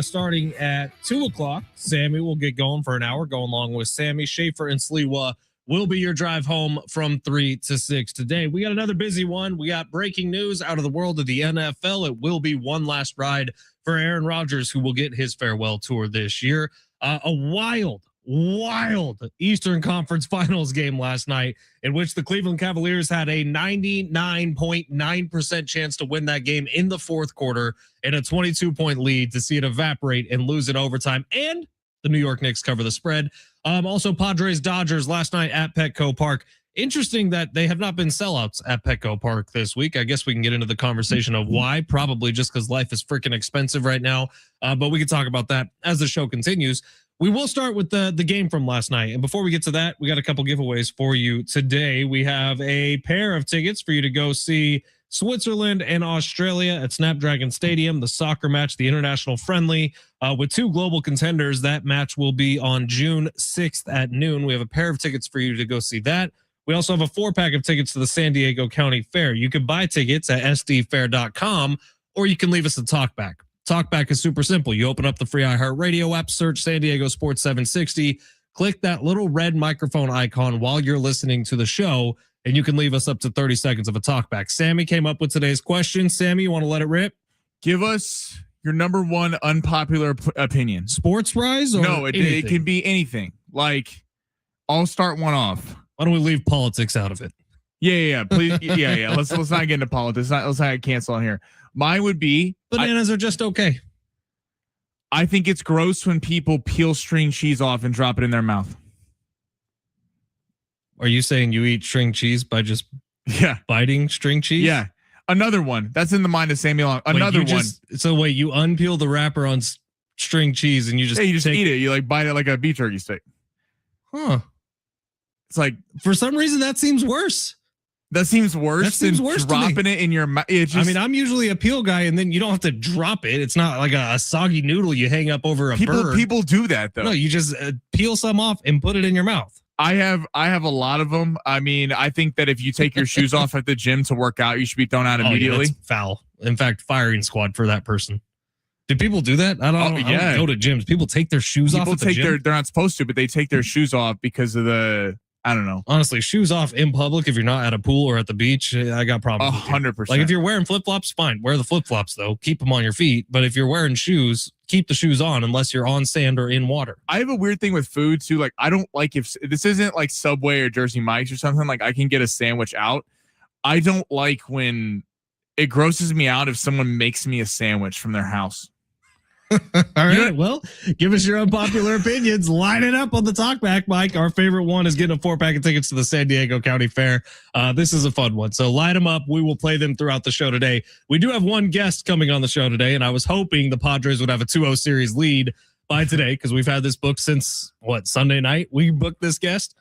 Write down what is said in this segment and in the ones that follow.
Starting at 2 o'clock, Sammy will get going for an hour, going along with Sammy. Schaefer and Sliwa will be your drive home from 3 to 6 today. We got another busy one. We got breaking news out of the world of the NFL. It will be one last ride for Aaron Rodgers, who will get his farewell tour this year. A wild Eastern Conference Finals game last night in which the Cleveland Cavaliers had a 99.9% chance to win that game in the fourth quarter and a 22-point lead to see it evaporate and lose in overtime. And the New York Knicks cover the spread. Also, Padres-Dodgers last night at Petco Park. Interesting that they have not been sellouts at Petco Park this week. I guess we can get into the conversation of why. Probably just because life is freaking expensive right now. But we can talk about that as the show continues. We will start with the game from last night. And before we get to that, we got a couple giveaways for you today. We have a pair of tickets for you to go see Switzerland and Australia at Snapdragon Stadium, the soccer match, the international friendly, with two global contenders. That match will be on June 6th at noon. We have a pair of tickets for you to go see that. We also have a 4-pack of tickets to the San Diego County Fair. You can buy tickets at sdfair.com, or you can leave us a talkback. Talkback is super simple. You open up the free iHeartRadio app, search San Diego Sports 760, click that little red microphone icon while you're listening to the show, and you can leave us up to 30 seconds of a talkback. Sammy came up with today's question. Sammy, you want to let it rip? Give us your number one unpopular opinion. Sports rise? Or no, it can be anything. Like, I'll start one off. Why don't we leave politics out of it? Yeah. Please. Yeah. Let's not get into politics. Let's not cancel on here. Mine would be bananas are just okay. I think it's gross when people peel string cheese off and drop it in their mouth. Are you saying you eat string cheese by just biting string cheese? Yeah. Another one. That's in the mind of Sammy Long. Another one. So wait, you unpeel the wrapper on string cheese and you just eat it. You like bite it like a beef jerky steak. Huh. It's like, for some reason that seems worse. That seems worse than dropping it in your mouth. I mean, I'm usually a peel guy, and then you don't have to drop it. It's not like a soggy noodle you hang up over a bird. People do that though. No, you just peel some off and put it in your mouth. I have a lot of them. I mean, I think that if you take your shoes off at the gym to work out, you should be thrown out immediately. Yeah, that's foul. In fact, firing squad for that person. Do people do that? I don't go to gyms. People take their shoes off at the gym? They're not supposed to, but they take their shoes off because of I don't know. Honestly, shoes off in public if you're not at a pool or at the beach, I got problems. 100%. Like if you're wearing flip-flops, fine. Wear the flip-flops though. Keep them on your feet. But if you're wearing shoes, keep the shoes on unless you're on sand or in water. I have a weird thing with food too. Like I don't like if this isn't like Subway or Jersey Mike's or something, like I can get a sandwich out. I don't like when it grosses me out if someone makes me a sandwich from their house. All right. Well, give us your unpopular opinions. Line it up on the talkback, Mike. Our favorite one is getting a 4-pack of tickets to the San Diego County Fair. This is a fun one. So line them up. We will play them throughout the show today. We do have one guest coming on the show today, and I was hoping the Padres would have a 2-0 series lead by today because we've had this booked since, Sunday night? We booked this guest.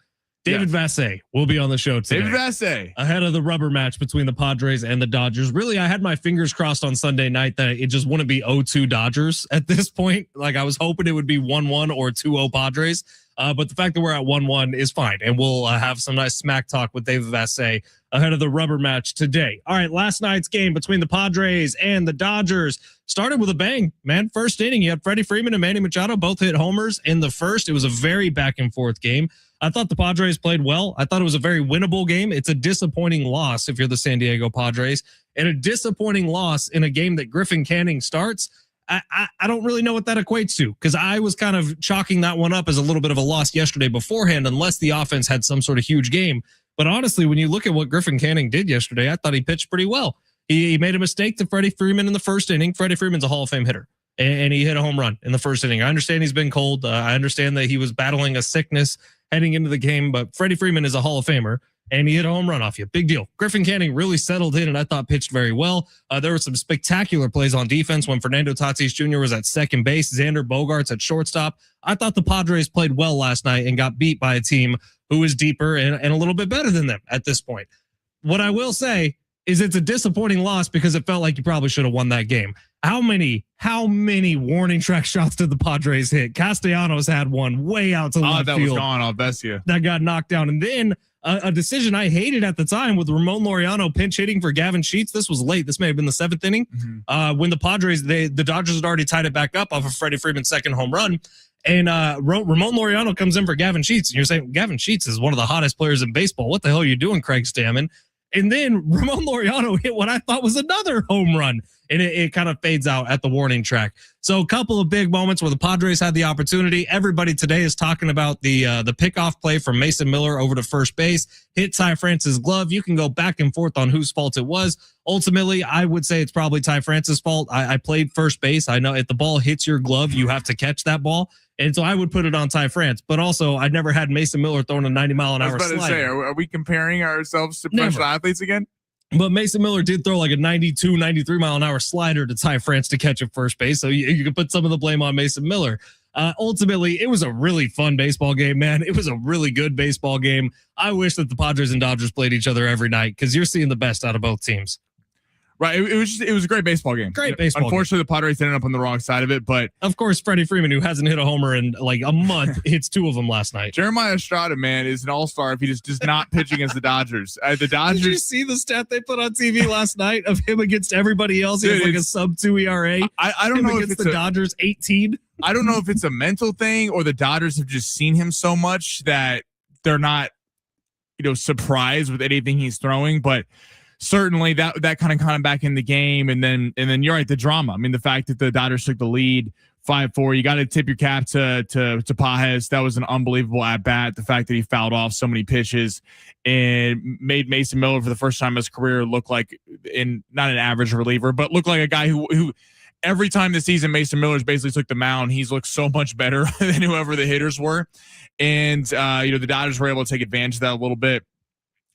David Vassegh will be on the show today. David Vassegh. Ahead of the rubber match between the Padres and the Dodgers. Really, I had my fingers crossed on Sunday night that it just wouldn't be 0-2 Dodgers at this point. Like I was hoping it would be 1-1 or 2-0 Padres. But the fact that we're at 1-1 is fine. And we'll have some nice smack talk with David Vassegh ahead of the rubber match today. All right, last night's game between the Padres and the Dodgers started with a bang, man. First inning, you had Freddie Freeman and Manny Machado both hit homers in the first. It was a very back and forth game. I thought the Padres played well. I thought it was a very winnable game. It's a disappointing loss if you're the San Diego Padres, and a disappointing loss in a game that Griffin Canning starts. I don't really know what that equates to because I was kind of chalking that one up as a little bit of a loss yesterday beforehand, unless the offense had some sort of huge game. But honestly, when you look at what Griffin Canning did yesterday, I thought he pitched pretty well. He made a mistake to Freddie Freeman in the first inning. Freddie Freeman's a Hall of Fame hitter, and he hit a home run in the first inning. I understand he's been cold. I understand that he was battling a sickness heading into the game, but Freddie Freeman is a Hall of Famer, and he hit a home run off you. Big deal. Griffin Canning really settled in, and I thought pitched very well. There were some spectacular plays on defense when Fernando Tatis Jr. was at second base, Xander Bogaerts at shortstop. I thought the Padres played well last night and got beat by a team who is deeper and a little bit better than them at this point. What I will say is it's a disappointing loss because it felt like you probably should have won that game. How many warning track shots did the Padres hit? Castellanos had one way out to left that field. Was gone off Vassegh. That got knocked down. And then a decision I hated at the time with Ramon Laureano pinch hitting for Gavin Sheets. This was late. This may have been the 7th inning. When the Padres, the Dodgers had already tied it back up off of Freddie Freeman's second home run. And Ramon Laureano comes in for Gavin Sheets. And you're saying, Gavin Sheets is one of the hottest players in baseball. What the hell are you doing, Craig Stammen? And then Ramon Laureano hit what I thought was another home run. And it kind of fades out at the warning track. So a couple of big moments where the Padres had the opportunity. Everybody today is talking about the pickoff play from Mason Miller over to first base. Hit Ty France's glove. You can go back and forth on whose fault it was. Ultimately, I would say it's probably Ty France's fault. I played first base. I know if the ball hits your glove, you have to catch that ball. And so I would put it on Ty France. But also, I never had Mason Miller throwing a 90-mile-an-hour slider. I was about to say, are we comparing ourselves to professional athletes again? But Mason Miller did throw like a 92, 93-mile-an-hour slider to Ty France to catch at first base. So you can put some of the blame on Mason Miller. Ultimately, it was a really fun baseball game, man. It was a really good baseball game. I wish that the Padres and Dodgers played each other every night because you're seeing the best out of both teams. Right. It was a great baseball game. Great baseball Unfortunately, game. The Padres ended up on the wrong side of it. But of course, Freddie Freeman, who hasn't hit a homer in like a month, hits 2 of them last night. Jeremiah Estrada, man, is an all-star if he just does not pitch against the Dodgers. The Dodgers. Did you see the stat they put on TV last night of him against everybody else? He has like a sub-2 ERA. I don't know if it's the Dodgers 18. I don't know if it's a mental thing or the Dodgers have just seen him so much that they're not, surprised with anything he's throwing, but certainly that kind of caught him back in the game. And then you're right, the drama. I mean, the fact that the Dodgers took the lead 5-4, you got to tip your cap to Pages. That was an unbelievable at bat. The fact that he fouled off so many pitches and made Mason Miller for the first time in his career look like not an average reliever, but looked like a guy who every time this season Mason Miller's basically took the mound, he's looked so much better than whoever the hitters were. And the Dodgers were able to take advantage of that a little bit.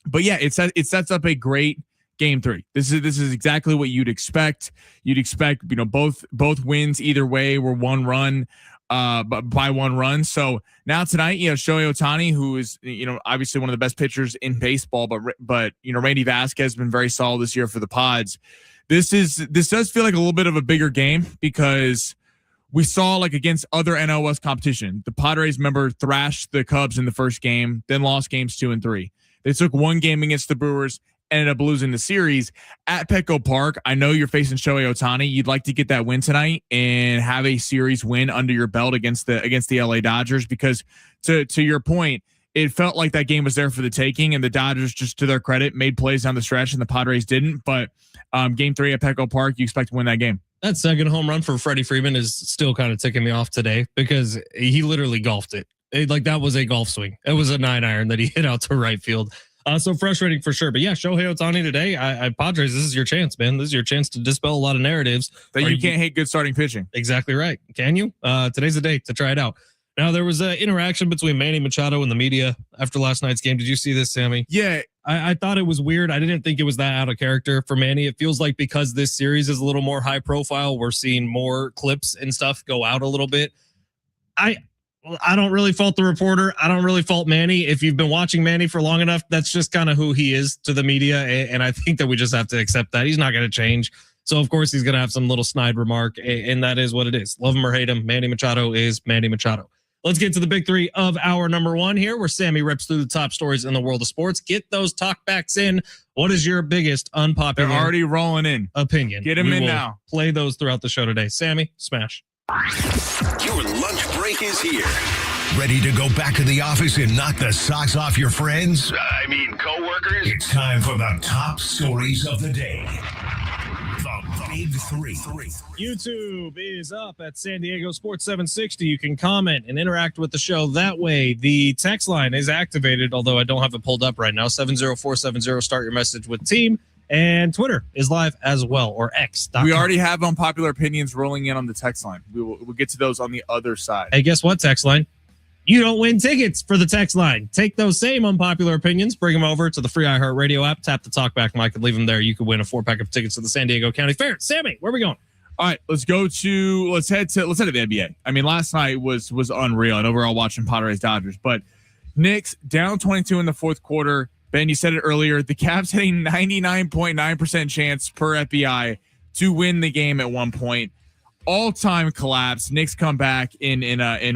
But yeah, it sets up a great Game 3. This is exactly what you'd expect. You'd expect, both wins either way were one run, but by one run. So now tonight, Shohei Ohtani, who is, obviously one of the best pitchers in baseball, but Randy Vassegh has been very solid this year for the Pods. This does feel like a little bit of a bigger game because we saw like against other NL West competition, the Padres thrashed the Cubs in the first game, then lost games 2 and 3. They took one game against the Brewers, ended up losing the series at Petco Park. I know you're facing Shohei Ohtani. You'd like to get that win tonight and have a series win under your belt against the LA Dodgers, because to your point, it felt like that game was there for the taking, and the Dodgers, just to their credit, made plays down the stretch and the Padres didn't. But Game 3 at Petco Park, you expect to win that game. That second home run for Freddie Freeman is still kind of ticking me off today because he literally golfed it. That was a golf swing. It was a 9-iron that he hit out to right field. So frustrating for sure. But yeah, Shohei Ohtani today, Padres, this is your chance, man. This is your chance to dispel a lot of narratives. That you can't hate good starting pitching. Exactly right. Can you? Today's the day to try it out. Now, there was an interaction between Manny Machado and the media after last night's game. Did you see this, Sammy? Yeah. I thought it was weird. I didn't think it was that out of character for Manny. It feels like because this series is a little more high profile, we're seeing more clips and stuff go out a little bit. I don't really fault the reporter. I don't really fault Manny. If you've been watching Manny for long enough, that's just kind of who he is to the media. And I think that we just have to accept that. He's not going to change. So, of course, he's going to have some little snide remark. And that is what it is. Love him or hate him, Manny Machado is Manny Machado. Let's get to the big 3 of our number 1 here, where Sammy rips through the top stories in the world of sports. Get those talkbacks in. What is your biggest unpopular They're already rolling in opinion? Get them in now. Play those throughout the show today. Sammy, smash. Your lunch break is here. Ready to go back to the office and knock the socks off your friends? Coworkers. It's time for the top stories of the day. The Big 3. YouTube is up at San Diego Sports 760. You can comment and interact with the show that way. The text line is activated, although I don't have it pulled up right now. 70470. Start your message with team. And Twitter is live as well, or X. We already have unpopular opinions rolling in on the text line. We'll get to those on the other side. Hey, guess what, text line? You don't win tickets for the text line. Take those same unpopular opinions, bring them over to the free iHeartRadio app, tap the talkback mic, and leave them there. You could win a 4-pack of tickets to the San Diego County Fair. Sammy, where are we going? All right, let's head to the NBA. I mean, last night was unreal, and overall watching Padres Dodgers, but Knicks down 22 in the fourth quarter, Ben, you said it earlier. The Cavs had a 99.9% chance per FBI to win the game at one point. All-time collapse. Knicks come back and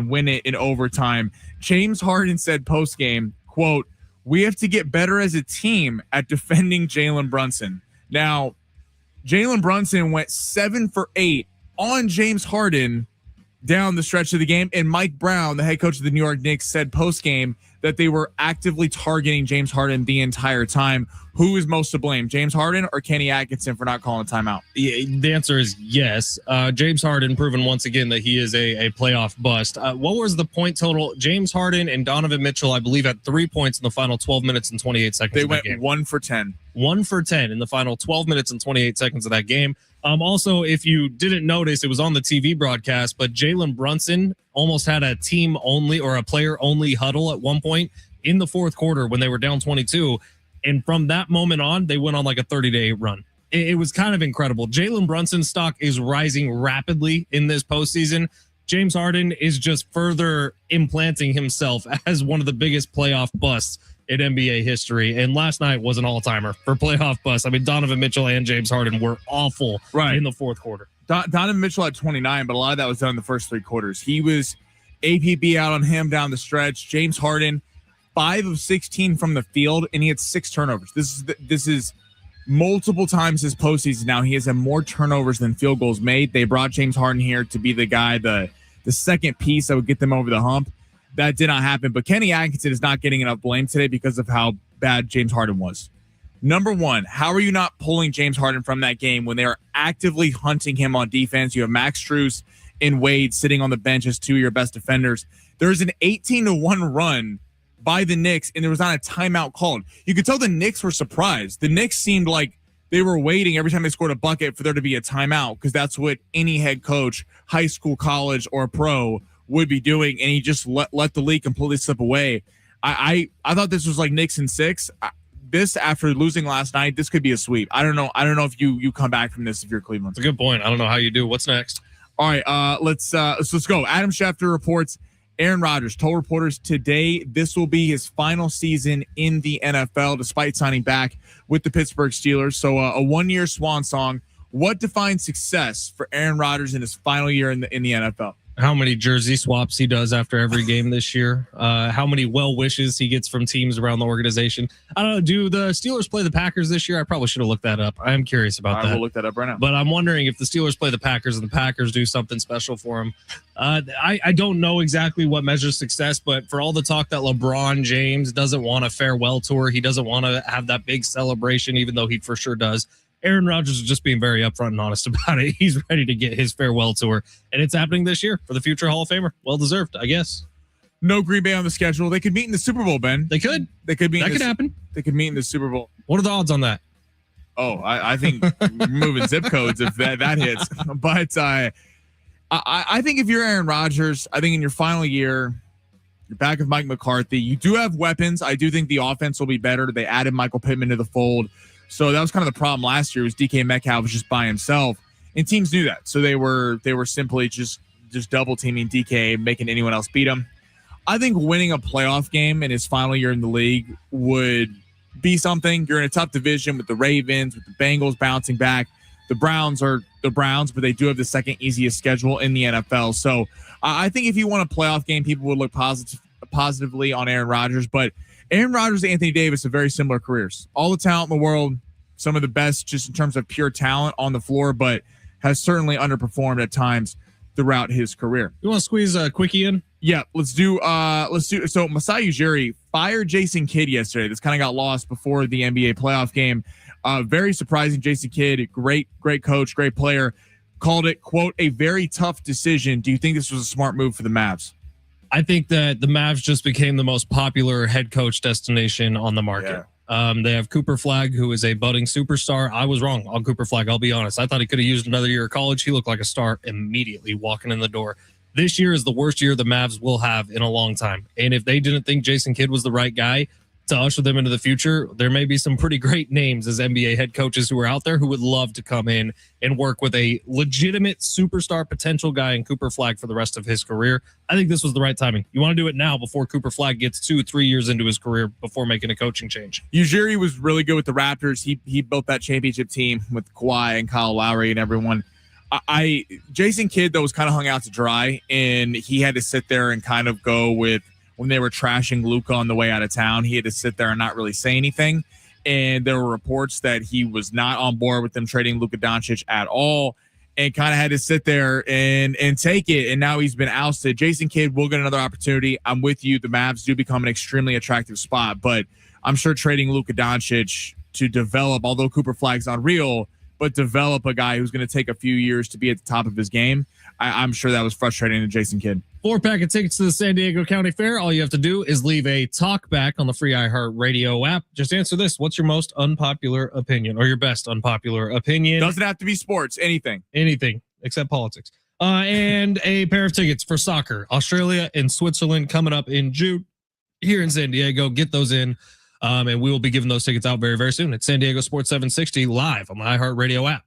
win it in overtime. James Harden said post-game, quote, "We have to get better as a team at defending Jalen Brunson." Now, Jalen Brunson went 7 for 8 on James Harden down the stretch of the game. And Mike Brown, the head coach of the New York Knicks, said post-game that they were actively targeting James Harden the entire time. Who is most to blame, James Harden or Kenny Atkinson for not calling a timeout? Yeah, the answer is yes. James Harden proven once again that he is a playoff bust. What was the point total? James Harden and Donovan Mitchell, I believe, had 3 points in the final 12 minutes and 28 seconds. They went 1 for 10. 1 for 10 in the final 12 minutes and 28 seconds of that game. Also, if you didn't notice, it was on the TV broadcast, but Jalen Brunson almost had a team only or a player only huddle at one point in the fourth quarter when they were down 22. And from that moment on, they went on like a 30-day run. It was kind of incredible. Jalen Brunson's stock is rising rapidly in this postseason. James Harden is just further implanting himself as one of the biggest playoff busts in NBA history. And last night was an all-timer for playoff busts. I mean, Donovan Mitchell and James Harden were awful in the fourth quarter. Donovan Mitchell had 29, but a lot of that was done in the first 3 quarters. He was APB out on him down the stretch. James Harden, 5 of 16 from the field, and he had 6 turnovers. This is multiple times this postseason now. He has had more turnovers than field goals made. They brought James Harden here to be the guy, the second piece that would get them over the hump. That did not happen. But Kenny Atkinson is not getting enough blame today because of how bad James Harden was. Number one, how are you not pulling James Harden from that game when they are actively hunting him on defense? You have Max Strus and Wade sitting on the bench as 2 of your best defenders. There's an 18-1 run by the Knicks, and there was not a timeout called. You could tell the Knicks were surprised. The Knicks seemed like they were waiting every time they scored a bucket for there to be a timeout, because that's what any head coach, high school, college, or pro would be doing, and he just let the league completely slip away. I thought this was like Knicks in 6. This, after losing last night, this could be a sweep. I don't know if you come back from this if you're Cleveland. That's a good point. I don't know how you do. What's next? All right, let's go. Adam Schefter reports Aaron Rodgers told reporters today this will be his final season in the NFL, despite signing back with the Pittsburgh Steelers. So a 1-year swan song. What defines success for Aaron Rodgers in his final year in the NFL? How many jersey swaps he does after every game this year, how many well wishes he gets from teams around the organization. I don't know. Do the Steelers play the Packers this year? I probably should have looked that up. I am curious about that. I will look that up right now. But I'm wondering if the Steelers play the Packers and the Packers do something special for him. I don't know exactly what measures success, but for all the talk that LeBron James doesn't want a farewell tour, he doesn't want to have that big celebration, even though he for sure does. Aaron Rodgers is just being very upfront and honest about it. He's ready to get his farewell tour, and it's happening this year for the future Hall of Famer. Well deserved, I guess. No Green Bay on the schedule. They could meet in the Super Bowl, Ben. They could. That could happen. They could meet in the Super Bowl. What are the odds on that? Oh, I think moving zip codes if that hits. But I think if you're Aaron Rodgers, I think in your final year, you're back with Mike McCarthy. You do have weapons. I do think the offense will be better. They added Michael Pittman to the fold. So that was kind of the problem last year, was DK Metcalf was just by himself, and teams knew that. So they were simply just double teaming DK, making anyone else beat him. I think winning a playoff game in his final year in the league would be something. You're in a tough division with the Ravens, with the Bengals bouncing back. The Browns are the Browns, but they do have the second easiest schedule in the NFL. So I think if you won a playoff game, people would look positively on Aaron Rodgers. But Aaron Rodgers and Anthony Davis have very similar careers. All the talent in the world, some of the best just in terms of pure talent on the floor, but has certainly underperformed at times throughout his career. You want to squeeze a quickie in? Yeah, let's do. So Masai Ujiri fired Jason Kidd yesterday. This kind of got lost before the NBA playoff game. Very surprising. Jason Kidd, great coach, great player, called it, quote, a very tough decision. Do you think this was a smart move for the Mavs? I think that the Mavs just became the most popular head coach destination on the market. Yeah. They have Cooper Flagg, who is a budding superstar. I was wrong on Cooper Flagg. I'll be honest. I thought he could have used another year of college. He looked like a star immediately walking in the door. This year is the worst year the Mavs will have in a long time. And if they didn't think Jason Kidd was the right guy, to usher them into the future. There may be some pretty great names as NBA head coaches who are out there who would love to come in and work with a legitimate superstar potential guy in Cooper Flagg for the rest of his career. I think this was the right timing. You want to do it now before Cooper Flagg gets 2-3 years into his career before making a coaching change. Ujiri was really good with the Raptors. He built that championship team with Kawhi and Kyle Lowry and everyone. Jason Kidd, though, was kind of hung out to dry, and he had to sit there and kind of go with when they were trashing Luka on the way out of town. He had to sit there and not really say anything. And there were reports that he was not on board with them trading Luka Doncic at all, and kind of had to sit there and take it. And now he's been ousted. Jason Kidd will get another opportunity. I'm with you. The Mavs do become an extremely attractive spot, but I'm sure trading Luka Doncic to develop, although Cooper Flagg's unreal, but develop a guy who's going to take a few years to be at the top of his game. I'm sure that was frustrating to Jason Kidd. 4-pack of tickets to the San Diego County Fair. All you have to do is leave a talk back on the free iHeartRadio app. Just answer this. What's your most unpopular opinion or your best unpopular opinion? Doesn't have to be sports, anything. Anything except politics. And a pair of tickets for soccer. Australia and Switzerland coming up in June here in San Diego. Get those in. And we will be giving those tickets out very, very soon at San Diego Sports 760 live on the iHeartRadio app.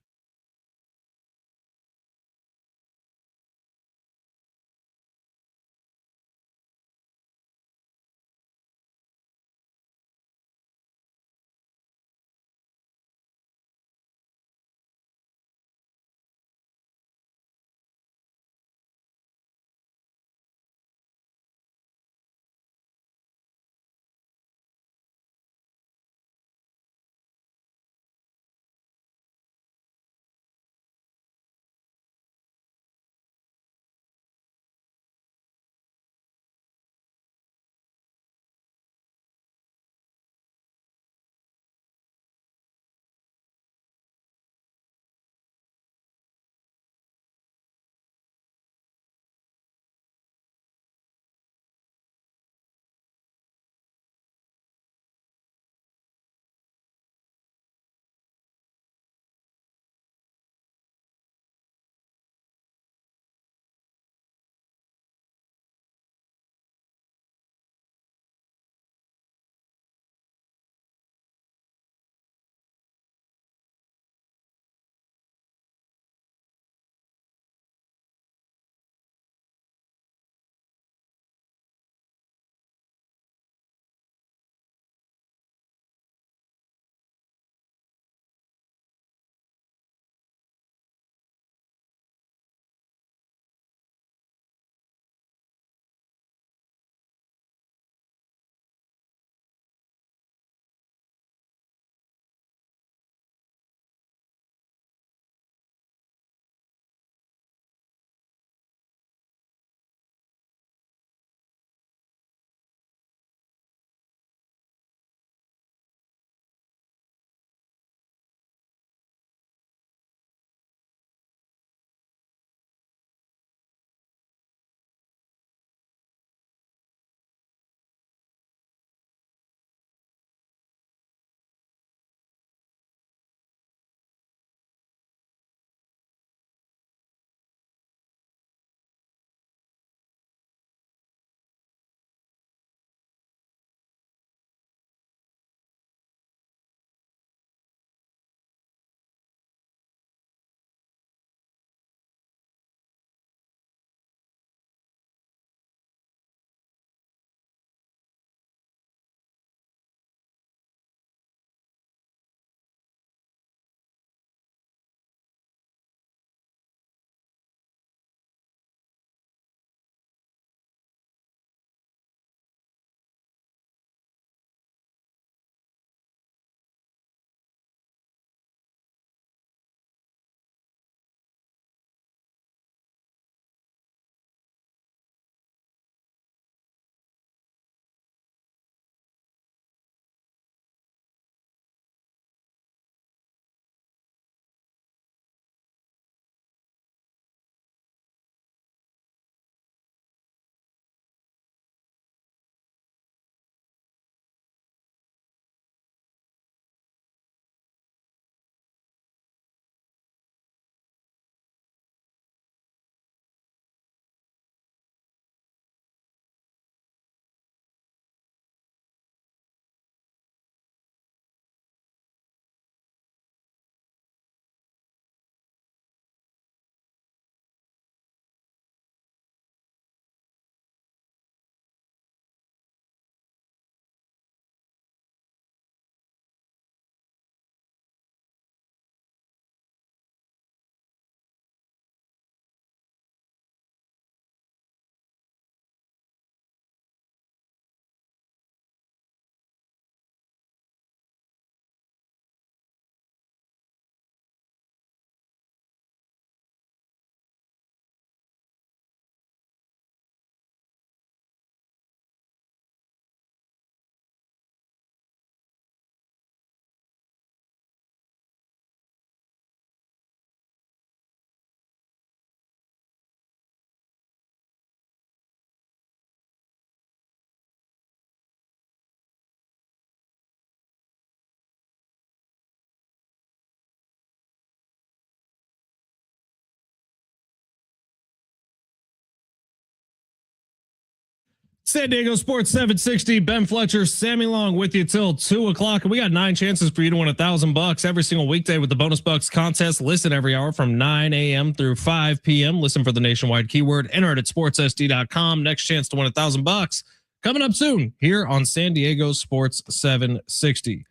San Diego Sports 760, Ben Fletcher, Sammy Long with you till 2 o'clock. And we got 9 chances for you to win $1,000 every single weekday with the Bonus Bucks contest. Listen every hour from 9 a.m. through 5 p.m. Listen for the nationwide keyword. Enter it at sportssd.com. Next chance to win $1,000 coming up soon here on San Diego Sports 760.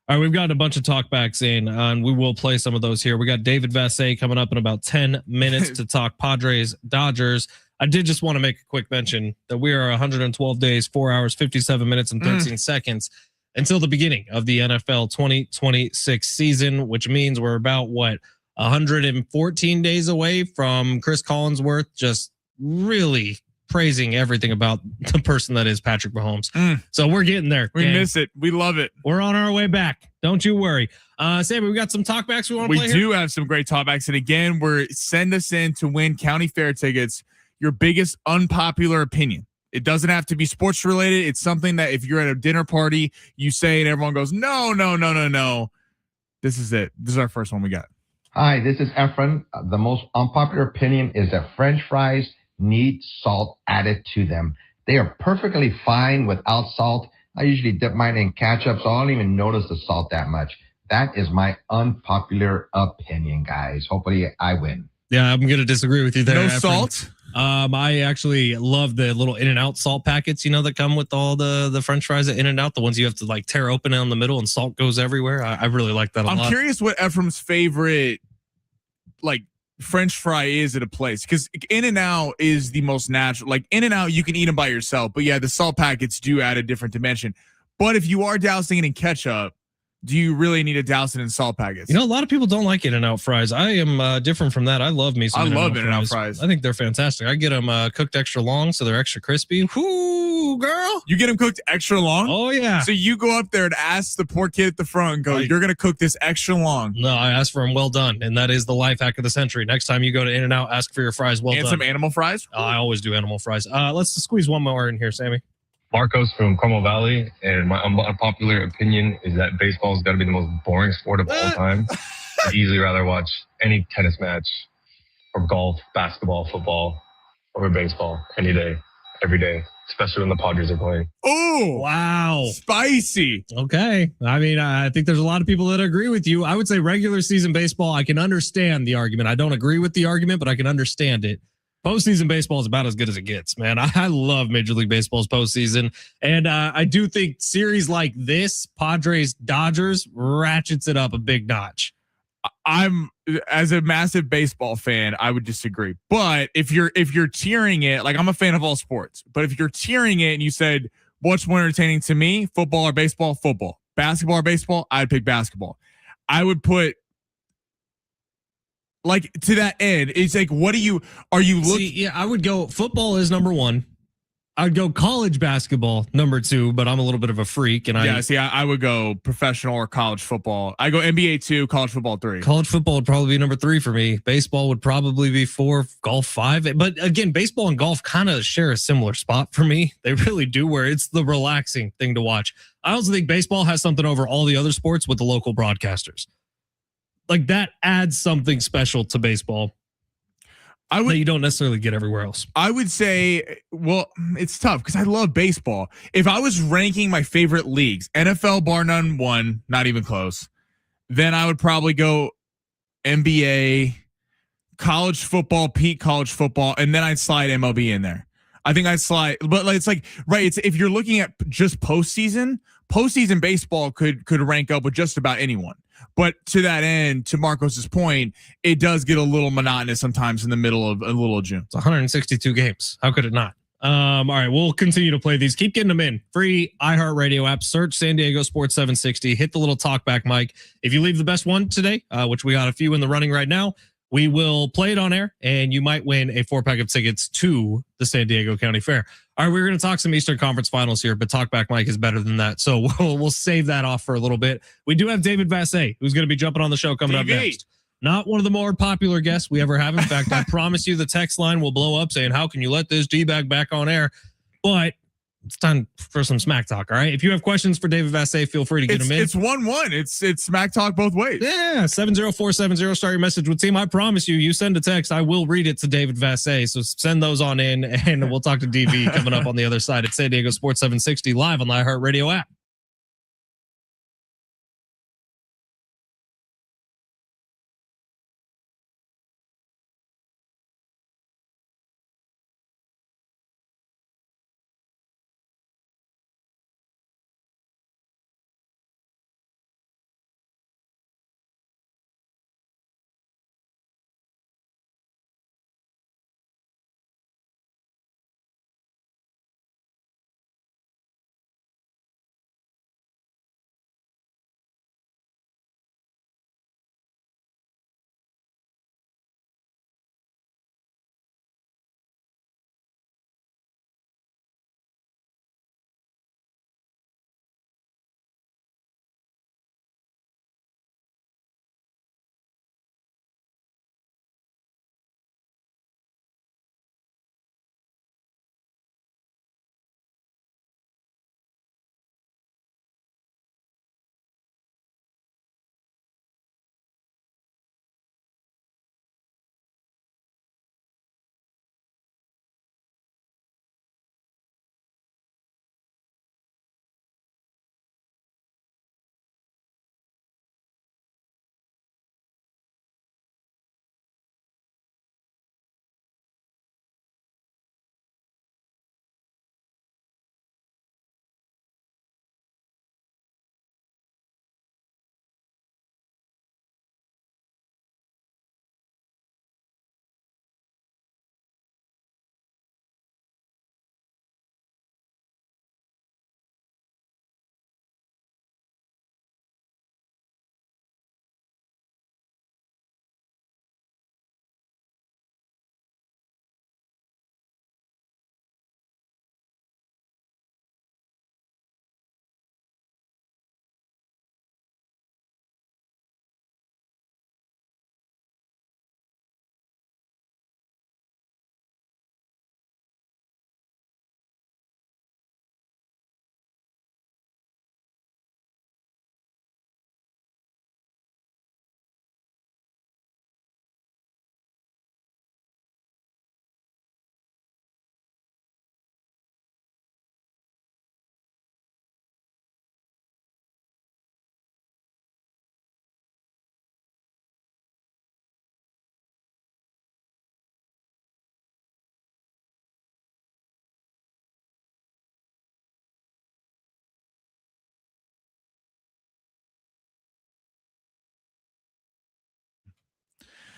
All right, we've got a bunch of talkbacks in, and we will play some of those here. We got David Vassegh coming up in about 10 minutes to talk Padres, Dodgers. I did just want to make a quick mention that we are 112 days, 4 hours, 57 minutes, and 13 seconds until the beginning of the NFL 2026 season, which means we're about, 114 days away from Chris Collinsworth just really praising everything about the person that is Patrick Mahomes. So we're getting there. We miss it. We love it. We're on our way back. Don't you worry. Sammy, we got some talkbacks we want to play here? We do have some great talkbacks. And again, send us in to win county fair tickets. Your biggest unpopular opinion. It doesn't have to be sports related. It's something that if you're at a dinner party, you say and everyone goes, no. This is it. This is our first one we got. Hi, this is Efren. The most unpopular opinion is that French fries need salt added to them. They are perfectly fine without salt. I usually dip mine in ketchup, so I don't even notice the salt that much. That is my unpopular opinion, guys. Hopefully I win. Yeah, I'm going to disagree with you there. No Efren. Salt? I actually love the little In-N-Out salt packets, that come with all the French fries at In-N-Out, the ones you have to tear open down the middle and salt goes everywhere. I really like that a lot. I'm curious what Ephraim's favorite French fry is at a place, because In-N-Out is the most natural. In-N-Out, you can eat them by yourself, but yeah, the salt packets do add a different dimension. But if you are dousing it in ketchup, do you really need to douse it in salt packets? A lot of people don't like In-N-Out fries. I am different from that. I love me some In-N-Out fries. I think they're fantastic. I get them cooked extra long, so they're extra crispy. Whoo, girl. You get them cooked extra long? Oh, yeah. So you go up there and ask the poor kid at the front and go, you're going to cook this extra long. No, I asked for them well done, and that is the life hack of the century. Next time you go to In-N-Out, ask for your fries well done. And some animal fries? I always do animal fries. Let's squeeze one more in here, Sammy. Marcos from Carmel Valley, and my unpopular opinion is that baseball's got to be the most boring sport of all time. I'd easily rather watch any tennis match or golf, basketball, football over baseball any day, every day, especially when the Padres are playing. Oh, wow. Spicy. Okay. I mean, I think there's a lot of people that agree with you. I would say regular season baseball, I can understand the argument. I don't agree with the argument, but I can understand it. Postseason baseball is about as good as it gets, man. I love Major League Baseball's postseason. And I do think series like this, Padres, Dodgers, ratchets it up a big notch. As a massive baseball fan, I would disagree. But if you're tiering it, I'm a fan of all sports, but if you're tiering it and you said, what's more entertaining to me, football or baseball, football, basketball or baseball, I'd pick basketball. I would put, to that end, it's are you looking? Yeah, I would go football is number one. I'd go college basketball number two, but I'm a little bit of a freak. And I would go professional or college football. I go NBA 2, college football 3. College football would probably be number 3 for me. Baseball would probably be 4, golf 5. But again, baseball and golf kind of share a similar spot for me. They really do, where it's the relaxing thing to watch. I also think baseball has something over all the other sports with the local broadcasters. That adds something special to baseball that you don't necessarily get everywhere else. I would say, well, it's tough because I love baseball. If I was ranking my favorite leagues, NFL bar none 1, not even close, then I would probably go NBA, college football, peak college football, and then I'd slide MLB in there. I think I'd slide, but right. If you're looking at just postseason baseball could rank up with just about anyone. But to that end, to Marcos's point, it does get a little monotonous sometimes in the middle of June. It's 162 games. How could it not? All right, we'll continue to play these. Keep getting them in. Free iHeartRadio app. Search San Diego Sports 760. Hit the little talkback mic. If you leave the best one today, which we got a few in the running right now, we will play it on air, and you might win a 4-pack of tickets to the San Diego County Fair. All right, we're going to talk some Eastern Conference Finals here, but Talkback Mike is better than that, so we'll save that off for a little bit. We do have David Vassegh, who's going to be jumping on the show coming up next. Not one of the more popular guests we ever have. In fact, I promise you the text line will blow up saying, how can you let this D-bag back on air? But it's time for some smack talk. All right. If you have questions for David Vassegh, feel free to get them in. It's 1-1. It's smack talk both ways. Yeah. 70470. Start your message with team. I promise you send a text. I will read it to David Vassegh. So send those on in and we'll talk to DV coming up on the other side at San Diego Sports 760 live on the iHeartRadio app.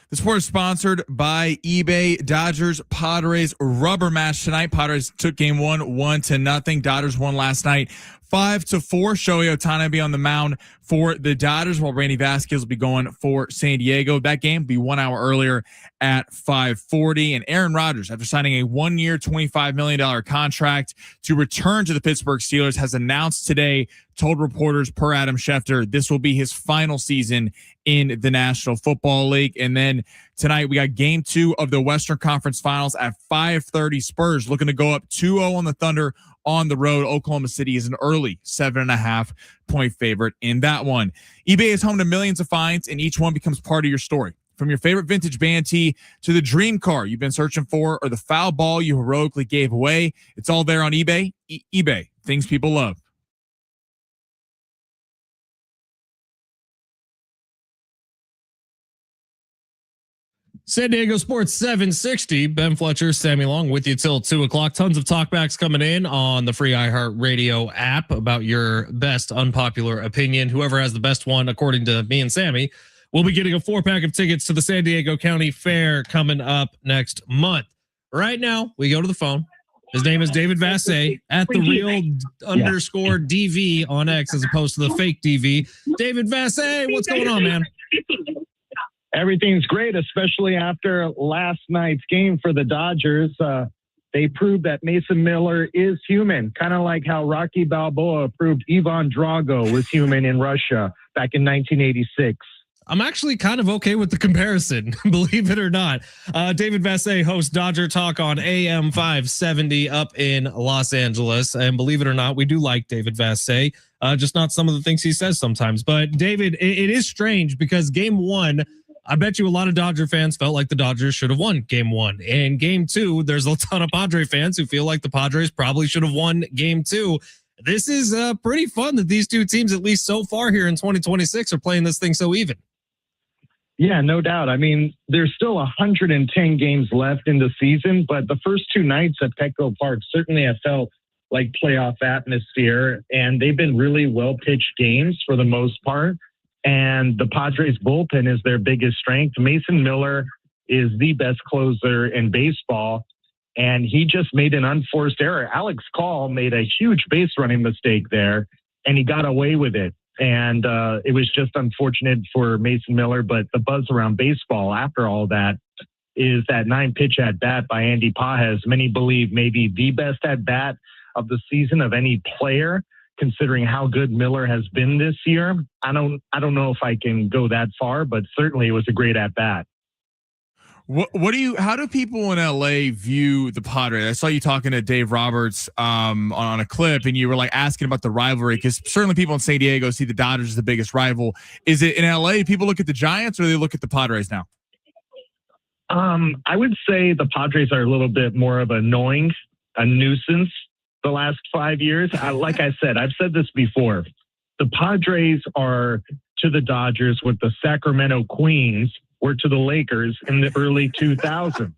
The sport is sponsored by eBay. Dodgers Padres rubber match tonight. Padres took game 1-0. Dodgers won last night 5-4. Shohei Ohtani will be on the mound for the Dodgers, while Randy Vasquez will be going for San Diego. That game will be 1 hour earlier at 5:40. And Aaron Rodgers, after signing a 1-year, $25 million contract to return to the Pittsburgh Steelers, has announced today, told reporters per Adam Schefter, this will be his final season in the National Football League. And then tonight we got game 2 of the Western Conference Finals at 5:30. Spurs looking to go up 2-0 on the Thunder on the road. Oklahoma City is an early 7.5-point favorite in that one. eBay is home to millions of finds, and each one becomes part of your story. From your favorite vintage band tee to the dream car you've been searching for, or the foul ball you heroically gave away, it's all there on eBay. eBay, things people love. San Diego Sports 760. Ben Fletcher, Sammy Long with you till 2 o'clock. Tons of talkbacks coming in on the free iHeartRadio app about your best unpopular opinion. Whoever has the best one, according to me and Sammy, will be getting a 4-pack of tickets to the San Diego County Fair coming up next month. Right now, we go to the phone. His name is David Vassegh at the real underscore DV on X, as opposed to the fake DV. David Vassegh, what's going on, man? Everything's great, especially after last night's game for the Dodgers. They proved that Mason Miller is human, kind of like how Rocky Balboa proved Ivan Drago was human in Russia back in 1986. I'm actually kind of okay with the comparison, believe it or not. David Vassegh hosts Dodger Talk on AM 570 up in Los Angeles. And believe it or not, we do like David Vassegh, just not some of the things he says sometimes. But David, it is strange because game one, I bet you a lot of Dodger fans felt like the Dodgers should have won game one. And game two, there's a ton of Padre fans who feel like the Padres probably should have won game two. This is pretty fun that these two teams, at least so far here in 2026, are playing this thing so even. Yeah, no doubt. I mean, there's still 110 games left in the season, but the first two nights at Petco Park certainly have felt like playoff atmosphere, and they've been really well-pitched games for the most part. And the Padres bullpen is their biggest strength. Mason Miller is the best closer in baseball, and he just made an unforced error. Alex Call made a huge base running mistake there, and he got away with it. And it was just unfortunate for Mason Miller, but the buzz around baseball after all that is that 9-pitch at-bat by Andy Pages. Many believe maybe the best at-bat of the season of any player, considering how good Miller has been this year. I don't know if I can go that far, but certainly it was a great at bat. How do people in LA view the Padres? I saw you talking to Dave Roberts on a clip, and you were like asking about the rivalry, because certainly people in San Diego see the Dodgers as the biggest rival. Is it in LA people look at the Giants, or do they look at the Padres now? I would say the Padres are a little bit more of a nuisance the last 5 years. Like I said, I've said this before. The Padres are to the Dodgers what the Sacramento Queens were to the Lakers in the early 2000s.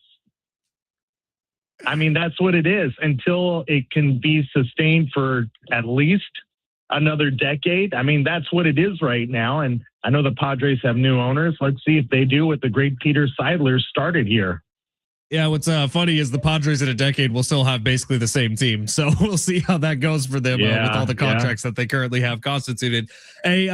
I mean, that's what it is until it can be sustained for at least another decade. I mean, that's what it is right now. And I know the Padres have new owners. Let's see if they do what the great Peter Seidler started here. Yeah, what's funny is the Padres in a decade will still have basically the same team. So we'll see how that goes for them with all the contracts that they currently have constituted. Hey,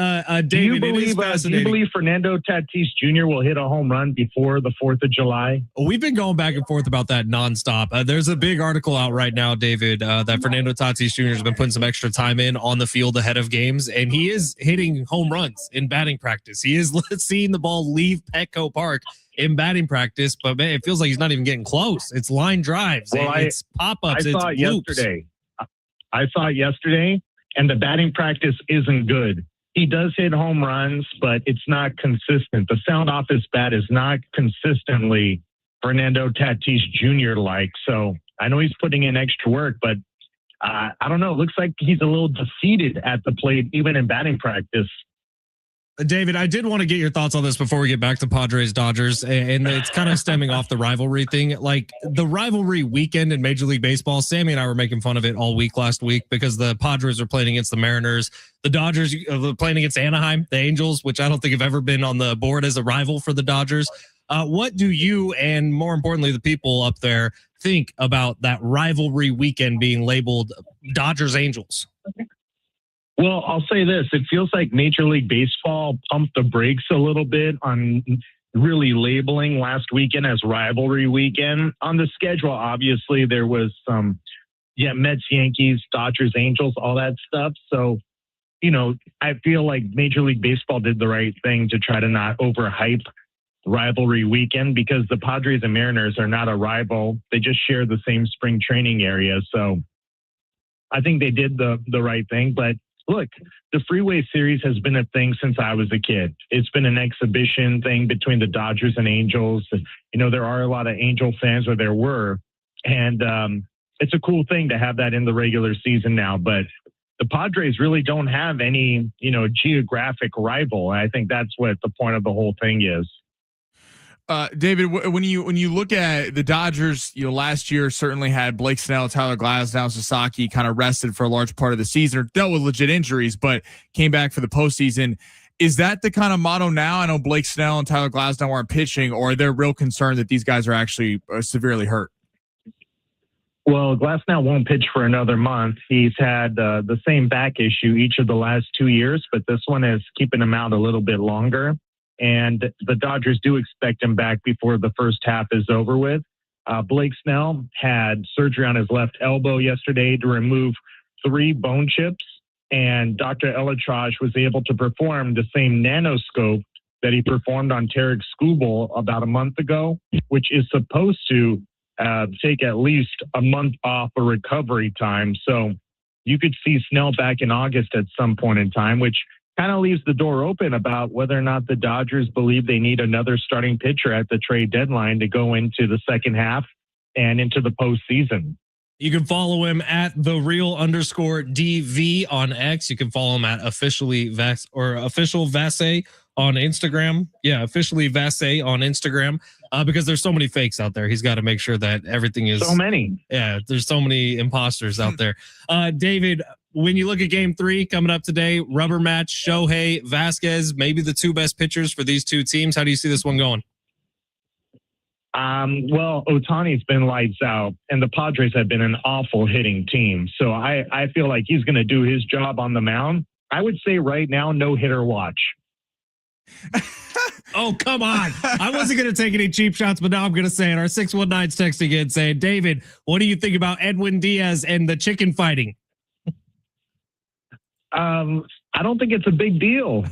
David, it is fascinating. Do you believe Fernando Tatis Jr. will hit a home run before the 4th of July? We've been going back and forth about that nonstop. There's a big article out right now, David, that Fernando Tatis Jr. has been putting some extra time in on the field ahead of games, and he is hitting home runs in batting practice. He is seeing the ball leave Petco Park in batting practice, but man, it feels like he's not even getting close. It's line drives. Well, it's pop-ups. I saw it yesterday. I saw it yesterday, and the batting practice isn't good. He does hit home runs, but it's not consistent. The sound off his bat is not consistently Fernando Tatis Jr. like. So I know he's putting in extra work, but I don't know. It looks like he's a little defeated at the plate, even in batting practice. David, I did want to get your thoughts on this before we get back to Padres Dodgers, and it's kind of stemming off the rivalry thing. Like the rivalry weekend in Major League Baseball, Sammy and I were making fun of it all week last week because the Padres are playing against the Mariners, the Dodgers are playing against Anaheim, the Angels, which I don't think have ever been on the board as a rival for the Dodgers. What do you, and more importantly, the people up there, think about that rivalry weekend being labeled Dodgers Angels? Well, I'll say this. It feels like Major League Baseball pumped the brakes a little bit on really labeling last weekend as rivalry weekend. On the schedule, obviously, there was some, Mets, Yankees, Dodgers, Angels, all that stuff. So, I feel like Major League Baseball did the right thing to try to not overhype rivalry weekend, because the Padres and Mariners are not a rival. They just share the same spring training area. So I think they did the right thing. But look, the Freeway Series has been a thing since I was a kid. It's been an exhibition thing between the Dodgers and Angels. There are a lot of Angel fans, or there were. And it's a cool thing to have that in the regular season now. But the Padres really don't have any, geographic rival. I think that's what the point of the whole thing is. David, when you look at the Dodgers, last year certainly had Blake Snell, Tyler Glasnow, Sasaki kind of rested for a large part of the season, or dealt with legit injuries, but came back for the postseason. Is that the kind of motto now? I know Blake Snell and Tyler Glasnow aren't pitching, or are they real concerned that these guys are actually severely hurt? Well, Glasnow won't pitch for another month. He's had the same back issue each of the last 2 years, but this one is keeping him out a little bit longer. And the Dodgers do expect him back before the first half is over with. Blake Snell had surgery on his left elbow yesterday to remove 3 bone chips, and Dr. Elatraj was able to perform the same nanoscope that he performed on Tarek Skubal about a month ago, which is supposed to take at least a month off of recovery time. So you could see Snell back in August at some point in time, which kind of leaves the door open about whether or not the Dodgers believe they need another starting pitcher at the trade deadline to go into the second half and into the postseason. You can follow him at @the_real_DV on X. You can follow him at official Vassegh on Instagram. Yeah, officially Vassegh on Instagram. Because there's so many fakes out there. He's got to make sure that everything is so many. Yeah, there's so many imposters out there. David, when you look at game 3 coming up today, rubber match, Shohei, Vassegh, maybe the 2 best pitchers for these 2 teams. How do you see this one going? Well, Ohtani's been lights out, and the Padres have been an awful hitting team. So I feel like he's going to do his job on the mound. I would say right now, no hitter watch. Oh, come on. I wasn't going to take any cheap shots, but now I'm going to say it. Our 619's texting in saying, David, what do you think about Edwin Diaz and the chicken fighting? I don't think it's a big deal.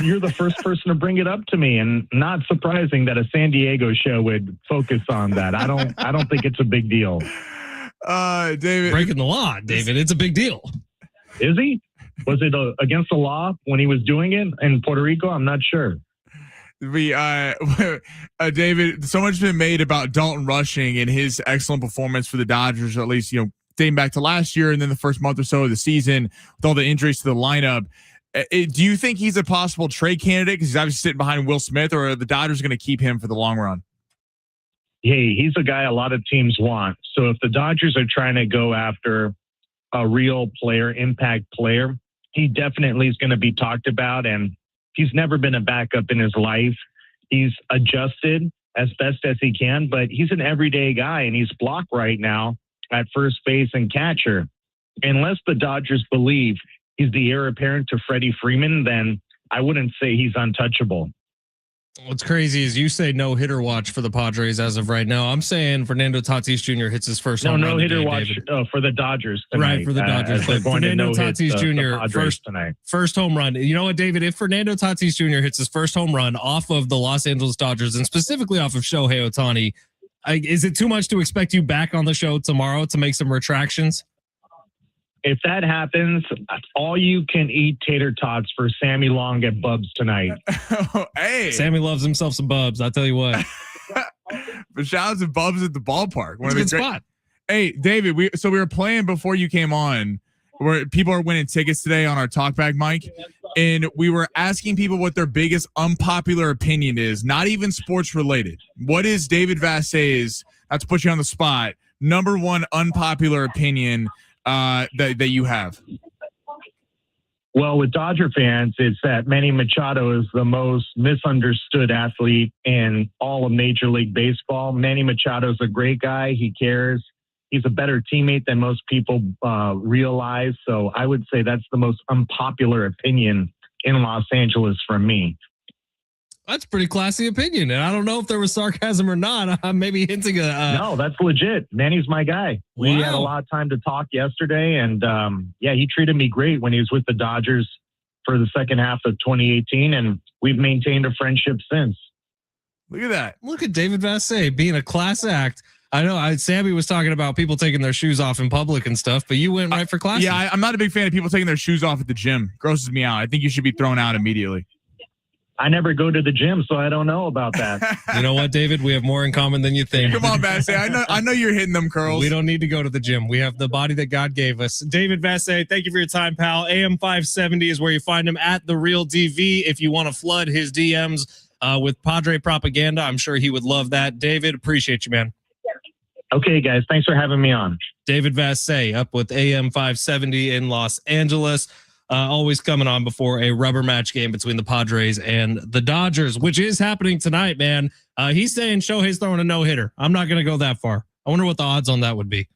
You're the first person to bring it up to me, and not surprising that a San Diego show would focus on that. I don't think it's a big deal. David, breaking the law, David. It's a big deal. Is he? Was it against the law when he was doing it in Puerto Rico? I'm not sure. David, so much has been made about Dalton Rushing and his excellent performance for the Dodgers, at least, dating back to last year and then the first month or so of the season with all the injuries to the lineup. Do you think he's a possible trade candidate because he's obviously sitting behind Will Smith, or are the Dodgers going to keep him for the long run? Hey, he's a guy a lot of teams want. So if the Dodgers are trying to go after a real player, impact player, he definitely is going to be talked about, and he's never been a backup in his life. He's adjusted as best as he can, but he's an everyday guy, and he's blocked right now at first base and catcher. Unless the Dodgers believe he's the heir apparent to Freddie Freeman, then I wouldn't say he's untouchable. What's crazy is you say no hitter watch for the Padres as of right now. I'm saying Fernando Tatis Jr. hits his first home run. No hitter today, watch for the Dodgers tonight. Right, for the Dodgers. But Fernando Tatis Jr. tonight. First home run. You know what, David? If Fernando Tatis Jr. hits his first home run off of the Los Angeles Dodgers and specifically off of Shohei Ohtani, is it too much to expect you back on the show tomorrow to make some retractions? If that happens, all you can eat tater tots for Sammy Long at Bub's tonight. Hey, Sammy loves himself some Bubs. I'll tell you what. But shout out to Bubs at the ballpark. It's a good spot. Hey, David, we were playing before you came on, where people are winning tickets today on our talkback mic, and we were asking people what their biggest unpopular opinion is, not even sports related. What is David Vassegh's, not to put you on the spot, number one unpopular opinion that you have? Well, with Dodger fans, it's that Manny Machado is the most misunderstood athlete in all of Major League Baseball. Manny Machado is a great guy. He cares. He's a better teammate than most people realize. So I would say that's the most unpopular opinion in Los Angeles from me. That's a pretty classy opinion. And I don't know if there was sarcasm or not. I'm maybe hinting no, that's legit. Manny's my guy. We had a lot of time to talk yesterday. And he treated me great when he was with the Dodgers for the second half of 2018. And we've maintained a friendship since. Look at that. Look at David Vassegh being a class act. I know Sammy was talking about people taking their shoes off in public and stuff, but you went right for class. Yeah, I'm not a big fan of people taking their shoes off at the gym. Grosses me out. I think you should be thrown out immediately. I never go to the gym, so I don't know about that. You know what, David? We have more in common than you think. Come on, Vassegh. I know you're hitting them curls. We don't need to go to the gym. We have the body that God gave us. David Vassegh, thank you for your time, pal. AM 570 is where you find him at The Real DV. If you want to flood his DMs with Padre propaganda, I'm sure he would love that. David, appreciate you, man. Okay, guys. Thanks for having me on. David Vassegh up with AM 570 in Los Angeles. Always coming on before a rubber match game between the Padres and the Dodgers, which is happening tonight, man. He's saying Shohei's throwing a no-hitter. I'm not going to go that far. I wonder what the odds on that would be.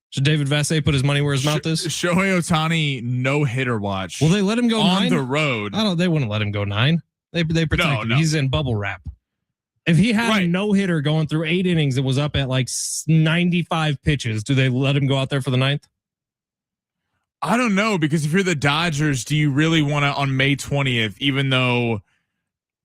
Should David Vassegh put his money where his mouth is? Shohei Ohtani no-hitter watch. Will they let him go on 9? The road? They wouldn't let him go 9. They protect him. No. He's in bubble wrap. If he had a no-hitter going through 8 innings, it was up at like 95 pitches. Do they let him go out there for the 9th? I don't know, because if you're the Dodgers, do you really want to on May 20th, even though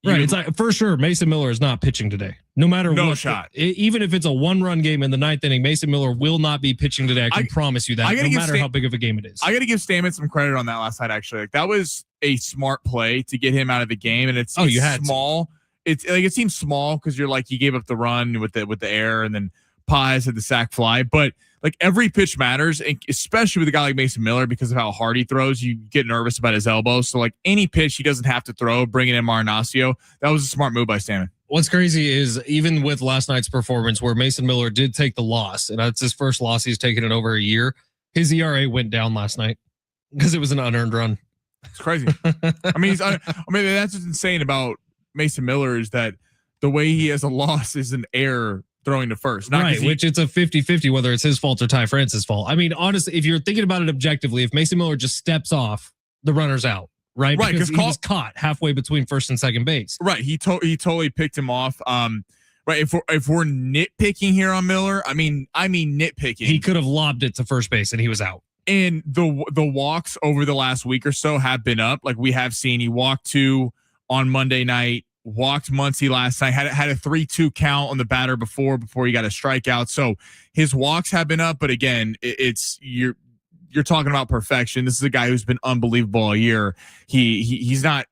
Right. It's like, for sure, Mason Miller is not pitching today. No matter no what. shot. Even if it's a 1-run game in the 9th inning, Mason Miller will not be pitching today. I can promise you that, no matter how big of a game it is. I got to give Stammen some credit on that last night, actually. Like, that was a smart play to get him out of the game. And it's small. It's like, it seems small because you're like, he gave up the run with the air, and then Paz had the sack fly. But like, every pitch matters, and especially with a guy like Mason Miller, because of how hard he throws, you get nervous about his elbow. So like, any pitch he doesn't have to throw, bringing in Marinaccio, that was a smart move by Stammen. What's crazy is, even with last night's performance where Mason Miller did take the loss, and that's his first loss he's taken in over a year, his ERA went down last night because it was an unearned run. It's crazy. I mean, that's what's insane about Mason Miller, is that the way he has a loss is an error throwing to first. Right, which it's a 50-50 whether it's his fault or Ty France's fault. I mean, honestly, if you're thinking about it objectively, if Mason Miller just steps off, the runner's out, right? Right, because he was caught halfway between first and second base. Right, he totally picked him off. Right, if we're nitpicking here on Miller, I mean nitpicking. He could have lobbed it to first base and he was out. And the walks over the last week or so have been up. Like, we have seen, he walked 2 on Monday night. Walked Muncy last night, had a 3-2 count on the batter before he got a strikeout. So his walks have been up, but again, you're talking about perfection. This is a guy who's been unbelievable all year. He's not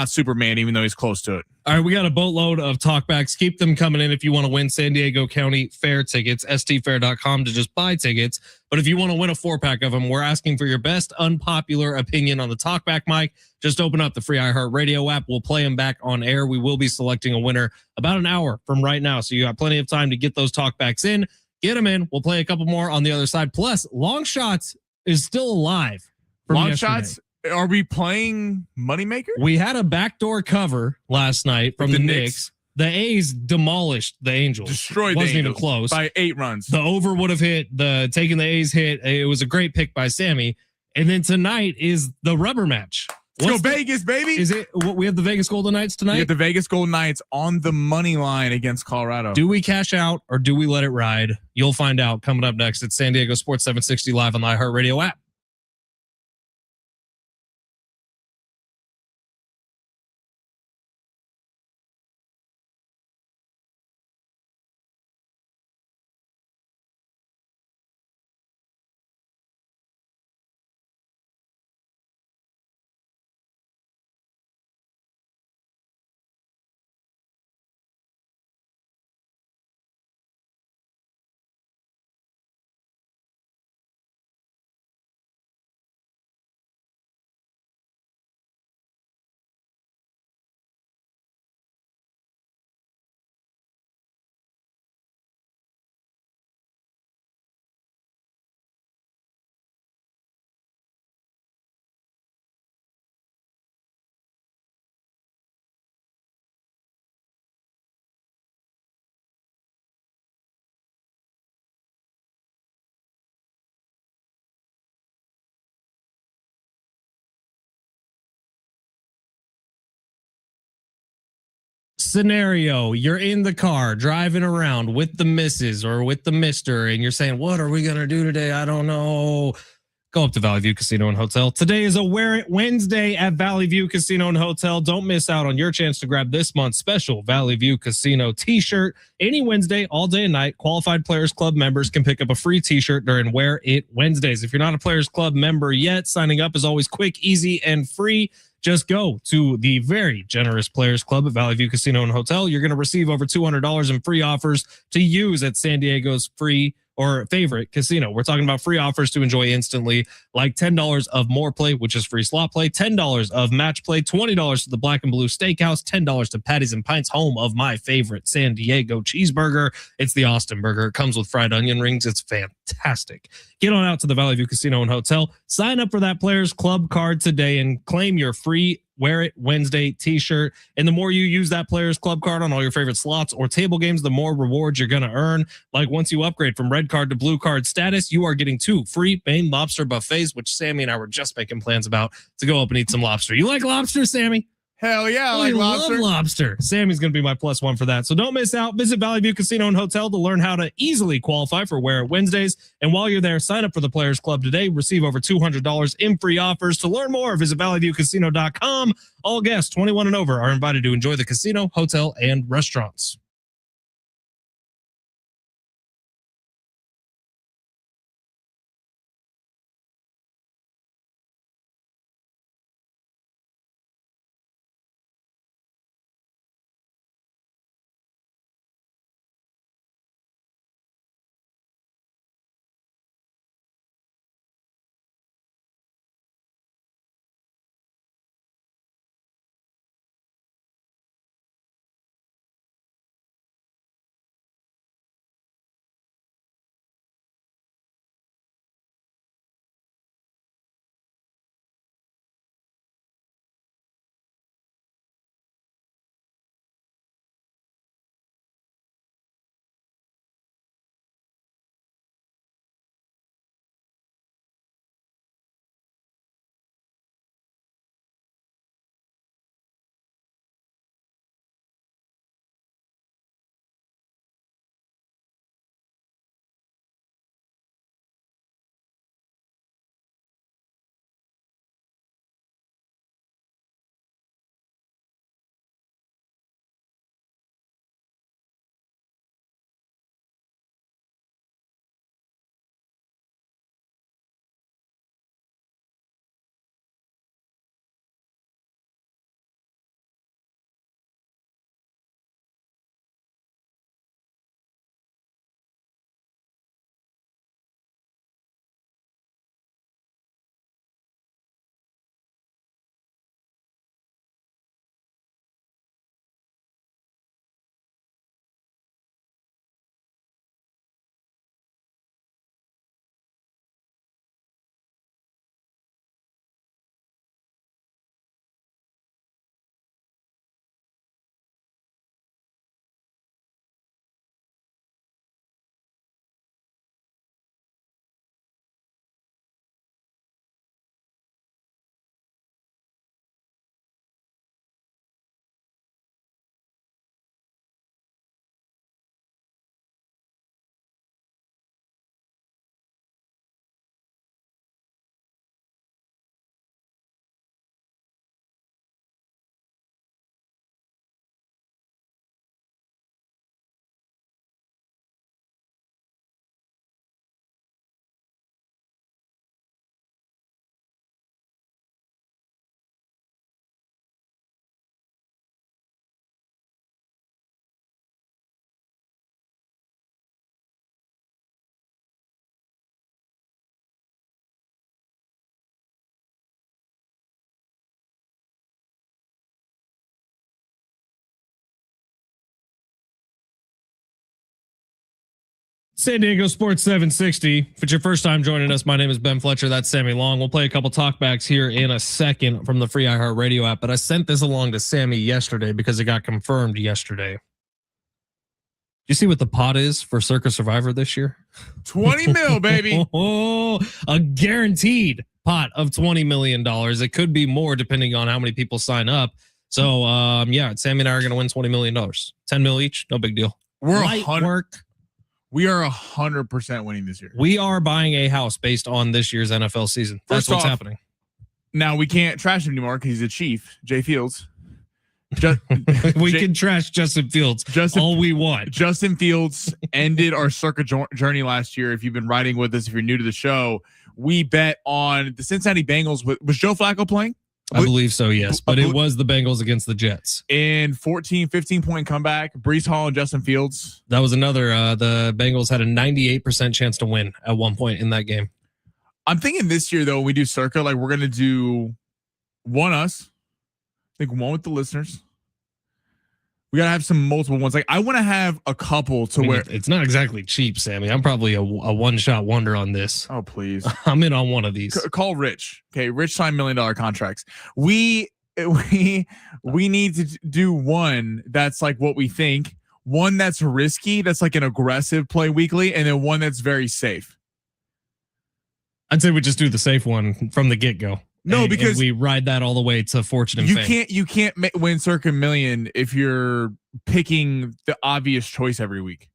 Superman, even though he's close to it. All right, we got a boatload of talkbacks. Keep them coming in if you want to win San Diego County Fair tickets, stfair.com to just buy tickets. But if you want to win a 4-pack of them, we're asking for your best unpopular opinion on the talkback mic. Just open up the free iHeartRadio app. We'll play them back on air. We will be selecting a winner about an hour from right now. So you got plenty of time to get those talkbacks in. Get them in. We'll play a couple more on the other side. Plus, Long Shots is still alive. Long Shots? Are we playing Moneymaker? We had a backdoor cover last night from the Knicks. The A's demolished the Angels. Destroyed Wasn't the Angels even close. By 8 runs. The over would have hit. Taking the A's hit. It was a great pick by Sammy. And then tonight is the rubber match. Let's go Vegas, baby. Is it? We have the Vegas Golden Knights tonight? We have the Vegas Golden Knights on the money line against Colorado. Do we cash out or do we let it ride? You'll find out coming up next. It's San Diego Sports 760 live on the iHeartRadio app. Scenario, you're in the car driving around with the missus or with the mister, and you're saying, what are we going to do today? I don't know. Go up to Valley View Casino and Hotel. Today is a Wear It Wednesday at Valley View Casino and Hotel. Don't miss out on your chance to grab this month's special Valley View Casino t-shirt. Any Wednesday, all day and night, qualified Players Club members can pick up a free t-shirt during Wear It Wednesdays. If you're not a Players Club member yet, signing up is always quick, easy, and free. Just go to the very generous Players Club at Valley View Casino and Hotel. You're going to receive over $200 in free offers to use at San Diego's free or favorite casino. We're talking about free offers to enjoy instantly, like $10 of more play, which is free slot play, $10 of match play, $20 to the Black and Blue Steakhouse, $10 to Patties and Pints, home of my favorite San Diego cheeseburger. It's the Austin Burger. It comes with fried onion rings. It's fantastic. Get on out to the Valley View Casino and Hotel. Sign up for that Players Club card today and claim your free Wear It Wednesday t-shirt. And the more you use that Players Club card on all your favorite slots or table games, the more rewards you're going to earn. Like once you upgrade from red card to blue card status, you are getting 2 free Maine lobster buffets, which Sammy and I were just making plans about to go up and eat some lobster. You like lobster, Sammy? Hell yeah, I Oh, like I love lobster. lobster. Sammy's going to be my +1 for that. So don't miss out. Visit Valley View Casino and Hotel to learn how to easily qualify for Wear It Wednesdays. And while you're there, sign up for the Players Club today. Receive over $200 in free offers. To learn more, visit valleyviewcasino.com. All guests 21 and over are invited to enjoy the casino, hotel, and restaurants. San Diego Sports 760. If it's your first time joining us, my name is Ben Fletcher. That's Sammy Long. We'll play a couple talkbacks here in a second from the free iHeartRadio app, but I sent this along to Sammy yesterday because it got confirmed yesterday. Do you see what the pot is for Circa Survivor this year? 20 mil, baby. Oh, a guaranteed pot of $20 million. It could be more depending on how many people sign up. So, yeah, Sammy and I are going to win $20 million. 10 mil each. No big deal. We're light work. We are 100% winning this year. We are buying a house based on this year's NFL season. That's what's happening. Now we can't trash him anymore because he's a Chief, Jay Fields. We can trash Justin Fields all we want. Justin Fields ended our Circa journey last year. If you've been riding with us, if you're new to the show, we bet on the Cincinnati Bengals. Was Joe Flacco playing? I believe so, yes. But it was the Bengals against the Jets. In 15-point comeback, Breece Hall and Justin Fields. That was another. The Bengals had a 98% chance to win at one point in that game. I'm thinking this year, though, when we do Circa, like we're going to do one us. I think one with the listeners. We got to have some multiple ones. Like I want to have a couple to where it's not exactly cheap, Sammy. I'm probably a one-shot wonder on this. Oh, please. I'm in on one of these. Call Rich. Okay. Rich signed $1 million contracts. We need to do one that's like what we think, one that's risky, that's like an aggressive play weekly, and then one that's very safe. I'd say we just do the safe one from the get-go. No, because and we ride that all the way to fortune and fame. You can't win Circa Million if you're picking the obvious choice every week.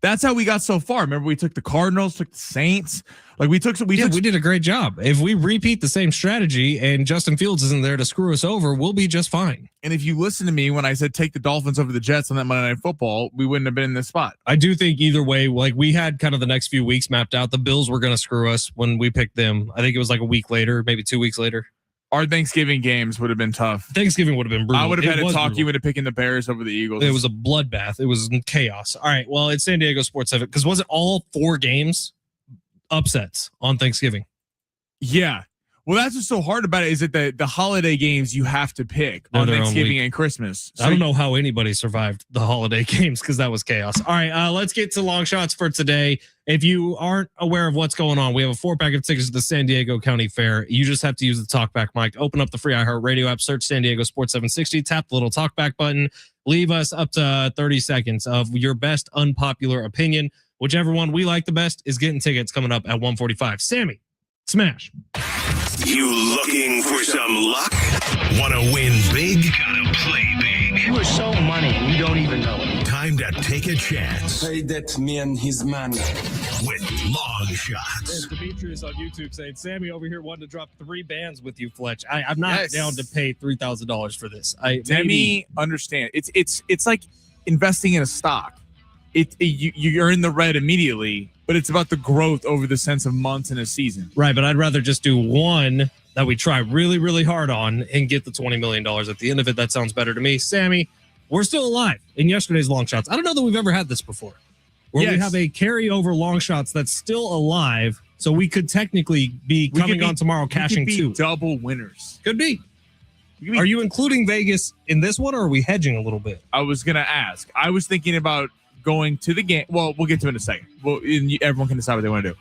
That's how we got so far. Remember, we took the Cardinals, took the Saints. Like we did a great job. If we repeat the same strategy and Justin Fields isn't there to screw us over, we'll be just fine. And if you listen to me when I said take the Dolphins over the Jets on that Monday Night Football, we wouldn't have been in this spot. I do think either way, like we had kind of the next few weeks mapped out. The Bills were going to screw us when we picked them. I think it was like a week later, maybe 2 weeks later. Our Thanksgiving games would have been tough. Thanksgiving would have been brutal. I would have had to talk you into picking the Bears over the Eagles. It was a bloodbath. It was chaos. All right. Well, it's San Diego Sports 7 because was it all 4 games upsets on Thanksgiving? Yeah. Well, that's what's so hard about it is that the holiday games you have to pick on Thanksgiving and Christmas. So I don't know how anybody survived the holiday games because that was chaos. All right, let's get to long shots for today. If you aren't aware of what's going on, we have a 4-pack of tickets to the San Diego County Fair. You just have to use the talkback mic. Open up the free iHeartRadio app, search San Diego Sports 760, tap the little talkback button, leave us up to 30 seconds of your best unpopular opinion. Whichever one we like the best is getting tickets coming up at 145. Sammy, smash. You looking for some luck? Want to win big? Gotta play big. You are so money and you don't even know it. Time to take a chance Pay that man his money. with long shots. There's Demetrius on YouTube saying, Sammy over here wanted to drop 3 bands with you, Fletch. I'm not down to pay $3,000 for this. Demi, understand. It's like investing in a stock. You're in the red immediately, but it's about the growth over the sense of months in a season. Right, but I'd rather just do one that we try really, really hard on and get the $20 million at the end of it. That sounds better to me. Sammy, we're still alive in yesterday's long shots. I don't know that we've ever had this before, where we have a carryover long shots that's still alive, so we could technically be coming on tomorrow cashing 2. Double winners. Could be. Are you including Vegas in this one, or are we hedging a little bit? I was going to ask. I was thinking about going to the game. Well, we'll get to it in a second. Well, everyone can decide what they want to do.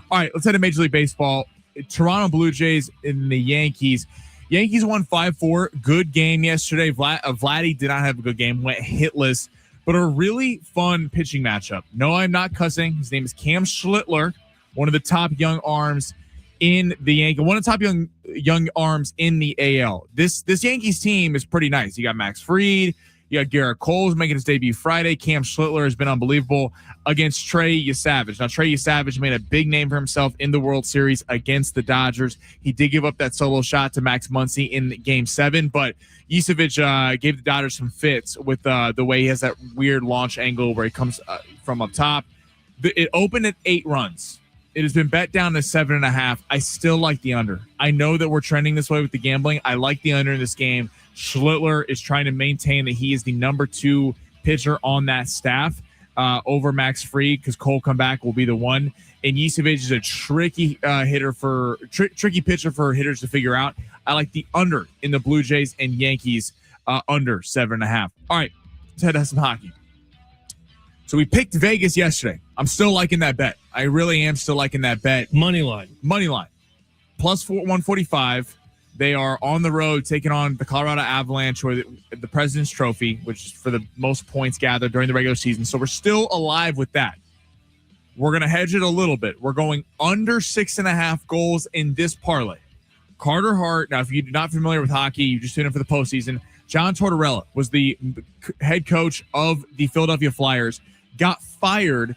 All right, let's head to Major League Baseball. Toronto Blue Jays and the Yankees. Yankees won 5-4. Good game yesterday. Vladdy did not have a good game. Went hitless, but a really fun pitching matchup. No, I'm not cussing. His name is Cam Schlittler, one of the top young arms in the Yankees. One of the top young arms in the AL. This Yankees team is pretty nice. You got Max Fried. You got Garrett Cole's making his debut Friday. Cam Schlittler has been unbelievable against Trey Yesavage. Now, Trey Yesavage made a big name for himself in the World Series against the Dodgers. He did give up that solo shot to Max Muncy in Game 7, but Yesavage gave the Dodgers some fits with the way he has that weird launch angle where he comes from up top. It opened at 8 runs. It has been bet down to 7.5. I still like the under. I know that we're trending this way with the gambling. I like the under in this game. Schlittler is trying to maintain that he is the number 2 pitcher on that staff over Max Fried because Cole comeback will be the one. And Yesavage is a tricky tricky pitcher for hitters to figure out. I like the under in the Blue Jays and Yankees under 7.5. All right, let's head to some hockey. So we picked Vegas yesterday. I'm still liking that bet. I really am still liking that bet. Money line. Plus 145. They are on the road taking on the Colorado Avalanche or the President's Trophy, which is for the most points gathered during the regular season. So we're still alive with that. We're going to hedge it a little bit. We're going under 6.5 goals in this parlay. Carter Hart. Now, if you're not familiar with hockey, you just tuned in for the postseason. John Tortorella was the head coach of the Philadelphia Flyers, got fired.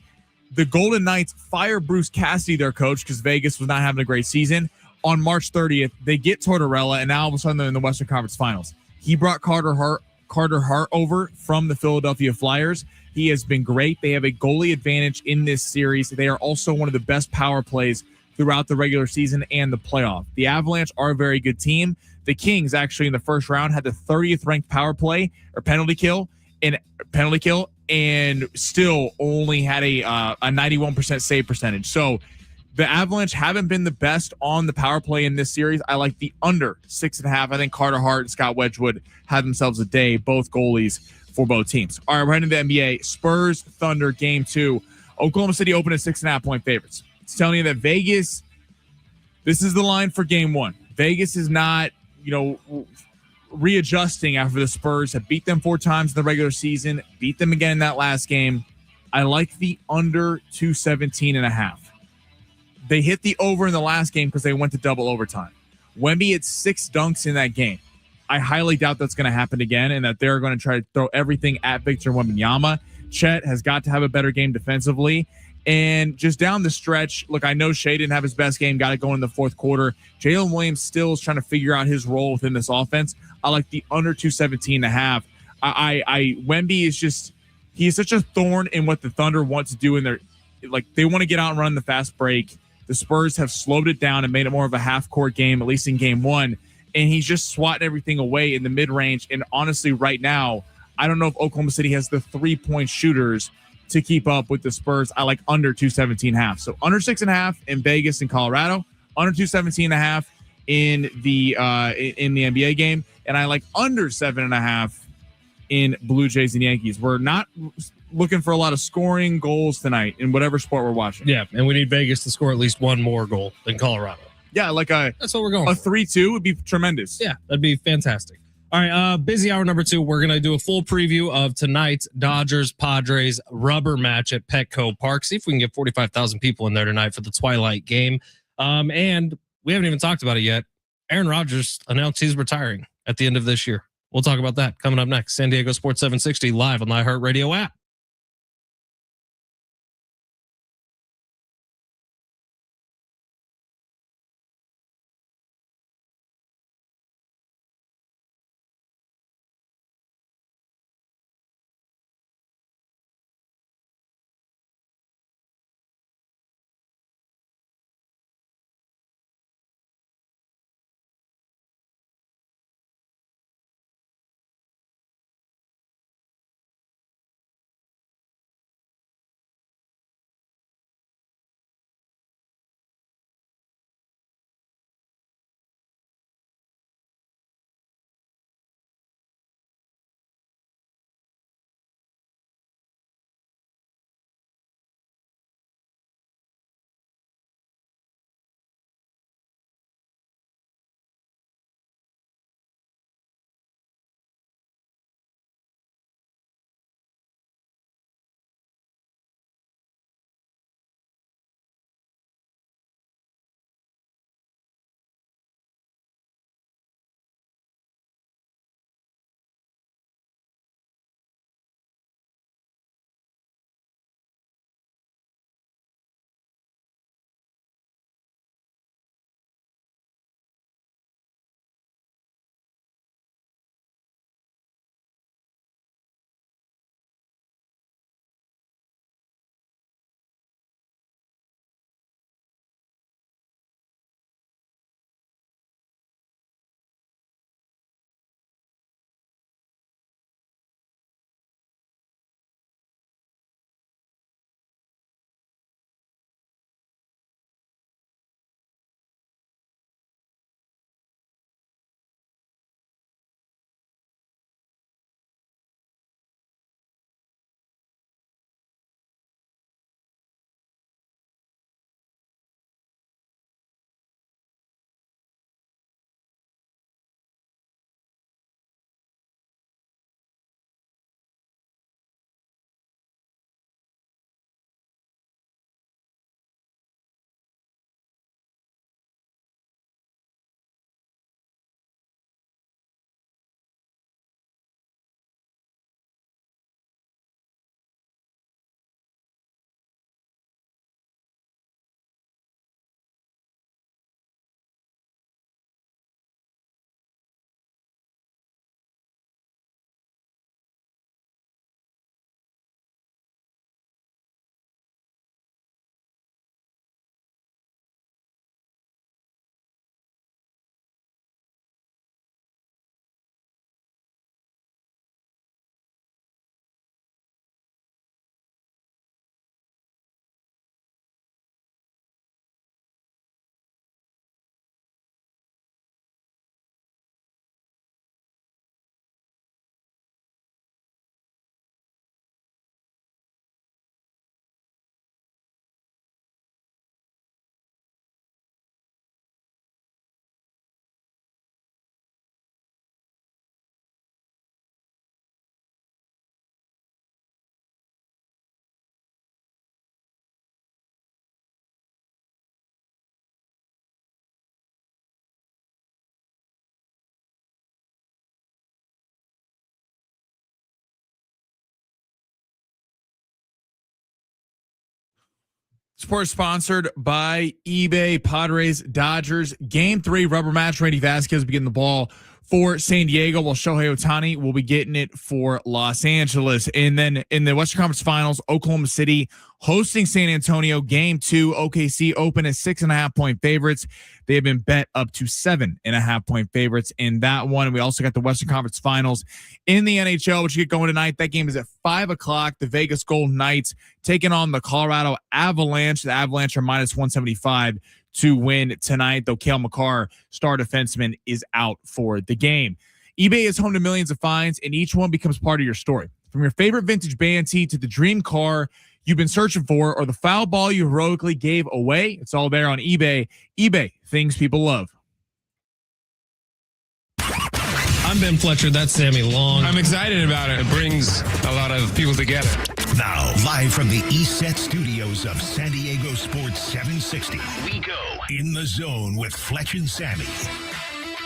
The Golden Knights fire Bruce Cassidy, their coach, because Vegas was not having a great season. On March 30th, they get Tortorella, and now all of a sudden they're in the Western Conference Finals. He brought Carter Hart over from the Philadelphia Flyers. He has been great. They have a goalie advantage in this series. They are also one of the best power plays throughout the regular season and the playoff. The Avalanche are a very good team. The Kings actually in the first round had the 30th ranked power play or penalty kill, and still only had a 91% save percentage. So the Avalanche haven't been the best on the power play in this series. I like the under 6.5. I think Carter Hart and Scott Wedgwood have themselves a day, both goalies for both teams. All right, we're heading to the NBA. Spurs Thunder Game 2. Oklahoma City opened at 6.5-point favorites. It's telling you that Vegas, this is the line for Game 1. Vegas is not, readjusting after the Spurs have beat them 4 times in the regular season, beat them again in that last game. I like the under 217.5. They hit the over in the last game because they went to double overtime. Wemby had 6 dunks in that game. I highly doubt that's going to happen again, and that they're going to try to throw everything at Victor Wembanyama. Chet has got to have a better game defensively. And just down the stretch, look, I know Shea didn't have his best game, got it going in the fourth quarter. Jalen Williams still is trying to figure out his role within this offense. I like the under 217.5. Wemby is just, he's such a thorn in what the Thunder want to do in their, like, they want to get out and run the fast break. The Spurs have slowed it down and made it more of a half-court game, at least in game one. And he's just swatting everything away in the mid-range. And honestly, right now, I don't know if Oklahoma City has the three-point shooters to keep up with the Spurs. I like under 217.5. So under 6.5 in Vegas and Colorado, under 217.5 in the NBA game, and I like under 7.5 in Blue Jays and Yankees. We're not looking for a lot of scoring goals tonight in whatever sport we're watching. Yeah, and we need Vegas to score at least one more goal than Colorado. Yeah, like that's what we're going. A 3-2 would be tremendous. Yeah, that'd be fantastic. All right, busy hour number 2. We're gonna do a full preview of tonight's Dodgers Padres rubber match at Petco Park. See if we can get 45,000 people in there tonight for the twilight game. And we haven't even talked about it yet. Aaron Rodgers announced he's retiring at the end of this year. We'll talk about that coming up next. San Diego Sports 760 live on the iHeartRadio app. Sports sponsored by eBay. Padres, Dodgers. Game 3, rubber match. Randy Vassegh will be getting the ball for San Diego, while Shohei Ohtani will be getting it for Los Angeles. And then in the Western Conference Finals, Oklahoma City hosting San Antonio. Game 2, OKC open as 6.5-point favorites. They have been bet up to 7.5-point favorites in that one. And we also got the Western Conference Finals in the NHL, which get going tonight. That game is at 5:00. The Vegas Golden Knights taking on the Colorado Avalanche. The Avalanche are minus 175 to win tonight, though Cale Makar, star defenseman, is out for the game. eBay is home to millions of finds, and each one becomes part of your story. From your favorite vintage band tee to the dream car you've been searching for, or the foul ball you heroically gave away, it's all there on eBay. eBay, things people love. I'm Ben Fletcher. That's Sammy Long. I'm excited about it. It brings a lot of people together. Now, live from the ECF studios of San Diego Sports 760, we go in the zone with Fletch and Sammy.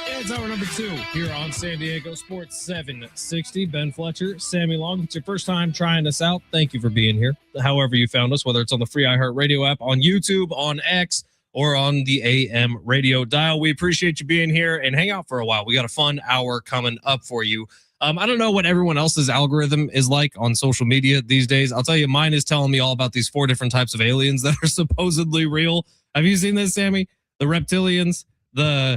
It's hour number 2 here on San Diego Sports 760. Ben Fletcher, Sammy Long. If it's your first time trying us out, thank you for being here. However you found us, whether it's on the free iHeartRadio app, on YouTube, on X, or on the AM radio dial, we appreciate you being here and hang out for a while. We got a fun hour coming up for you. I don't know what everyone else's algorithm is like on social media these days. I'll tell you, mine is telling me all about these 4 different types of aliens that are supposedly real. Have you seen this, Sammy? The reptilians, the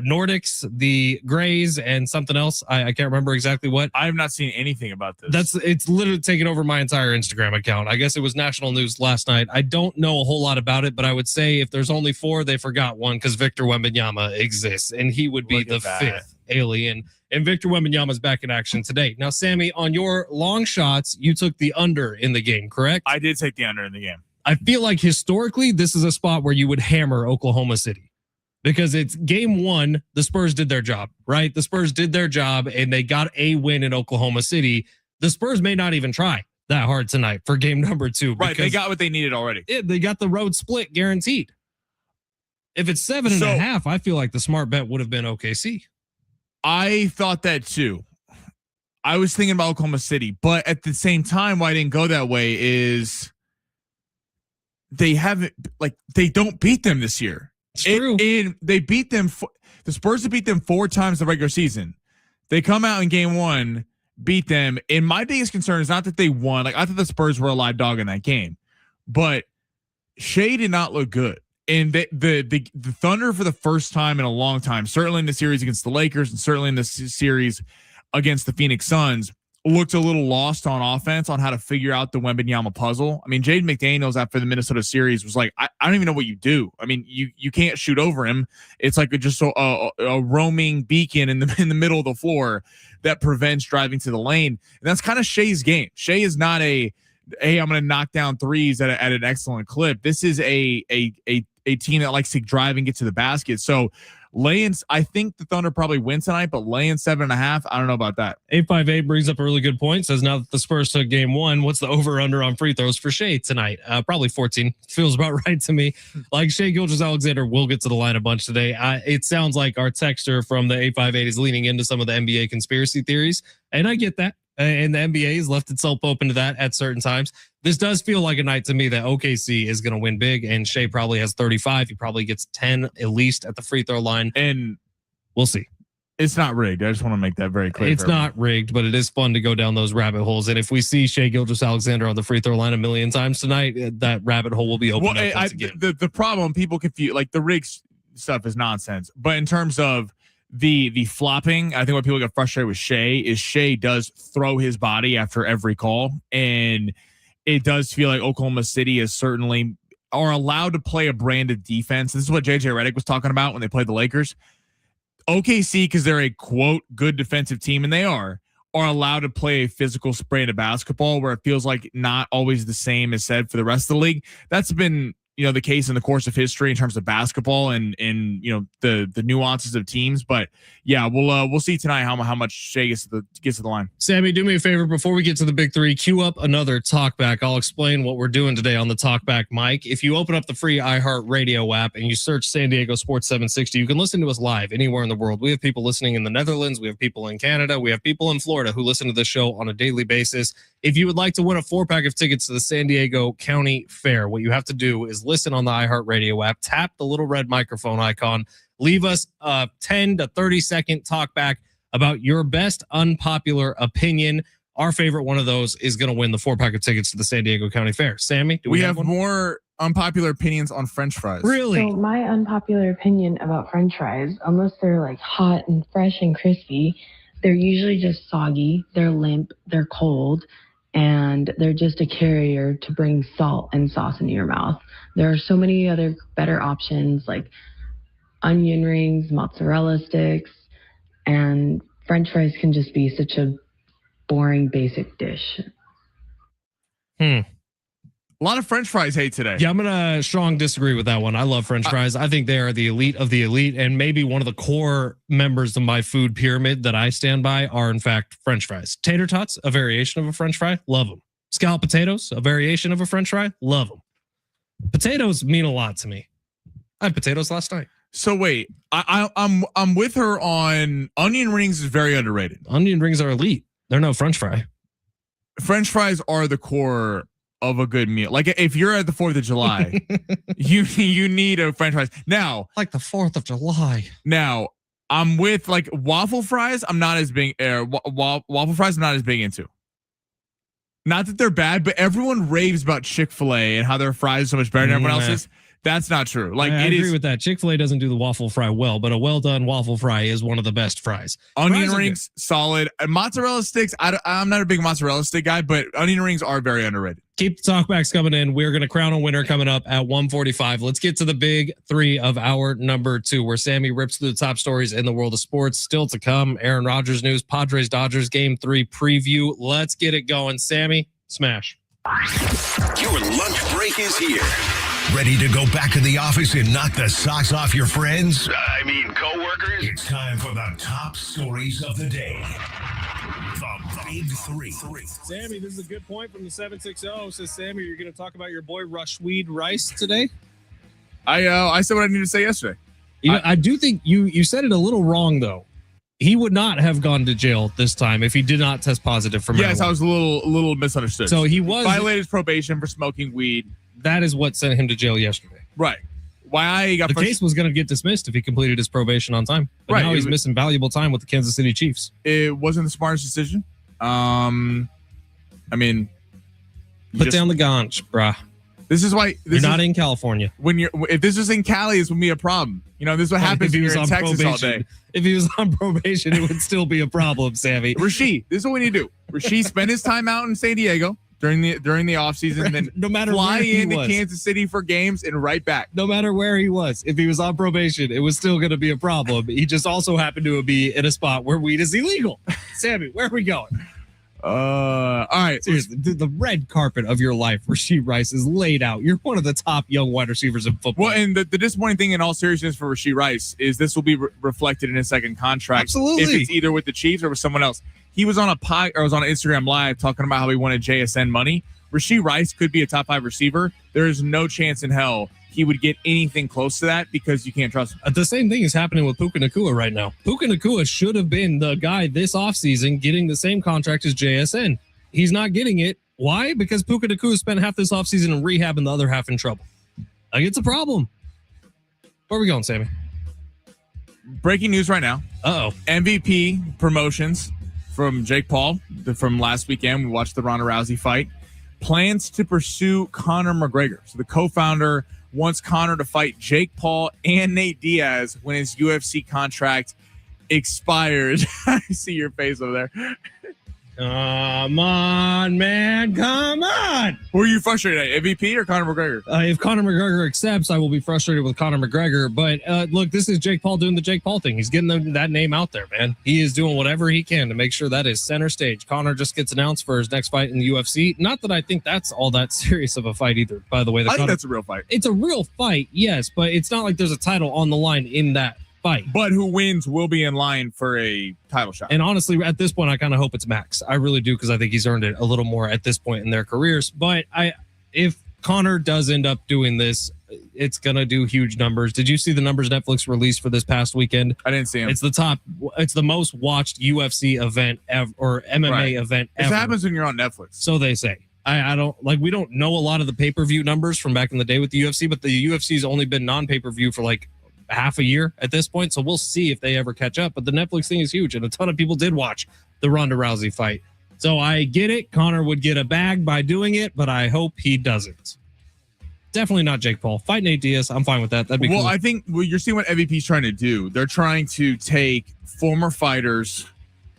Nordics, the Greys, and something else. I can't remember exactly what. I have not seen anything about this. It's literally taken over my entire Instagram account. I guess it was national news last night. I don't know a whole lot about it, but I would say if there's only 4, they forgot one, because Victor Wembanyama exists, and he would be the 5th alien. And Victor Wembanyama's back in action today. Now, Sammy, on your long shots, you took the under in the game, correct? I did take the under in the game. I feel like historically, this is a spot where you would hammer Oklahoma City, because it's game 1. The Spurs did their job, right? The Spurs did their job and they got a win in Oklahoma City. The Spurs may not even try that hard tonight for game number 2. Right. They got what they needed already. They got the road split guaranteed. If it's 7.5, I feel like the smart bet would have been OKC. I thought that too. I was thinking about Oklahoma City, but at the same time, why I didn't go that way is they don't beat them this year. It's true. And they beat them. The Spurs have beat them 4 times the regular season. They come out in game 1, beat them. And my biggest concern is not that they won. Like, I thought the Spurs were a live dog in that game, but Shea did not look good. And the Thunder, for the first time in a long time, certainly in the series against the Lakers and certainly in the series against the Phoenix Suns, looked a little lost on offense on how to figure out the Wembanyama puzzle. I mean, Jaden McDaniels after the Minnesota series was like, I don't even know what you do. I mean, you can't shoot over him. It's like just a roaming beacon in the middle of the floor that prevents driving to the lane. And that's kind of Shea's game. Shea is not hey, I'm going to knock down threes at an excellent clip. This is a team that likes to drive and get to the basket. So Layins, I think the Thunder probably win tonight, but laying 7.5, I don't know about that. 858 brings up a really good point. Says now that the Spurs took game 1, what's the over/under on free throws for Shea tonight? Probably 14. Feels about right to me. Like Shea Gilgeous-Alexander will get to the line a bunch today. It sounds like our texter from the 858 is leaning into some of the NBA conspiracy theories, and I get that. And the NBA has left itself open to that at certain times. This does feel like a night to me that OKC is going to win big, and Shea probably has 35. He probably gets 10 at least at the free throw line, and we'll see. It's not rigged. I just want to make that very clear. It's not rigged, but it is fun to go down those rabbit holes. And if we see Shea Gilgeous-Alexander on the free throw line a million times tonight, that rabbit hole will be open. The problem, people confuse, like the rigged stuff is nonsense. But in terms of the flopping, I think what people get frustrated with Shea is Shea does throw his body after every call, and it does feel like Oklahoma City is certainly are allowed to play a brand of defense. This is what JJ Redick was talking about when they played the Lakers. OKC, because they're a quote good defensive team, and they are allowed to play a physical brand of basketball where it feels like not always the same as said for the rest of the league. That's been the case in the course of history in terms of basketball and the nuances of teams. But yeah, we'll see tonight how much Shea gets to the line. Sammy, do me a favor before we get to the big three. Cue up another talkback. I'll explain what we're doing today on the talkback mic. If you open up the free iHeartRadio app and you search San Diego Sports 760, you can listen to us live anywhere in the world. We have people listening in the Netherlands. We have people in Canada. We have people in Florida who listen to this show on a daily basis. If you would like to win a 4-pack of tickets to the San Diego County Fair, what you have to do is listen on the iHeartRadio app, tap the little red microphone icon, leave us a 10 to 30 second talk back about your best unpopular opinion. Our favorite one of those is going to win the 4-pack of tickets to the San Diego County Fair. Sammy, do we have more unpopular opinions on French fries? Really? So my unpopular opinion about French fries, unless they're like hot and fresh and crispy, they're usually just soggy, they're limp, they're cold, and they're just a carrier to bring salt and sauce into your mouth. There are so many other better options like onion rings, mozzarella sticks, and French fries can just be such a boring, basic dish. A lot of French fries hate today. Yeah, I'm going to strong disagree with that one. I love French fries. I think they are the elite of the elite, and maybe one of the core members of my food pyramid that I stand by are, in fact, French fries. Tater tots, a variation of a French fry, love them. Scalloped potatoes, a variation of a French fry, love them. Potatoes mean a lot to me. I had potatoes last night. So wait, I'm with her on onion rings is very underrated. Onion rings are elite. They're no French fry. French fries are the core of a good meal. Like if you're at the 4th of July, you need a French fries. Now, like the 4th of July. Now, I'm with like waffle fries. I'm not as big. Waffle fries I'm not as big into. Not that they're bad, but everyone raves about Chick-fil-A and how their fries are so much better than everyone else's. That's not true. Like I agree with that. Chick-fil-A doesn't do the waffle fry well, but a well done waffle fry is one of the best fries. Onion rings, solid. Mozzarella sticks. I'm not a big mozzarella stick guy, but onion rings are very underrated. Keep the talkbacks coming in. We're going to crown a winner coming up at 1:45. Let's get to the big three of our number 2, where Sammy rips through the top stories in the world of sports. Still to come, Aaron Rodgers news, Padres Dodgers Game 3 preview. Let's get it going. Sammy, smash. Your lunch break is here. Ready to go back in the office and knock the socks off your friends? I mean, coworkers? It's time for the top stories of the day. The Big Three. Sammy, this is a good point from the 760. Says Sammy, you're going to talk about your boy Rashweed Rice today? I said what I needed to say yesterday. I do think you said it a little wrong, though. He would not have gone to jail this time if he did not test positive for marijuana. Yes, I was a little misunderstood. So he violated his probation for smoking weed. That is what sent him to jail yesterday. Right. Why he got the case was going to get dismissed if he completed his probation on time. But now he's missing valuable time with the Kansas City Chiefs. It wasn't the smartest decision. I mean, put down the ganj, brah. This is why you're not in California. If this was in Cali, this would be a problem. This is what happens if you're in Texas all day. If he was on probation, it would still be a problem, Sammy. Rasheed, this is what we need to do. Rasheed spent his time out in San Diego during the offseason, and then no matter fly into was. Kansas City for games and right back. No matter where he was, if he was on probation, it was still going to be a problem. He just also happened to be in a spot where weed is illegal. Sammy, where are we going? All right. Seriously, the red carpet of your life, Rasheed Rice, is laid out. You're one of the top young wide receivers in football. Well, and the disappointing thing in all seriousness for Rasheed Rice is this will be reflected in his second contract. Absolutely. If it's either with the Chiefs or with someone else. He was on on Instagram Live talking about how he wanted JSN money. Rasheed Rice could be a top 5 receiver. There is no chance in hell he would get anything close to that because you can't trust him. The same thing is happening with Puka Nacua right now. Puka Nacua should have been the guy this offseason getting the same contract as JSN. He's not getting it. Why? Because Puka Nacua spent half this offseason in rehab and the other half in trouble. Like, it's a problem. Where are we going, Sammy? Breaking news right now. Uh-oh. MVP promotions from Jake Paul from last weekend. We watched the Ronda Rousey fight. Plans to pursue Conor McGregor. So the co-founder wants Conor to fight Jake Paul and Nate Diaz when his UFC contract expires. I see your face over there. Come on, man. Come on. Who are you frustrated at, MVP or Conor McGregor? If Conor McGregor accepts, I will be frustrated with Conor McGregor. But look, this is Jake Paul doing the Jake Paul thing. He's getting that name out there, man. He is doing whatever he can to make sure that is center stage. Conor just gets announced for his next fight in the UFC. Not that I think that's all that serious of a fight either, by the way. I think that's a real fight. It's a real fight, yes, but it's not like there's a title on the line in that fight. But who wins will be in line for a title shot. And honestly, at this point, I kind of hope it's Max. I really do, because I think he's earned it a little more at this point in their careers. But if Conor does end up doing this, it's going to do huge numbers. Did you see the numbers Netflix released for this past weekend? I didn't see them. It's the most watched UFC event ever, or MMA event ever. This happens when you're on Netflix. So they say. I don't we don't know a lot of the pay-per-view numbers from back in the day with the UFC, but the UFC's only been non-pay-per-view for like half a year at this point, so we'll see if they ever catch up. But the Netflix thing is huge, and a ton of people did watch the Ronda Rousey fight. So I get it. Conor would get a bag by doing it, but I hope he doesn't. Definitely not Jake Paul. Fight Nate Diaz, I'm fine with that. That'd be cool. Well, I think you're seeing what MVP's trying to do. They're trying to take former fighters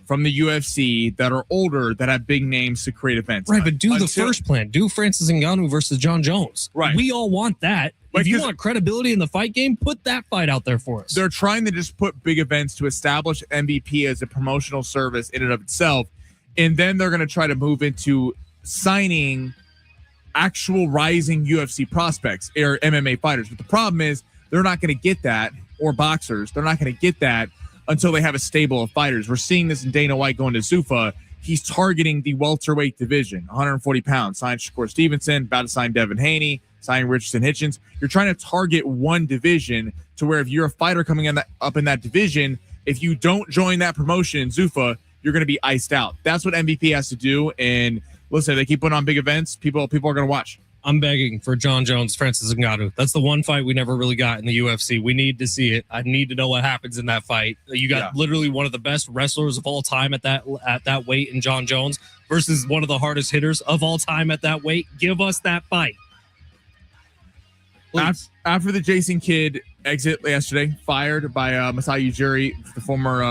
from the UFC that are older, that have big names to create events. Right, but do the first plan. Do Francis Ngannou versus John Jones. Right. We all want that. If you want credibility in the fight game, put that fight out there for us. They're trying to just put big events to establish MVP as a promotional service in and of itself. And then they're going to try to move into signing actual rising UFC prospects or MMA fighters. But the problem is they're not going to get that, or boxers. They're not going to get that until they have a stable of fighters. We're seeing this in Dana White going to Zuffa. He's targeting the welterweight division, 140 pounds. Signed Shakur Stevenson, about to sign Devin Haney, signing Richardson Hitchens. You're trying to target one division to where if you're a fighter coming up in that division, if you don't join that promotion in Zuffa, you're going to be iced out. That's what MVP has to do. And listen, they keep putting on big events. People are going to watch. I'm begging for John Jones, Francis Ngannou. That's the one fight we never really got in the UFC. We need to see it. I need to know what happens in that fight. You got literally one of the best wrestlers of all time at that weight in John Jones versus one of the hardest hitters of all time at that weight. Give us that fight. After the Jason Kidd exit yesterday, fired by Masai Ujiri, the former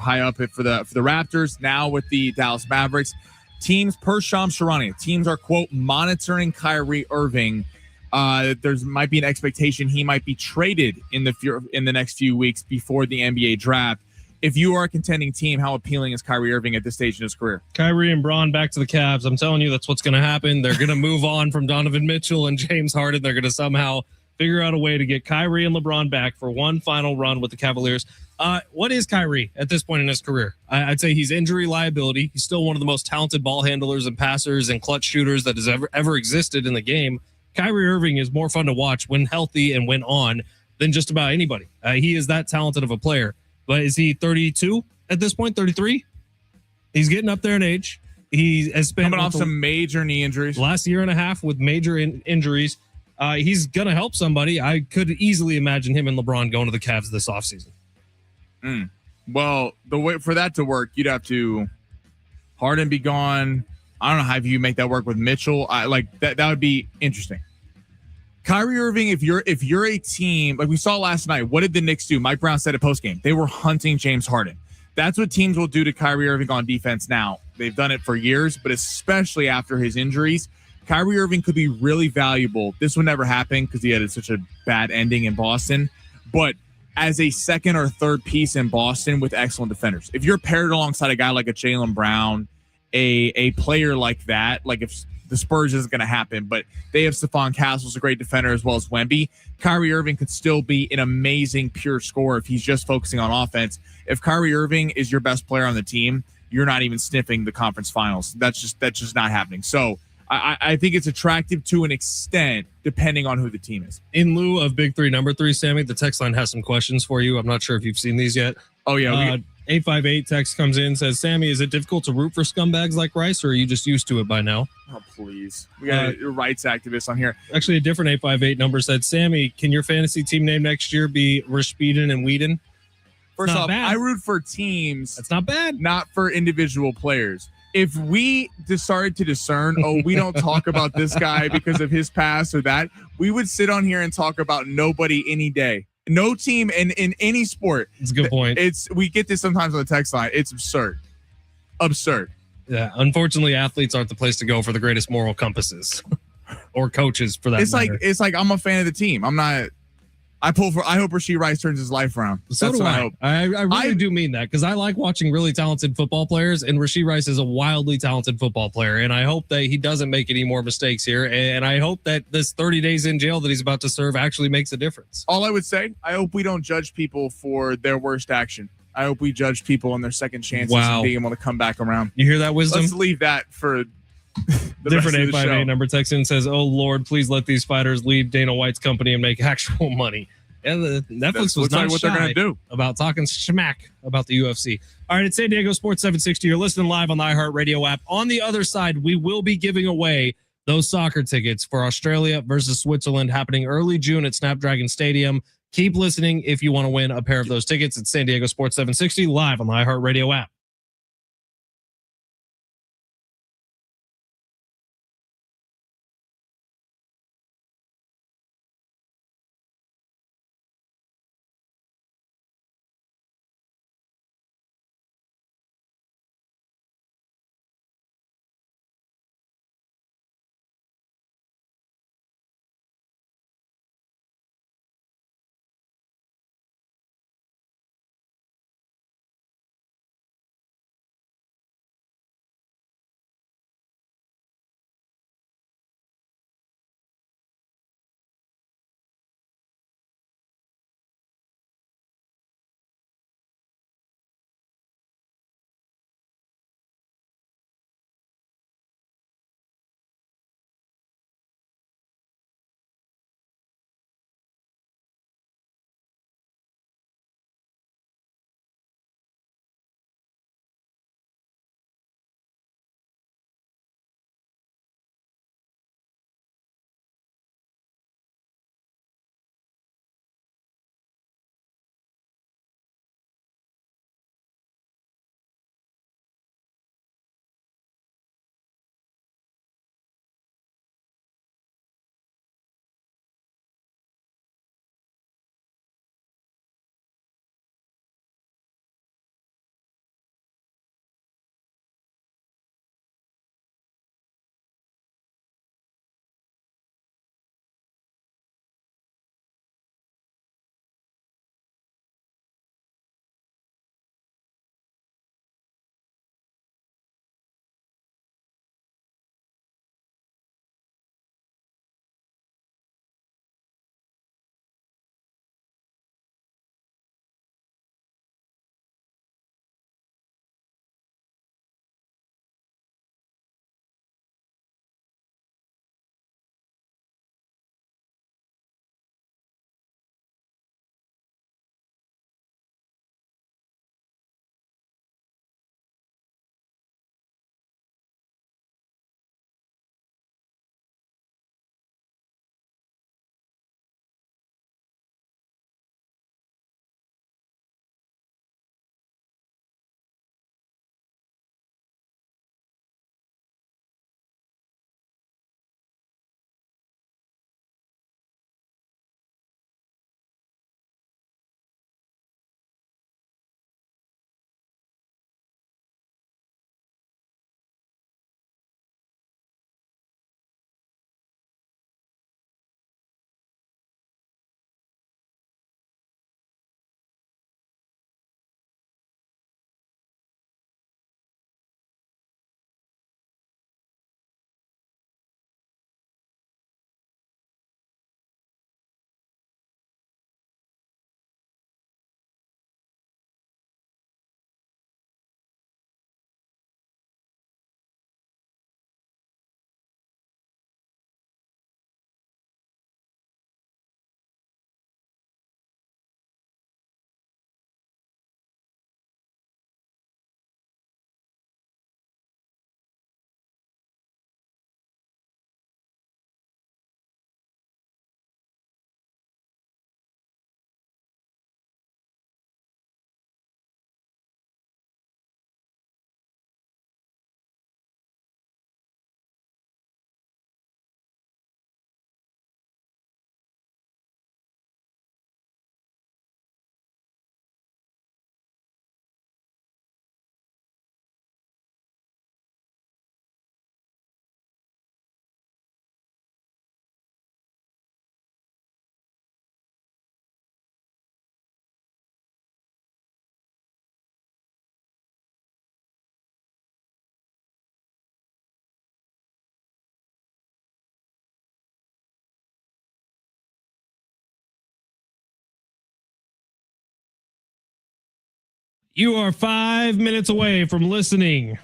high up for the Raptors, now with the Dallas Mavericks. Teams, per Shams Charania, teams are, quote, monitoring Kyrie Irving. There might be an expectation he might be traded in the next few weeks before the NBA draft. If you are a contending team, how appealing is Kyrie Irving at this stage in his career? Kyrie and Braun back to the Cavs. I'm telling you, that's what's going to happen. They're going to move on from Donovan Mitchell and James Harden. They're going to somehow figure out a way to get Kyrie and LeBron back for one final run with the Cavaliers. What is Kyrie at this point in his career? I'd say he's injury liability. He's still one of the most talented ball handlers and passers and clutch shooters that has ever existed in the game. Kyrie Irving is more fun to watch when healthy and when on than just about anybody. He is that talented of a player. But is he 32 at this point, 33? He's getting up there in age. He has spent coming off some major knee injuries. Last year and a half with major injuries. He's going to help somebody. I could easily imagine him and LeBron going to the Cavs this offseason. Well, the way for that to work, you'd have to Harden be gone. I don't know how you make that work with Mitchell. That would be interesting. Kyrie Irving, if you're a team, like we saw last night, what did the Knicks do? Mike Brown said at postgame, they were hunting James Harden. That's what teams will do to Kyrie Irving on defense now. They've done it for years, but especially after his injuries, Kyrie Irving could be really valuable. This would never happen because he had such a bad ending in Boston, but as a second or third piece in Boston with excellent defenders. If you're paired alongside a guy like a Jaylen Brown, a player like that, like if the Spurs isn't going to happen, but they have Stephon Castle's a great defender as well as Wemby. Kyrie Irving could still be an amazing pure scorer if he's just focusing on offense. If Kyrie Irving is your best player on the team, you're not even sniffing the conference finals. That's just not happening. So I think it's attractive to an extent, depending on who the team is. In lieu of big three, number three, Sammy, the text line has some questions for you. I'm not sure if you've seen these yet. Oh, yeah. 858 text comes in, says, Sammy, is it difficult to root for scumbags like Rice, or are you just used to it by now? Oh, please. We got a rights activist on here. Actually, a different 858 number said, Sammy, can your fantasy team name next year be Rashpeden and Whedon? First off, I root for teams. That's not bad. Not for individual players. If we decided to discern, we don't talk about this guy because of his past or that, we would sit on here and talk about nobody any day. No team in any sport. That's a good point. We get this sometimes on the text line. It's absurd. absurd. Yeah, unfortunately, athletes aren't the place to go for the greatest moral compasses, or coaches for that matter. It's like I'm a fan of the team. I'm not. I hope Rashee Rice turns his life around. So That's do what I. I hope. I really do mean that because I like watching really talented football players, and Rashee Rice is a wildly talented football player. And I hope that he doesn't make any more mistakes here. And I hope that this 30 days in jail that he's about to serve actually makes a difference. All I would say, I hope we don't judge people for their worst action. I hope we judge people on their second chances and being able to come back around. You hear that, Wisdom? Let's leave that for the different rest of the 858 show. number. Text in says, "Oh Lord, please let these fighters leave Dana White's company and make actual money." And Netflix was not what shy they're going to do about talking schmack about the UFC. All right, it's San Diego Sports 760. You're listening live on the iHeartRadio app. On the other side, we will be giving away those soccer tickets for Australia versus Switzerland happening early June at Snapdragon Stadium. Keep listening if you want to win a pair of those tickets. It's San Diego Sports 760 live on the iHeartRadio app. You are 5 minutes away from listening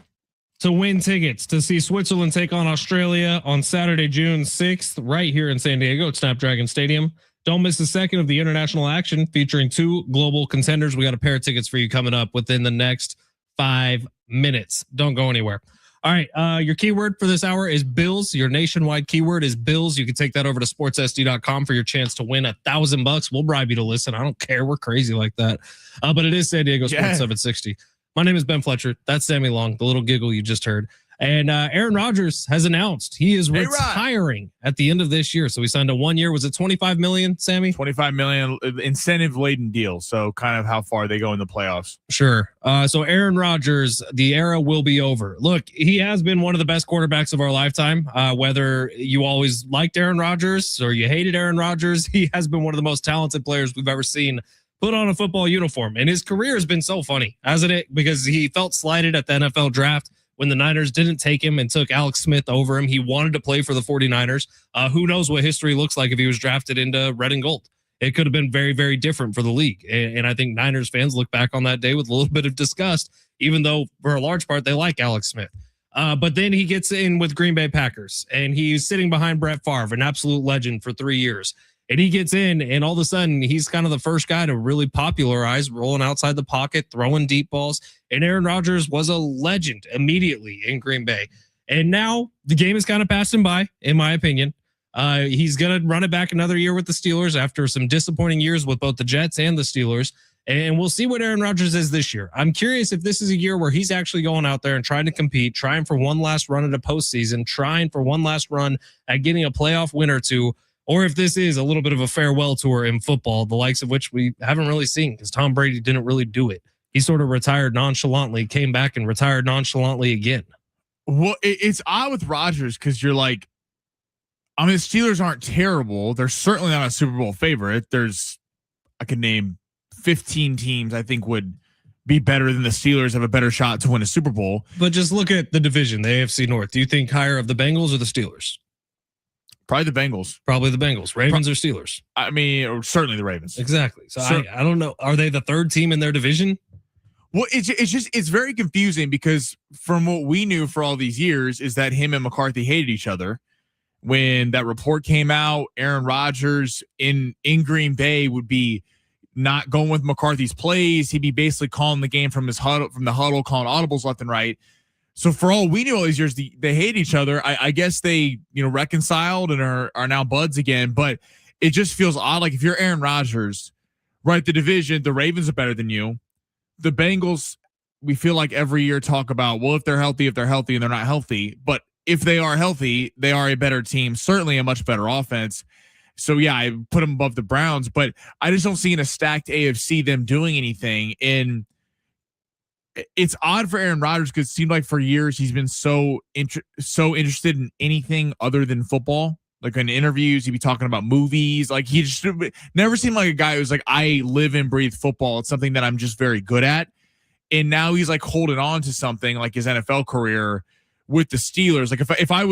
to win tickets to see Switzerland take on Australia on Saturday, June 6th, right here in San Diego at Snapdragon Stadium. Don't miss a second of the international action featuring 2 global contenders. We got a pair of tickets for you coming up within the next 5 minutes. Don't go anywhere. All right. Your keyword for this hour is Bills. Your nationwide keyword is Bills. You can take that over to sportsSD.com for your chance to win $1,000. We'll bribe you to listen. I don't care. We're crazy like that. But it is San Diego Sports 760. My name is Ben Fletcher. That's Sammy Long, the little giggle you just heard. And Aaron Rodgers has announced he is retiring at the end of this year. So he signed a 1 year. Was it 25 million, Sammy? 25 million incentive laden deal. So kind of how far they go in the playoffs. Sure. So Aaron Rodgers, the era will be over. Look, he has been one of the best quarterbacks of our lifetime. Whether you always liked Aaron Rodgers or you hated Aaron Rodgers, he has been one of the most talented players we've ever seen put on a football uniform. And his career has been so funny, hasn't it? Because he felt slighted at the NFL draft when the Niners didn't take him and took Alex Smith over him. He wanted to play for the 49ers. Who knows what history looks like if he was drafted into red and gold. It could have been very, very different for the league. And I think Niners fans look back on that day with a little bit of disgust, even though for a large part they like Alex Smith. But then he gets in with Green Bay Packers, and he's sitting behind Brett Favre, an absolute legend for 3 years. And he gets in, and all of a sudden, he's kind of the first guy to really popularize rolling outside the pocket, throwing deep balls. And Aaron Rodgers was a legend immediately in Green Bay. And now the game is kind of passing by, in my opinion. He's going to run it back another year with the Steelers after some disappointing years with both the Jets and the Steelers. And we'll see what Aaron Rodgers is this year. I'm curious if this is a year where he's actually going out there and trying to compete, trying for one last run at a postseason, trying for one last run at getting a playoff win or two, or if this is a little bit of a farewell tour in football, the likes of which we haven't really seen because Tom Brady didn't really do it. He sort of retired nonchalantly, came back and retired nonchalantly again. Well, it's odd with Rodgers because you're like, I mean, the Steelers aren't terrible. They're certainly not a Super Bowl favorite. I can name 15 teams I think would be better than the Steelers, have a better shot to win a Super Bowl. But just look at the division, the AFC North. Do you think higher of the Bengals or the Steelers? Probably the Bengals. Probably the Bengals. Ravens or Steelers? I mean, or certainly the Ravens. Exactly. So I don't know. Are they the third team in their division? Well, it's very confusing because from what we knew for all these years is that him and McCarthy hated each other. When that report came out, Aaron Rodgers in Green Bay would be not going with McCarthy's plays. He'd be basically calling the game from the huddle, calling audibles left and right. So for all we knew all these years, they hate each other. I guess they, reconciled and are now buds again. But it just feels odd. Like if you're Aaron Rodgers, right? The division, the Ravens are better than you. The Bengals, we feel like every year talk about, well, if they're healthy, and they're not healthy. But if they are healthy, they are a better team, certainly a much better offense. So yeah, I put them above the Browns, but I just don't see in a stacked AFC them doing anything. And it's odd for Aaron Rodgers because it seemed like for years he's been so interested in anything other than football. Like in interviews, he'd be talking about movies. Like he just never seemed like a guy who's like, I live and breathe football. It's something that I'm just very good at. And now he's like holding on to something like his NFL career with the Steelers. Like if I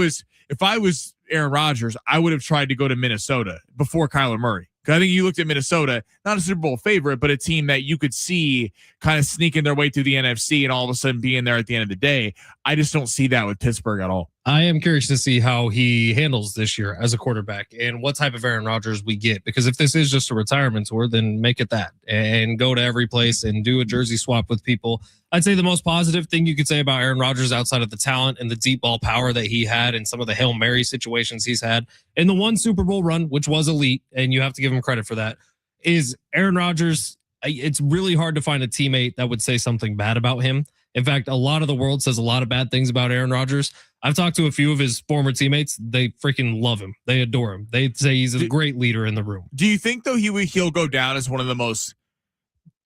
was Aaron Rodgers, I would have tried to go to Minnesota before Kyler Murray. Because I think you looked at Minnesota, not a Super Bowl favorite, but a team that you could see kind of sneaking their way through the NFC and all of a sudden being there at the end of the day. I just don't see that with Pittsburgh at all. I am curious to see how he handles this year as a quarterback and what type of Aaron Rodgers we get. Because if this is just a retirement tour, then make it that and go to every place and do a jersey swap with people. I'd say the most positive thing you could say about Aaron Rodgers outside of the talent and the deep ball power that he had and some of the Hail Mary situations he's had in the one Super Bowl run, which was elite, and you have to give him credit for that, is Aaron Rodgers. It's really hard to find a teammate that would say something bad about him. In fact, a lot of the world says a lot of bad things about Aaron Rodgers. I've talked to a few of his former teammates. They freaking love him. They adore him. They say he's a great leader in the room. Do you think, though, he'll go down as one of the most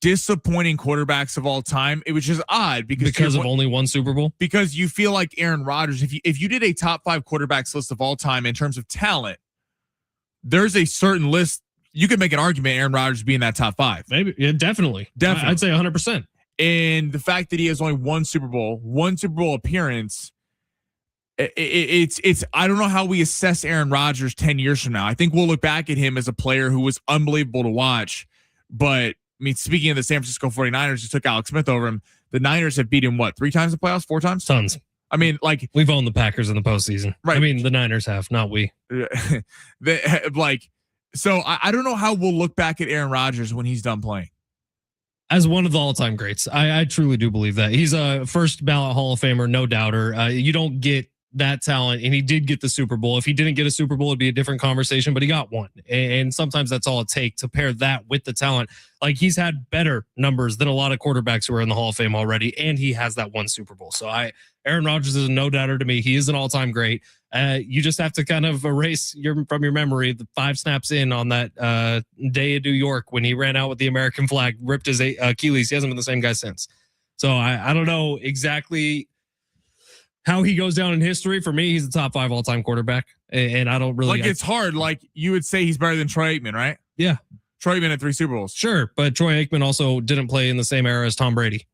disappointing quarterbacks of all time? It was just odd because of only one Super Bowl. Because you feel like Aaron Rodgers, if you did a top 5 quarterbacks list of all time in terms of talent, there's a certain list. You could make an argument Aaron Rodgers being that top 5. Maybe, yeah, definitely. I'd say 100%. And the fact that he has only one Super Bowl appearance, it's I don't know how we assess Aaron Rodgers 10 years from now. I think we'll look back at him as a player who was unbelievable to watch, but I mean, speaking of the San Francisco 49ers, just took Alex Smith over him. The Niners have beat him, what, 3 times in the playoffs, 4 times? Tons. I mean, like, we've owned the Packers in the postseason. Right. I mean, the Niners have, not we. So I don't know how we'll look back at Aaron Rodgers when he's done playing. As one of the all-time greats. I truly do believe that. He's a first ballot Hall of Famer, no doubter. You don't get that talent, and he did get the Super Bowl. If he didn't get a Super Bowl, it'd be a different conversation, but he got one. And sometimes that's all it takes to pair that with the talent. Like, he's had better numbers than a lot of quarterbacks who are in the Hall of Fame already, and he has that one Super Bowl. So Aaron Rodgers is a no doubter to me. He is an all-time great. You just have to kind of erase from your memory the 5 snaps in on that day in New York when he ran out with the American flag, ripped his Achilles. He hasn't been the same guy since. So I don't know exactly how he goes down in history. For me, he's a top 5 all-time quarterback, and I don't really it's hard. Like, you would say he's better than Troy Aikman, right? Yeah, Troy Aikman had 3 Super Bowls. Sure, but Troy Aikman also didn't play in the same era as Tom Brady.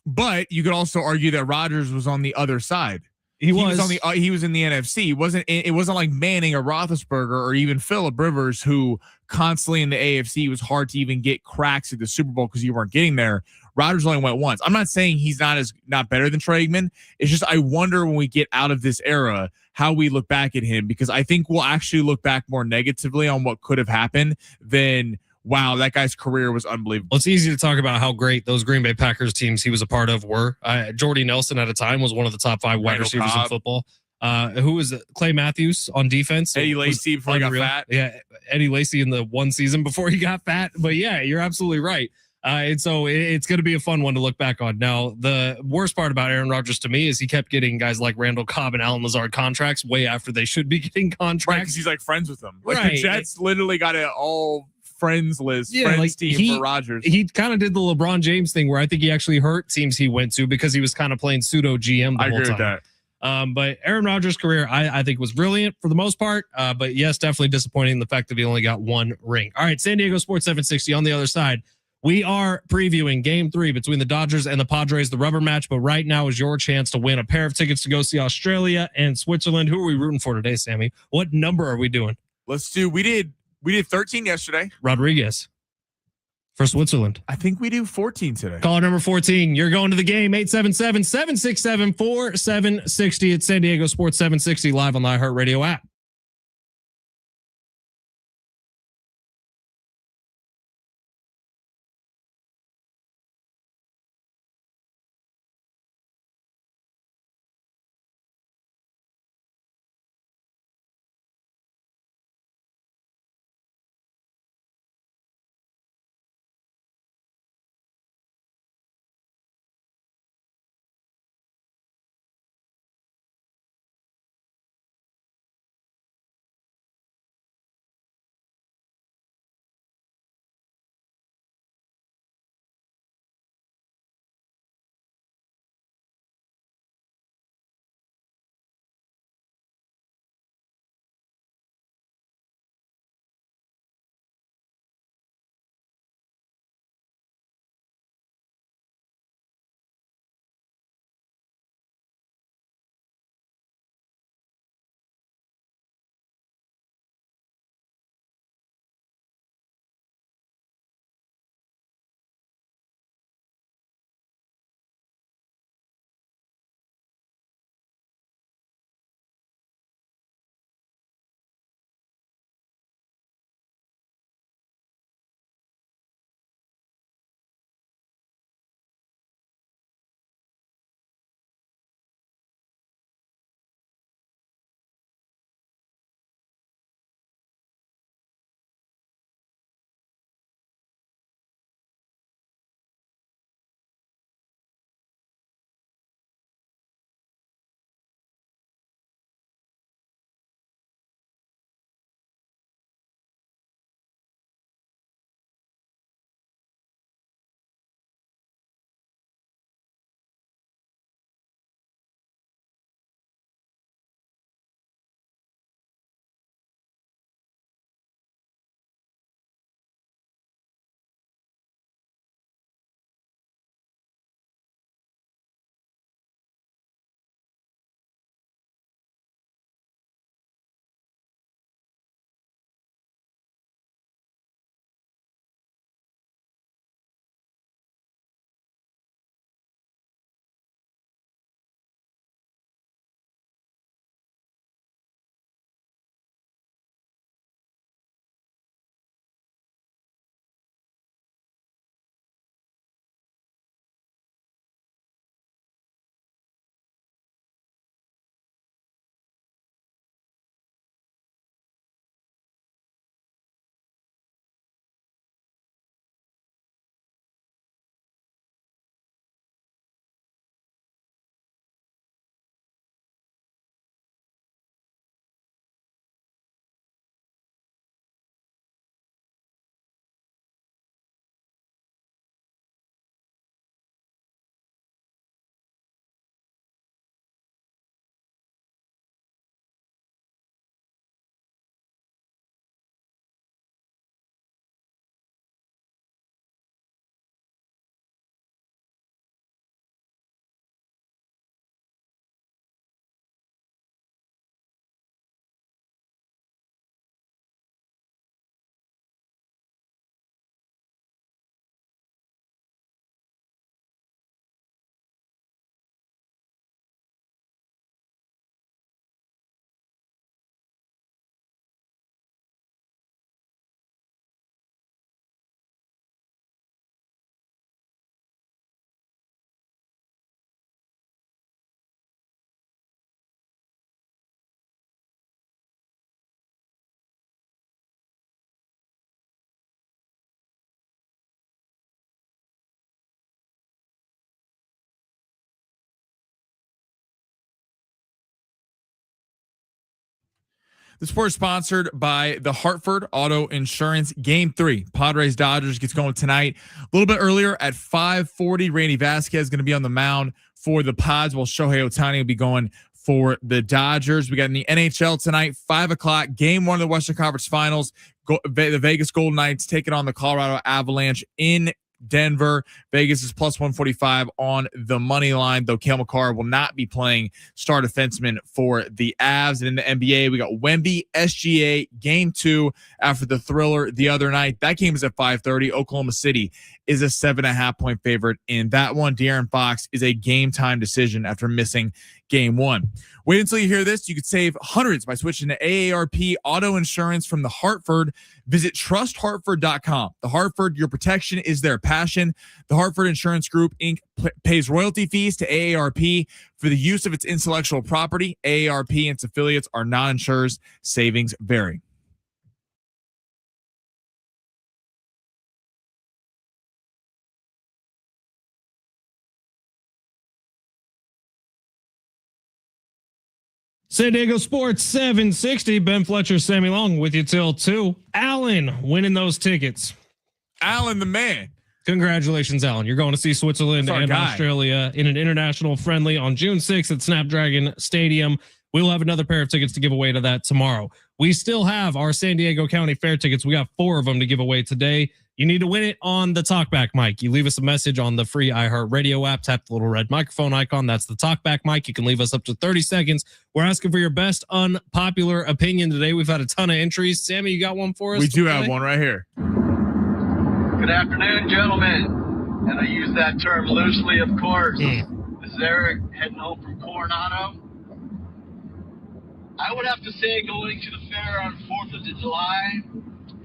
But you could also argue that Rodgers was on the other side. He was on the he was in the NFC. It wasn't like Manning or Roethlisberger or even Phillip Rivers, who constantly in the AFC was hard to even get cracks at the Super Bowl because you weren't getting there. Rodgers only went once. I'm not saying he's not better than Troy Aikman. It's just I wonder when we get out of this era how we look back at him, because I think we'll actually look back more negatively on what could have happened than, wow, that guy's career was unbelievable. Well, it's easy to talk about how great those Green Bay Packers teams he was a part of were. Jordy Nelson at a time was one of the top 5 wide receivers in football. Who was it? Clay Matthews on defense? Eddie Lacy before he got fat. Yeah, Eddie Lacy in the one season before he got fat. But yeah, you're absolutely right. And so it's going to be a fun one to look back on. Now, the worst part about Aaron Rodgers to me is he kept getting guys like Randall Cobb and Alan Lazard contracts way after they should be getting contracts. Right, because he's like friends with them. Like, the Jets literally got an all friends list, team for Rodgers. He kind of did the LeBron James thing where I think he actually hurt teams he went to because he was kind of playing pseudo GM the whole time. I agree with that. But Aaron Rodgers' career, I think, was brilliant for the most part. But yes, definitely disappointing the fact that he only got 1 ring. All right, San Diego Sports 760 on the other side. We are previewing Game 3 between the Dodgers and the Padres, the rubber match. But right now is your chance to win a pair of tickets to go see Australia and Switzerland. Who are we rooting for today, Sammy? What number are we doing? We did 13 yesterday. Rodriguez for Switzerland. I think we do 14 today. Caller number 14. You're going to the game. 877-767-4760. It's San Diego Sports 760 live on the iHeartRadio app. The sport is sponsored by the Hartford Auto Insurance. Game 3, Padres Dodgers gets going tonight. A little bit earlier at 5:40, Randy Vassegh is going to be on the mound for the Pods, while Shohei Ohtani will be going for the Dodgers. We got in the NHL tonight, 5:00, Game 1 of the Western Conference Finals. The Vegas Golden Knights taking on the Colorado Avalanche in Denver. Vegas is plus 145 on the money line, though Cale Makar will not be playing star defenseman for the Avs. And in the NBA, we got Wemby SGA Game 2 after the thriller the other night. That game is at 5:30. Oklahoma City is a 7.5 point favorite in that one. De'Aaron Fox is a game time decision after missing Game 1. Wait until you hear this. You could save hundreds by switching to AARP auto insurance from the Hartford. Visit trusthartford.com. The Hartford, your protection is their passion. The Hartford Insurance Group, Inc. pays royalty fees to AARP for the use of its intellectual property. AARP and its affiliates are non-insurers. Savings vary. San Diego Sports 760. Ben Fletcher, Sammy Long with you till 2. Alan winning those tickets. Alan, the man. Congratulations, Alan. You're going to see Switzerland and Australia in an international friendly on June 6th at Snapdragon Stadium. We'll have another pair of tickets to give away to that tomorrow. We still have our San Diego County Fair tickets. We got 4 of them to give away today. You need to win it on the talkback mic. You leave us a message on the free iHeartRadio app. Tap the little red microphone icon. That's the talkback mic. You can leave us up to 30 seconds. We're asking for your best unpopular opinion today. We've had a ton of entries. Sammy, you got one for us? We do have one right here. Good afternoon, gentlemen. And I use that term loosely, of course. This is Eric heading home from Coronado. I would have to say going to the fair on 4th of July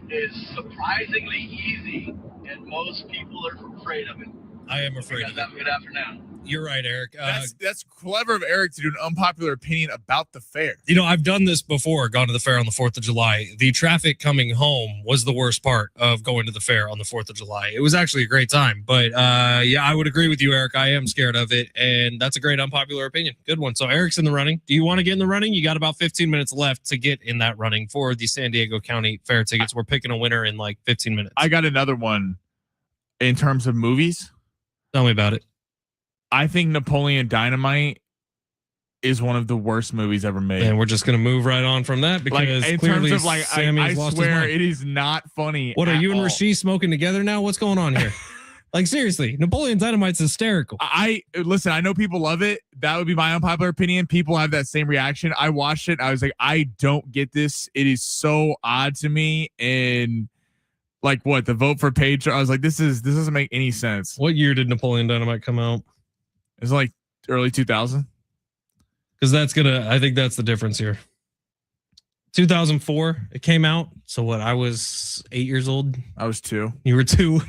is surprisingly easy, and most people are afraid of it. I am afraid of it. Have a good afternoon. You're right, Eric. That's clever of Eric to do an unpopular opinion about the fair. You know, I've done this before, gone to the fair on the 4th of July. The traffic coming home was the worst part of going to the fair on the 4th of July. It was actually a great time, but yeah, I would agree with you, Eric. I am scared of it, and that's a great unpopular opinion. Good one. So Eric's in the running. Do you want to get in the running? You got about 15 minutes left to get in that running for the San Diego County Fair tickets. We're picking a winner in like 15 minutes. I got another one in terms of movies. Tell me about it. I think Napoleon Dynamite is one of the worst movies ever made. And we're just going to move right on from that because in clearly terms of I swear it is not funny. What are you and all. Rasheed smoking together now? What's going on here? Like seriously, Napoleon Dynamite's hysterical. I listen, I know people love it. That would be my unpopular opinion. People have that same reaction. I watched it. I was like, I don't get this. It is so odd to me. And like what the vote for Page, I was like, this doesn't make any sense. What year did Napoleon Dynamite come out? It's like early 2000. Because I think that's the difference here. 2004, it came out. So what? I was 8 years old. I was 2. You were 2.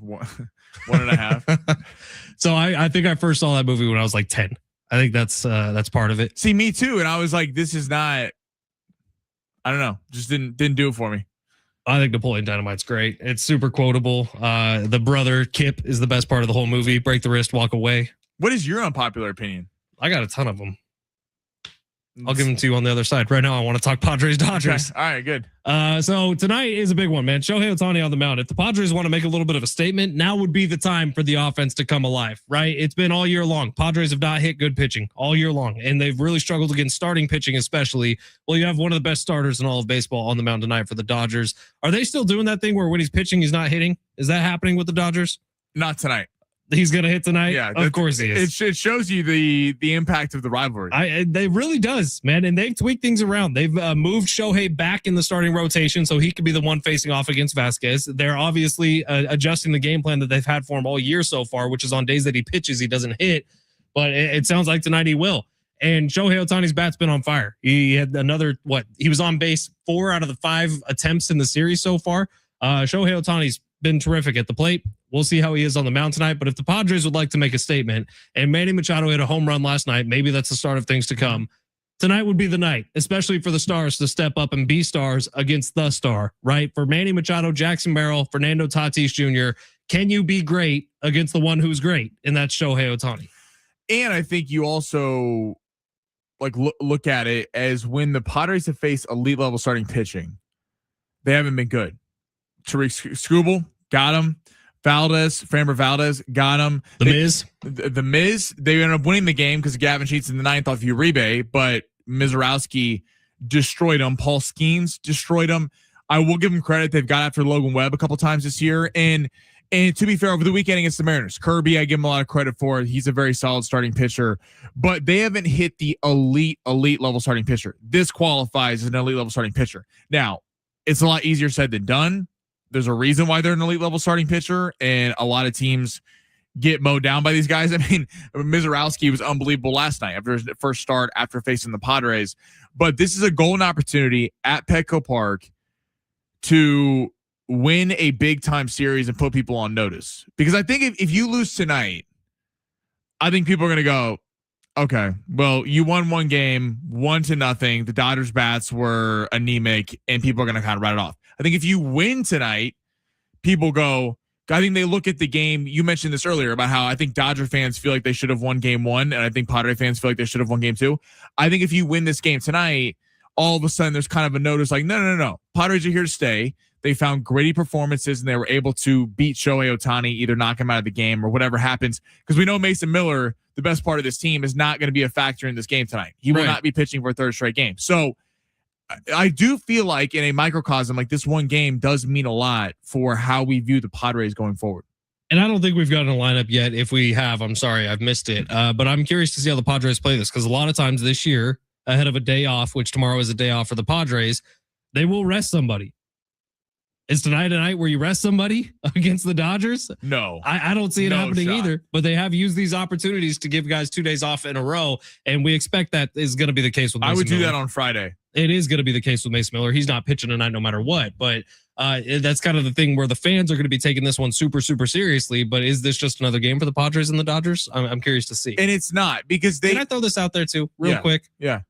1.5. So I think I first saw that movie when I was like 10. I think that's part of it. See, me too. And I was like, this is not. I don't know. Just didn't do it for me. I think Napoleon Dynamite's great. It's super quotable. The brother Kip is the best part of the whole movie. Break the wrist, walk away. What is your unpopular opinion? I got a ton of them. I'll give them to you on the other side. Right now, I want to talk Padres Dodgers. Okay. All right, good. So tonight is a big one, man. Shohei Ohtani on the mound. If the Padres want to make a little bit of a statement, now would be the time for the offense to come alive, right? It's been all year long. Padres have not hit good pitching all year long, and they've really struggled against starting pitching, especially. Well, you have one of the best starters in all of baseball on the mound tonight for the Dodgers. Are they still doing that thing where when he's pitching, he's not hitting? Is that happening with the Dodgers? Not tonight. He's going to hit tonight? Yeah. Of course he is. It shows you the impact of the rivalry. They really does, man. And they've tweaked things around. They've moved Shohei back in the starting rotation so he could be the one facing off against Vassegh. They're obviously adjusting the game plan that they've had for him all year so far, which is on days that he pitches, he doesn't hit. But it sounds like tonight he will. And Shohei Ohtani's bat's been on fire. He had another, he was on base 4 out of the 5 attempts in the series so far. Shohei Ohtani's been terrific at the plate. We'll see how he is on the mound tonight. But if the Padres would like to make a statement, and Manny Machado hit a home run last night, maybe that's the start of things to come. Tonight would be the night, especially for the Stars to step up and be stars against the star, right? For Manny Machado, Jackson Merrill, Fernando Tatis Jr., can you be great against the one who's great? And that's Shohei Ohtani. And I think you also look at it as when the Padres have faced elite level starting pitching, they haven't been good. Tariq Skubal got him. Framber Valdez got him. The Miz, they ended up winning the game because Gavin Sheets in the 9th off Uribe, but Mizorowski destroyed him. Paul Skeens destroyed him. I will give him credit. They've got after Logan Webb a couple times this year. And to be fair, over the weekend against the Mariners, Kirby, I give him a lot of credit for it. He's a very solid starting pitcher, but they haven't hit the elite level starting pitcher. This qualifies as an elite level starting pitcher. Now, it's a lot easier said than done. There's a reason why they're an elite level starting pitcher, and a lot of teams get mowed down by these guys. I mean, Mizorowski was unbelievable last night after his first start after facing the Padres. But this is a golden opportunity at Petco Park to win a big time series and put people on notice. Because I think if you lose tonight, I think people are going to go, okay, well, you won one game, 1-0. The Dodgers bats were anemic, and people are going to kind of write it off. I think if you win tonight, people go, I think they look at the game. You mentioned this earlier about how I think Dodger fans feel like they should have won game 1, and I think Padre fans feel like they should have won game 2. I think if you win this game tonight, all of a sudden there's kind of a notice like, no. Padres are here to stay. They found gritty performances, and they were able to beat Shohei Ohtani, either knock him out of the game or whatever happens. Because we know Mason Miller, the best part of this team, is not going to be a factor in this game tonight. He will not be pitching for a third straight game. So I do feel like in a microcosm, like this one game does mean a lot for how we view the Padres going forward. And I don't think we've gotten a lineup yet. If we have, I'm sorry, I've missed it. But I'm curious to see how the Padres play this, because a lot of times this year, ahead of a day off, which tomorrow is a day off for the Padres, they will rest somebody. Is tonight a night where you rest somebody against the Dodgers? No. I don't see it happening either, but they have used these opportunities to give guys 2 days off in a row, and we expect that is going to be the case with Mason I would do Miller. that on Friday. It is going to be the case with Mason Miller. He's not pitching tonight no matter what, but that's kind of the thing where the fans are going to be taking this one super, super seriously, but is this just another game for the Padres and the Dodgers? I'm curious to see. And it's not, because they... Can I throw this out there too, real quick? Yeah.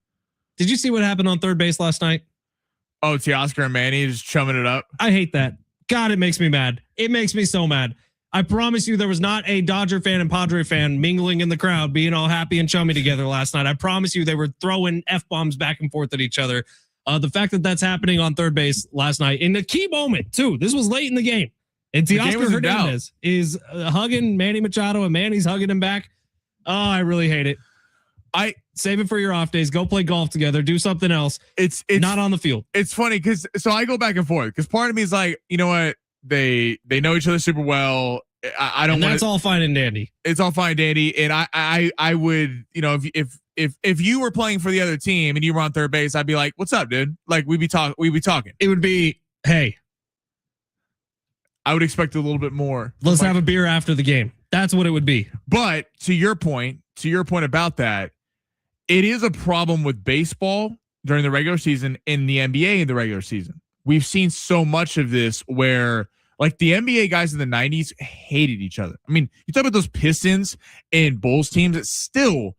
Did you see what happened on third base last night? Oh, Teoscar and Manny just chumming it up. I hate that. God, it makes me mad. It makes me so mad. I promise you there was not a Dodger fan and Padre fan mingling in the crowd, being all happy and chummy together last night. I promise you they were throwing F-bombs back and forth at each other. The fact that that's happening on third base last night in a key moment too. This was late in the game. And Teoscar Hernandez is hugging Manny Machado, and Manny's hugging him back. Oh, I really hate it. I save it for your off days. Go play golf together. Do something else. It's not on the field. It's funny because I go back and forth because part of me is like, you know what? They know each other super well. I don't. And that's all fine and dandy. It's all fine and dandy. And I would, you know, if you were playing for the other team and you were on third base, I'd be like, "What's up, dude?" Like we'd be talking. It would be, "Hey." I would expect a little bit more. Let's have a beer after the game. That's what it would be. But to your point about that, it is a problem with baseball during the regular season and the NBA in the regular season. We've seen so much of this where like the NBA guys in the 90s hated each other. I mean, you talk about those Pistons and Bulls teams, it's still,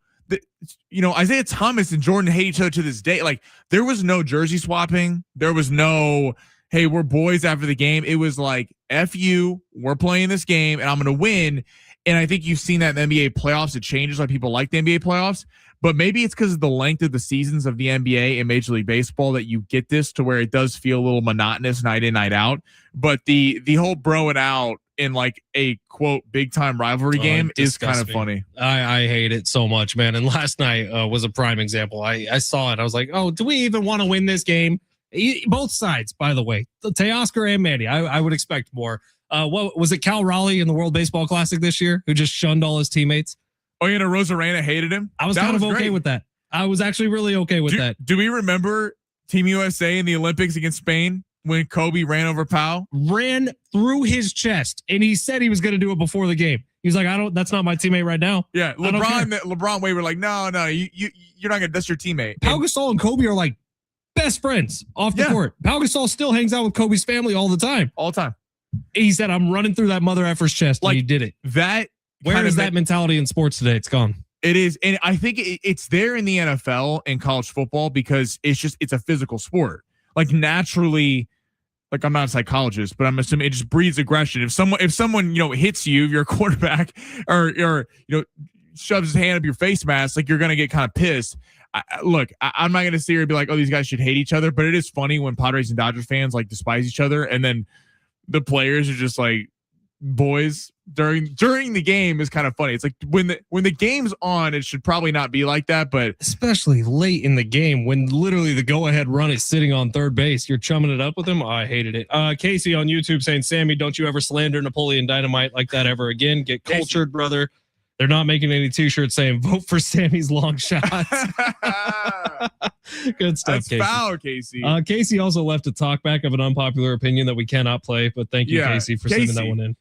Isaiah Thomas and Jordan hate each other to this day. Like there was no jersey swapping. There was no, hey, we're boys after the game. It was like, F you, we're playing this game and I'm going to win. And I think you've seen that in the NBA playoffs. It changes why people like the NBA playoffs. But maybe it's because of the length of the seasons of the NBA and Major League Baseball that you get this to where it does feel a little monotonous night in, night out. But the whole broing out in like a quote big time rivalry game is kind of funny. I hate it so much, man. And last night was a prime example. I saw it. I was like, oh, do we even want to win this game? Both sides, by the way, the Teoscar and Manny. I would expect more. What was it? Cal Raleigh in the World Baseball Classic this year, who just shunned all his teammates. Oh, yeah, Rosarena hated him. I was kind of okay with that. I was actually really okay with that. Do we remember Team USA in the Olympics against Spain when Kobe ran over Powell? Ran through his chest, and he said he was going to do it before the game. He was like, that's not my teammate right now. Yeah, LeBron Wade were like, no, you're not gonna. That's your teammate. Pau Gasol and Kobe are like best friends off the court. Pau Gasol still hangs out with Kobe's family all the time. He said, I'm running through that mother effer's chest, and he did it. Where is that mentality in sports today? It's gone. It is. And I think it's there in the NFL and college football because it's a physical sport. Like naturally, like I'm not a psychologist, but I'm assuming it just breeds aggression. If someone, hits you, if you're a quarterback or shoves his hand up your face mask, like you're going to get kind of pissed. Look, I'm not going to sit here and be like, oh, these guys should hate each other, but it is funny when Padres and Dodgers fans like despise each other, and then the players are just like boys during the game is kind of funny. It's like when the game's on, it should probably not be like that, but especially late in the game when literally the go-ahead run is sitting on third base, you're chumming it up with him. Oh, I hated it. Casey on YouTube saying, Sammy, don't you ever slander Napoleon Dynamite like that ever again. Get cultured, brother. They're not making any t-shirts saying vote for Sammy's long shots. Good stuff, That's Casey. foul, Casey. Casey also left a talkback of an unpopular opinion that we cannot play, but thank you, Casey, for sending that one in.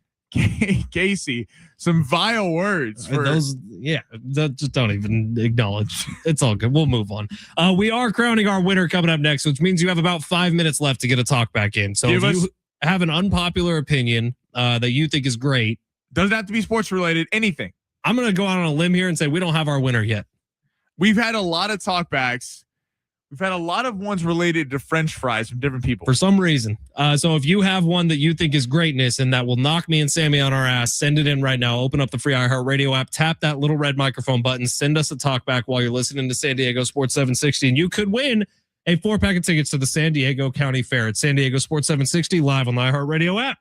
Casey, some vile words for those. Yeah, just don't even acknowledge. It's all good. We'll move on. We are crowning our winner coming up next, which means you have about 5 minutes left to get a talk back in. So if you have an unpopular opinion that you think is great, doesn't have to be sports related, anything. I'm going to go out on a limb here and say we don't have our winner yet. We've had a lot of talkbacks. We've had a lot of ones related to French fries from different people. For some reason. So if you have one that you think is greatness and that will knock me and Sammy on our ass, send it in right now. Open up the free iHeartRadio app, tap that little red microphone button, send us a talkback while you're listening to San Diego Sports 760, and you could win a 4-pack of tickets to the San Diego County Fair at San Diego Sports 760 live on the iHeartRadio app.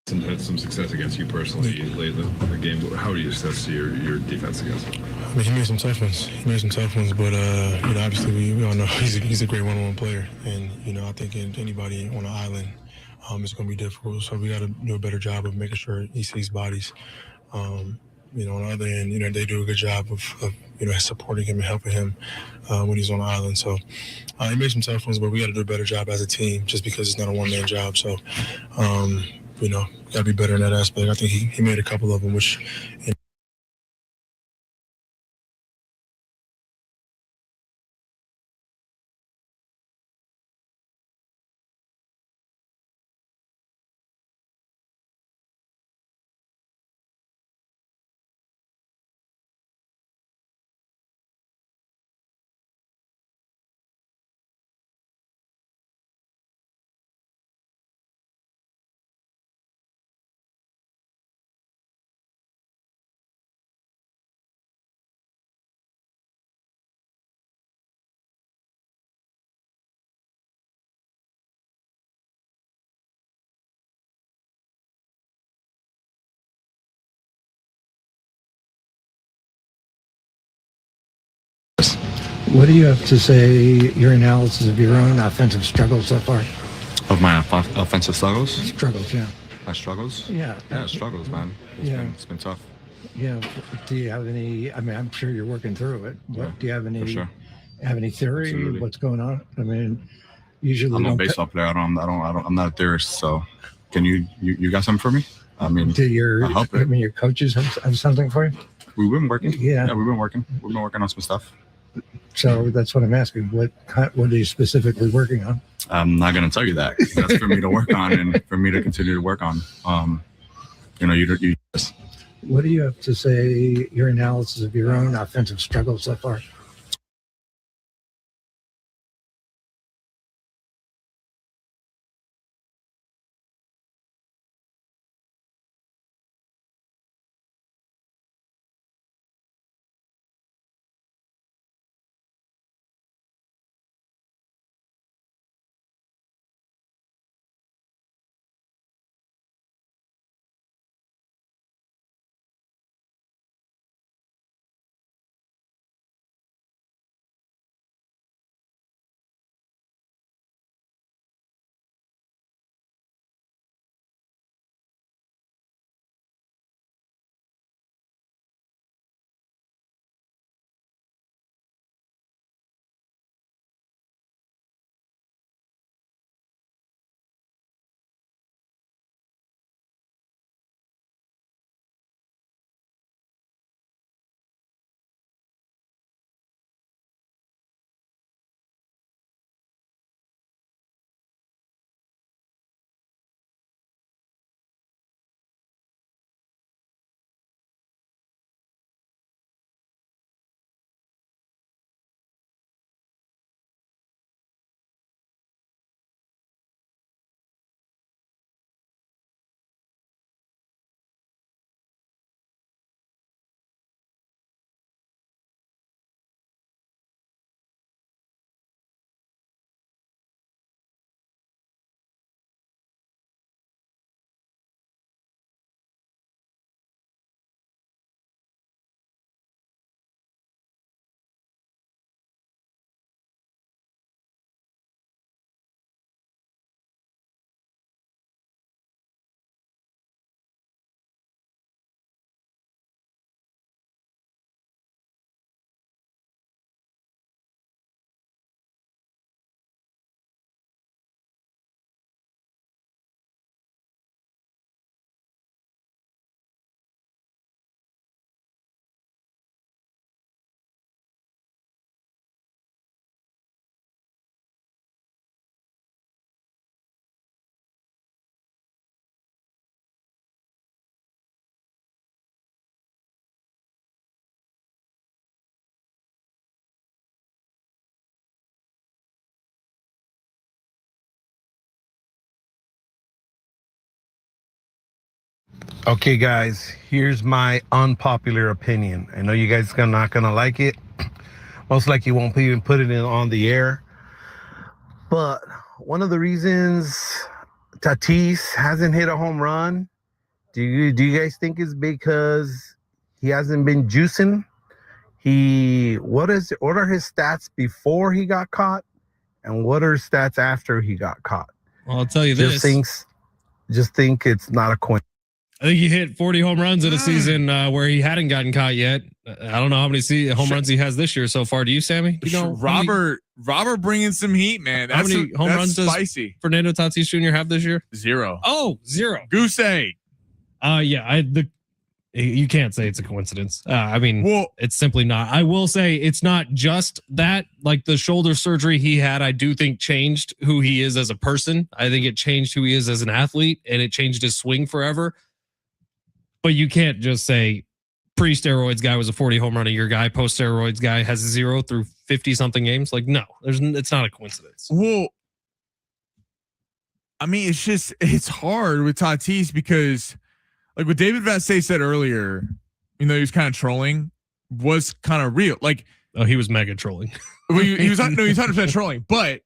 Had some success against you personally late in the game. How do you assess your defense against him? I mean, he made some tough ones. But obviously we all know he's a great one-on-one player, and I think anybody on the island, it's going to be difficult. So we got to do a better job of making sure he sees bodies. On the other end, they do a good job of supporting him and helping him when he's on the island. So he made some tough ones, but we got to do a better job as a team, just because it's not a one-man job. So. Got to be better in that aspect. I think he made a couple of them, which. What do you have to say, your analysis of your own offensive struggles so far? Of my offensive struggles? Struggles, yeah. My struggles? Yeah. Yeah, struggles, man. It's been tough. Yeah. Do you have any, I'm sure you're working through it. What, do you have any, have any theory? Absolutely. What's going on? I mean, usually I'm a baseball player. I'm not a theorist. So can you got something for me? I mean, your coaches have something for you? We've been working. Yeah. We've been working. We've been working on some stuff. So that's what I'm asking. What are you specifically working on? I'm not going to tell you that. That's for me to work on and for me to continue to work on. What do you have to say, your analysis of your own offensive struggles so far? Okay, guys, here's my unpopular opinion. I know you guys are not going to like it. Most likely you won't even put it on the air. But one of the reasons Tatis hasn't hit a home run, do you guys think is because he hasn't been juicing? What are his stats before he got caught? And what are his stats after he got caught? Well, I'll tell you this. Just think it's not a coincidence. I think he hit 40 home runs in a season where he hadn't gotten caught yet. I don't know how many home runs he has this year so far. Do you, Sammy? You know, Robert bringing some heat, man. How many home runs spicy. does Fernando Tatis Jr. have this year? 0. Oh, 0. Goose egg. Yeah, you can't say it's a coincidence. It's simply not. I will say it's not just that. Like the shoulder surgery he had, I do think changed who he is as a person. I think it changed who he is as an athlete, and it changed his swing forever. But you can't just say pre-steroids guy was a 40 home run a year guy. Post-steroids guy has 0 through 50-something games. Like, no, it's not a coincidence. Well, I mean, it's hard with Tatis because like what David Vassegh said earlier, he was kind of trolling, was kind of real. Like, he was mega trolling. Well, he was 100% trolling, but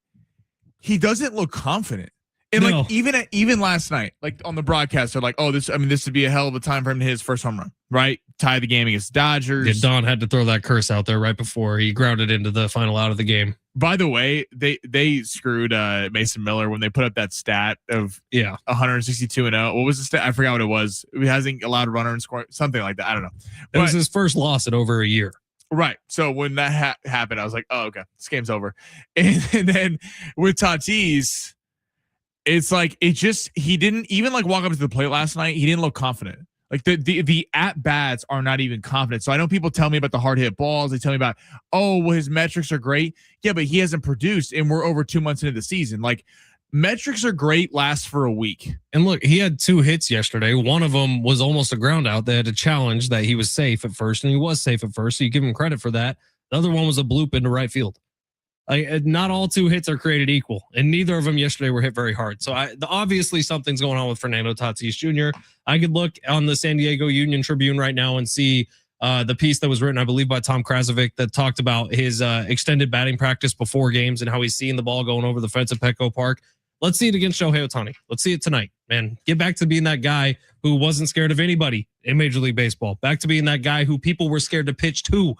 he doesn't look confident. And like even last night, like on the broadcast, they're like, "Oh, this would be a hell of a time for him to hit his first home run, right? Tie the game against Dodgers." Yeah, Don had to throw that curse out there right before he grounded into the final out of the game. By the way, they screwed Mason Miller when they put up that stat of 162-0. What was the stat? I forgot what it was. He hasn't allowed a runner and score, something like that. I don't know. It was his first loss in over a year. Right. So when that happened, I was like, "Oh, okay, this game's over." And then with Tatis, it's like he didn't even like walk up to the plate last night. He didn't look confident. Like the at bats are not even confident. So I know people tell me about the hard hit balls. They tell me about, oh, well, his metrics are great. Yeah, but he hasn't produced, and we're over 2 months into the season. Like metrics are great, last for a week. And look, he had 2 hits yesterday. One of them was almost a ground out. They had a challenge that he was safe at first, and he was safe at first. So you give him credit for that. The other one was a bloop into right field. Not all 2 hits are created equal, and neither of them yesterday were hit very hard. So obviously something's going on with Fernando Tatis Jr. I could look on the San Diego Union Tribune right now and see the piece that was written, I believe, by Tom Krasovic that talked about his extended batting practice before games and how he's seeing the ball going over the fence at Petco Park. Let's see it against Shohei Ohtani. Let's see it tonight, man. Get back to being that guy who wasn't scared of anybody in Major League Baseball. Back to being that guy who people were scared to pitch to.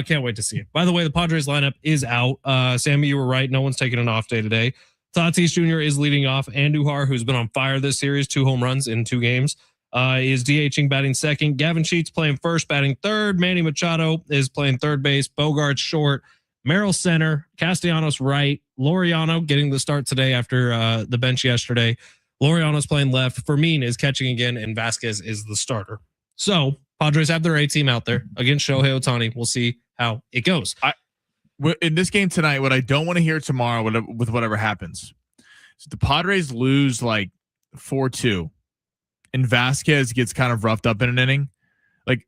Can't wait to see it. By the way, the Padres lineup is out. Sammy, you were right. No one's taking an off day today. Tatis Jr. is leading off. Andujar, who's been on fire this series, 2 home runs in 2 games, is DHing, batting second. Gavin Sheets playing first, batting third. Manny Machado is playing third base. Bogarts short. Merrill center. Castellanos right. Laureano getting the start today after the bench yesterday. Laureano's playing left. Fermin is catching again, and Vasquez is the starter. So Padres have their A team out there against Shohei Ohtani. We'll see how it goes. In this game tonight, what I don't want to hear tomorrow with whatever happens, so the Padres lose like 4-2, and Vasquez gets kind of roughed up in an inning. Like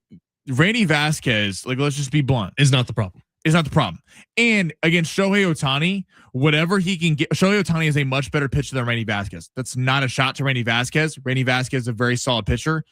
Randy Vasquez, like let's just be blunt, is not the problem. Is not the problem. And against Shohei Ohtani, whatever he can get, Shohei Ohtani is a much better pitcher than Randy Vasquez. That's not a shot to Randy Vasquez. Randy Vasquez is a very solid pitcher.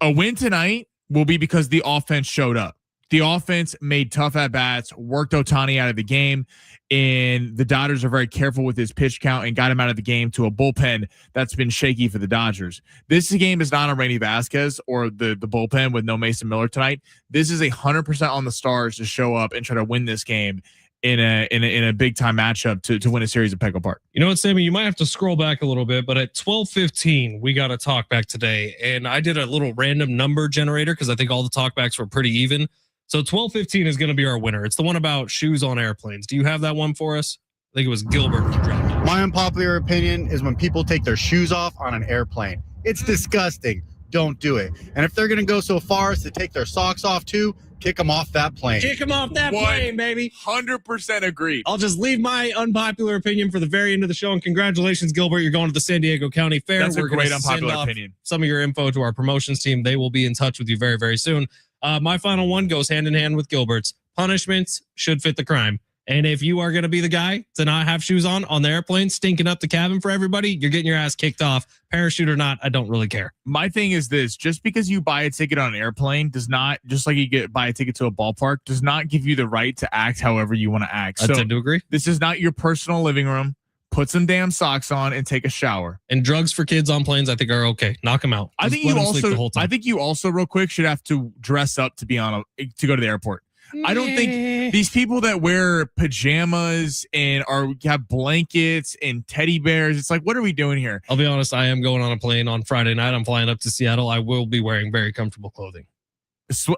A win tonight will be because the offense showed up. The offense made tough at-bats, worked Ohtani out of the game, and the Dodgers are very careful with his pitch count and got him out of the game to a bullpen that's been shaky for the Dodgers. This game is not on Randy Vasquez or the bullpen with no Mason Miller tonight. This is 100% on the Stars to show up and try to win this game in a big time matchup to win a series at Petco Park. You know what, Sammy? You might have to scroll back a little bit, but at 12:15 we got a talk back today, and I did a little random number generator because I think all the talkbacks were pretty even. So 12:15 is going to be our winner. It's the one about shoes on airplanes. Do you have that one for us? I think it was Gilbert who dropped it. My unpopular opinion is when people take their shoes off on an airplane. It's disgusting. Don't do it. And if they're going to go so far as to take their socks off too, kick them off that plane. Kick them off that plane, baby. 100% agree. I'll just leave my unpopular opinion for the very end of the show. And congratulations, Gilbert. You're going to the San Diego County Fair. That's a great unpopular opinion. Some of your info to our promotions team. They will be in touch with you very, very soon. My final one goes hand in hand with Gilbert's. Punishments should fit the crime. And if you are going to be the guy to not have shoes on the airplane, stinking up the cabin for everybody, you're getting your ass kicked off. Parachute or not, I don't really care. My thing is this: just because you buy a ticket on an airplane does not, just like you buy a ticket to a ballpark, does not give you the right to act however you want to act. I tend to agree. This is not your personal living room. Put some damn socks on and take a shower. And drugs for kids on planes, I think, are okay. Knock them out. I think you also real quick should have to dress up to be to go to the airport. I don't think these people that wear pajamas and have blankets and teddy bears, it's like, what are we doing here? I'll be honest, I am going on a plane on Friday night. I'm flying up to Seattle. I will be wearing very comfortable clothing.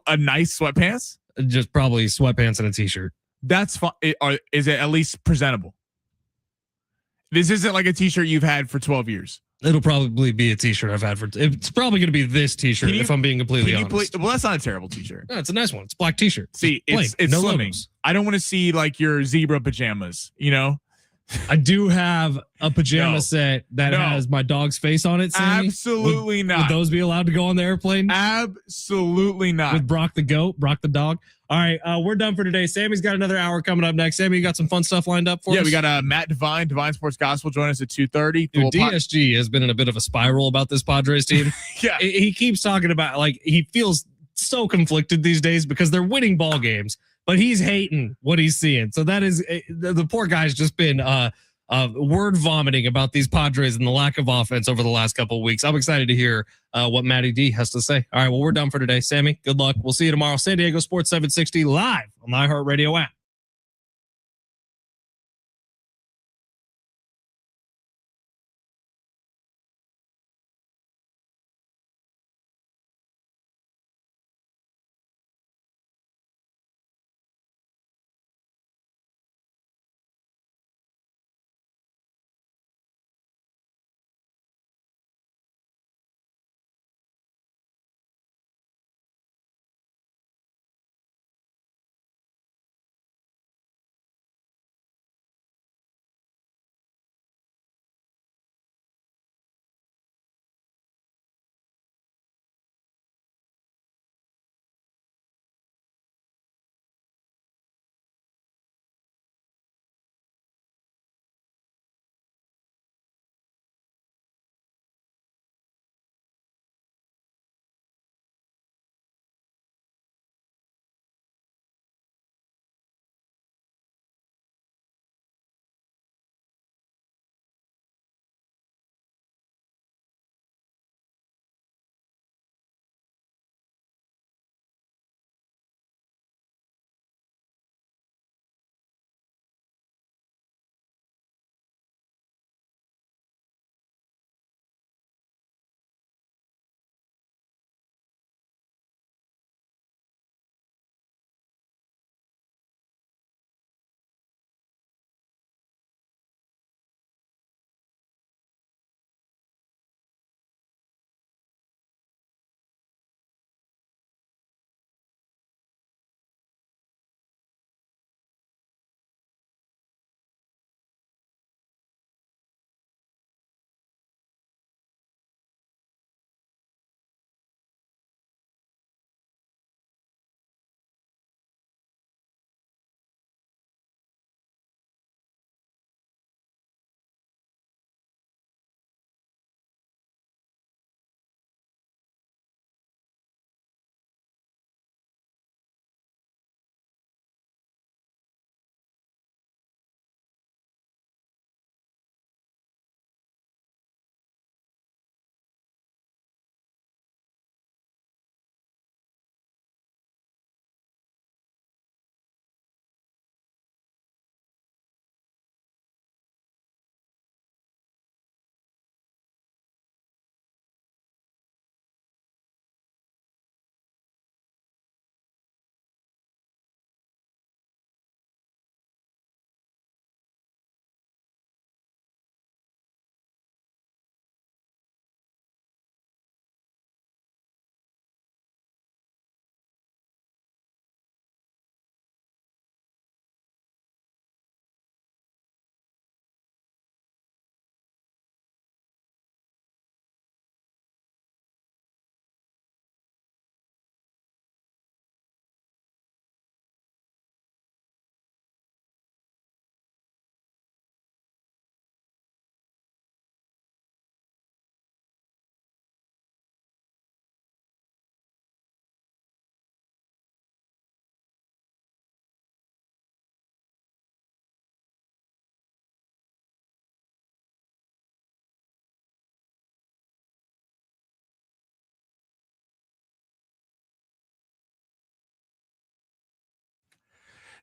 A nice sweatpants? Just probably sweatpants and a t-shirt. That's fine. Is it at least presentable? This isn't like a t-shirt you've had for 12 years. It'll probably be a t-shirt I've had it's probably going to be this t-shirt if I'm being completely honest. Well, that's not a terrible t-shirt. No, it's a nice one. It's a black t-shirt. See, it's no slimming. logos. I don't want to see like your zebra pajamas, I do have a pajama set that has my dog's face on it. Sammy. Absolutely not. Would those be allowed to go on the airplane? Absolutely not. With Brock the goat, Brock the dog. All right, we're done for today. Sammy's got another hour coming up next. Sammy, you got some fun stuff lined up for us? Yeah, we got Matt Devine Sports Gospel, join us at 2:30. Dude, DSG has been in a bit of a spiral about this Padres team. Yeah. He keeps talking about, like, he feels so conflicted these days because they're winning ball games, but he's hating what he's seeing. So that is, the poor guy's just been word vomiting about these Padres and the lack of offense over the last couple of weeks. I'm excited to hear what Matty D has to say. All right, well, we're done for today. Sammy, good luck. We'll see you tomorrow. San Diego Sports 760 live on the iHeartRadio app.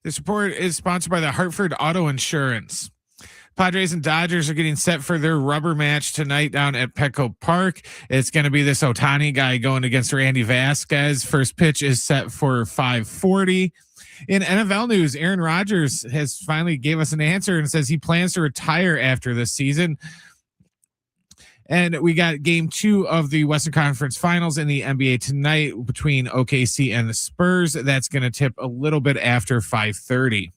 This report is sponsored by the Hartford Auto Insurance. Padres and Dodgers are getting set for their rubber match tonight down at Petco Park. It's going to be this Ohtani guy going against Randy Vassegh. First pitch is set for 5:40. In NFL news, Aaron Rodgers has finally gave us an answer and says he plans to retire after this season. And we got game 2 of the Western Conference Finals in the NBA tonight between OKC and the Spurs. That's going to tip a little bit after 5:30.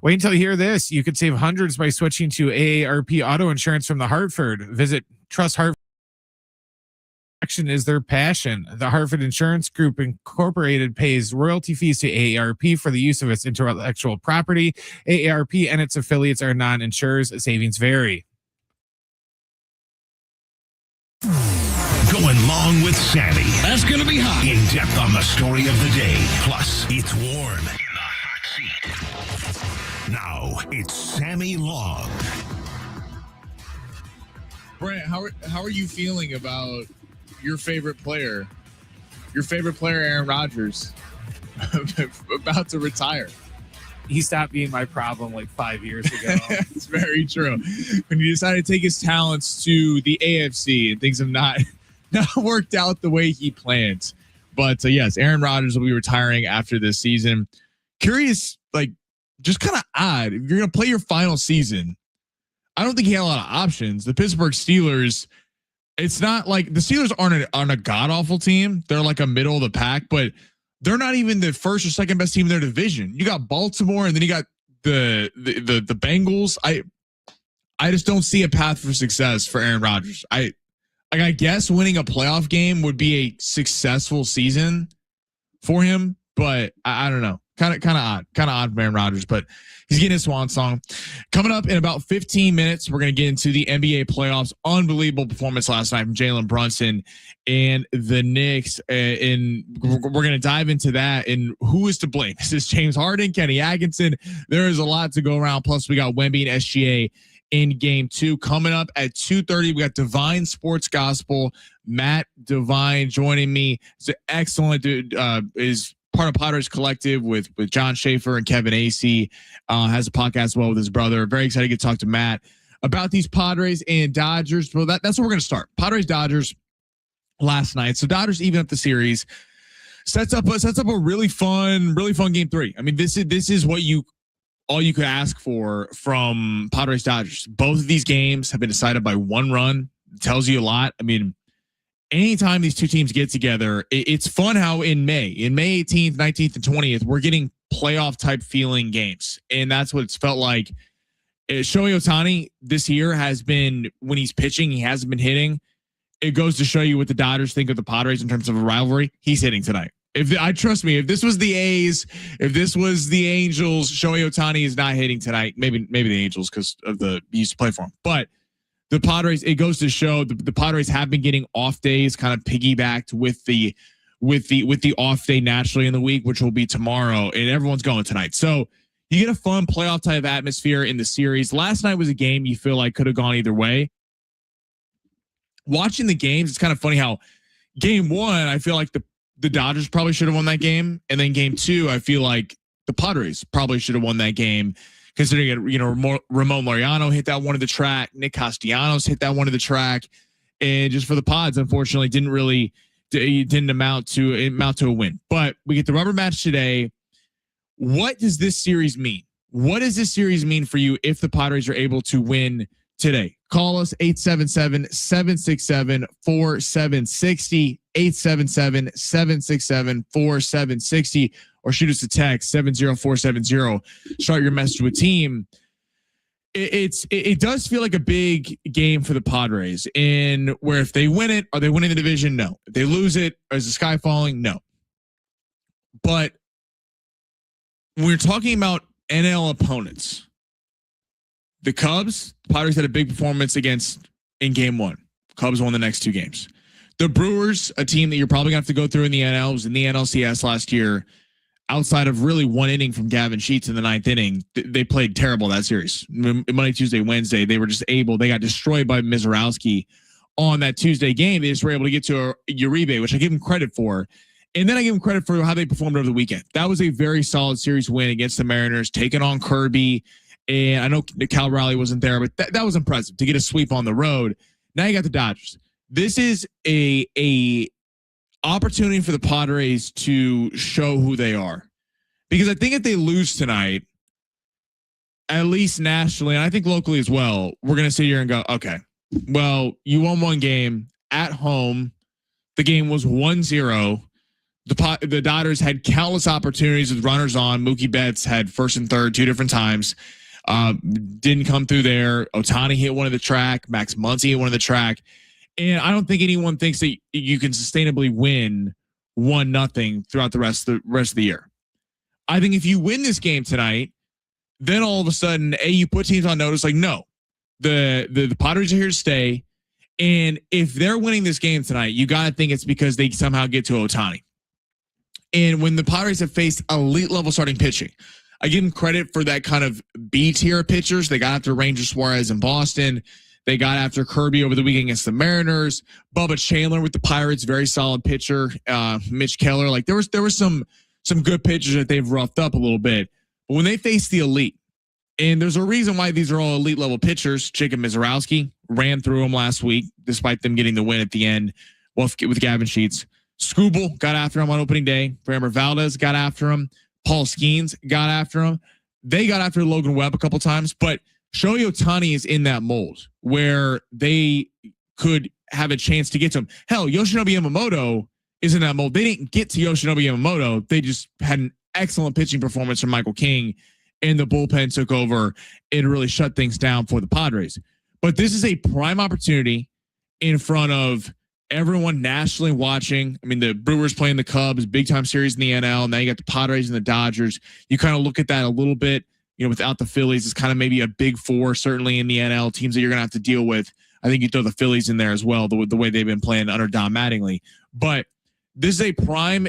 Wait until you hear this. You could save hundreds by switching to AARP Auto Insurance from the Hartford. Visit Trust Hartford. Action is their passion. The Hartford Insurance Group Incorporated pays royalty fees to AARP for the use of its intellectual property. AARP and its affiliates are non-insurers. Savings vary. Going long with Sammy. That's going to be hot. In depth on the story of the day. Plus, it's warm in the hot seat. Now, it's Sammy Long. Brent, how are you feeling about your favorite player? Your favorite player, Aaron Rodgers, about to retire. He stopped being my problem like 5 years ago. It's very true. When he decided to take his talents to the AFC and things have not worked out the way he planned. But yes, Aaron Rodgers will be retiring after this season. Curious, like, just kind of odd. If you're going to play your final season, I don't think he had a lot of options. The Pittsburgh Steelers, it's not like the Steelers aren't a god awful team. They're like a middle of the pack, but they're not even the first or second best team in their division. You got Baltimore, and then you got the Bengals. I just don't see a path for success for Aaron Rodgers. I guess winning a playoff game would be a successful season for him, but I don't know. Kind of odd for Aaron Rodgers, but he's getting his swan song. Coming up in about 15 minutes, we're going to get into the NBA playoffs. Unbelievable performance last night from Jalen Brunson and the Knicks. And we're going to dive into that and who is to blame. This is James Harden, Kenny Atkinson. There is a lot to go around. Plus, we got Wemby and SGA in game 2. Coming up at 2:30, we got Divine Sports Gospel. Matt Divine joining me. It's an excellent dude. Is part of Potter's Collective with John Schaefer and Kevin Acey. Has a podcast as well with his brother. Very excited to get to talk to Matt about these Padres and Dodgers. Well, that's where we're going to start. Padres Dodgers last night. So Dodgers even up the series. Sets up a really fun game 3. I mean, this is what all you could ask for from Padres Dodgers. Both of these games have been decided by 1 run. It tells you a lot. I mean, anytime these two teams get together, it's fun how in May 18th, 19th, and 20th, we're getting playoff type feeling games. And that's what it's felt like. Shohei Ohtani this year has been, when he's pitching, he hasn't been hitting. It goes to show you what the Dodgers think of the Padres in terms of a rivalry. He's hitting tonight. Trust me, if this was the A's, if this was the Angels, Shohei Ohtani is not hitting tonight. Maybe the Angels because of he used to play for him. But the Padres, it goes to show the Padres have been getting off days, kind of piggybacked with the off day naturally in the week, which will be tomorrow, and everyone's going tonight. So you get a fun playoff type atmosphere in the series. Last night was a game you feel like could have gone either way. Watching the games, it's kind of funny how game 1, I feel like the Dodgers probably should have won that game, and then game 2, I feel like the Padres probably should have won that game. Considering it, Ramon Laureano hit that one to the track, Nick Castellanos hit that one to the track, and just for the Pods, unfortunately, didn't amount to a win. But we get the rubber match today. What does this series mean? What does this series mean for you if the Padres are able to win today? Call us 877-767-4760, 877-767-4760. Or shoot us a text 70470. Start your message with team. It does feel like a big game for the Padres, and where if they win it, are they winning the division? No. If they lose it, is the sky falling? No. But when we're talking about NL opponents, the Cubs, the Padres had a big performance against in game 1. Cubs won the next 2 games. The Brewers, a team that you're probably going to have to go through in the NL, was in the NLCS last year. Outside of really 1 inning from Gavin Sheets in the 9th inning, they played terrible that series. Monday, Tuesday, Wednesday, they got destroyed by Mizorowski on that Tuesday game. They just were able to get to a Uribe, which I give them credit for. And then I give them credit for how they performed over the weekend. That was a very solid series win against the Mariners, taking on Kirby. And I know Cal Raleigh wasn't there, but that was impressive to get a sweep on the road. Now you got the Dodgers. This is a opportunity for the Padres to show who they are. Because I think if they lose tonight, at least nationally, and I think locally as well, we're going to sit here and go, okay, well, you won one game at home. The game was 1-0. The Dodgers had countless opportunities with runners on. Mookie Betts had first and third 2 different times. Didn't come through there. Ohtani hit one of the track. Max Muncy hit one of the track. And I don't think anyone thinks that you can sustainably win 1-0 throughout the rest of the year. I think if you win this game tonight, then all of a sudden, you put teams on notice like, no, the Padres are here to stay. And if they're winning this game tonight, you got to think it's because they somehow get to Ohtani. And when the Padres have faced elite level starting pitching, I give them credit for that kind of B tier pitchers. They got after Ranger Suarez in Boston. They got after Kirby over the weekend against the Mariners. Bubba Chandler with the Pirates, very solid pitcher. Mitch Keller, like there was some good pitchers that they've roughed up a little bit. But when they face the elite, and there's a reason why these are all elite level pitchers. Jacob Mizorowski ran through them last week, despite them getting the win at the end with Gavin Sheets. Scooble got after him on opening day. Framber Valdez got after him. Paul Skeens got after him. They got after Logan Webb a couple times, but Shohei Ohtani is in that mold where they could have a chance to get to him. Hell, Yoshinobu Yamamoto is in that mold. They didn't get to Yoshinobu Yamamoto. They just had an excellent pitching performance from Michael King, and the bullpen took over and really shut things down for the Padres. But this is a prime opportunity in front of everyone nationally watching. I mean, the Brewers playing the Cubs, big time series in the NL. Now you got the Padres and the Dodgers. You kind of look at that a little bit, without the Phillies, it's kind of maybe a big four, certainly in the NL teams that you're going to have to deal with. I think you throw the Phillies in there as well, the way they've been playing under Don Mattingly. But this is a prime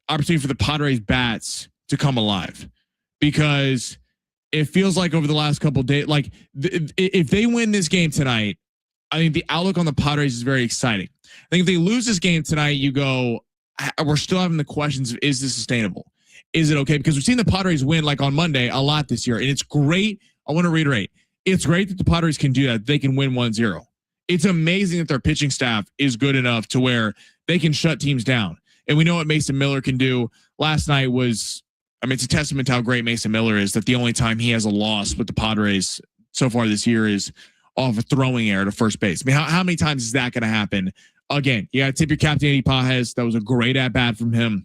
opportunity for the Padres bats to come alive, because it feels like over the last couple of days, like if they win this game tonight, I think the outlook on the Padres is very exciting. I think if they lose this game tonight, you go, we're still having the questions of, is this sustainable? Is it okay? Because we've seen the Padres win like on Monday a lot this year. And it's great. I want to reiterate. It's great that the Padres can do that. They can win 1-0. It's amazing that their pitching staff is good enough to where they can shut teams down. And we know what Mason Miller can do. Last night was, it's a testament to how great Mason Miller is, that the only time he has a loss with the Padres so far this year is off a throwing error to first base. How many times is that going to happen? Again, you got to tip your cap to Eddie Pajes. That was a great at-bat from him.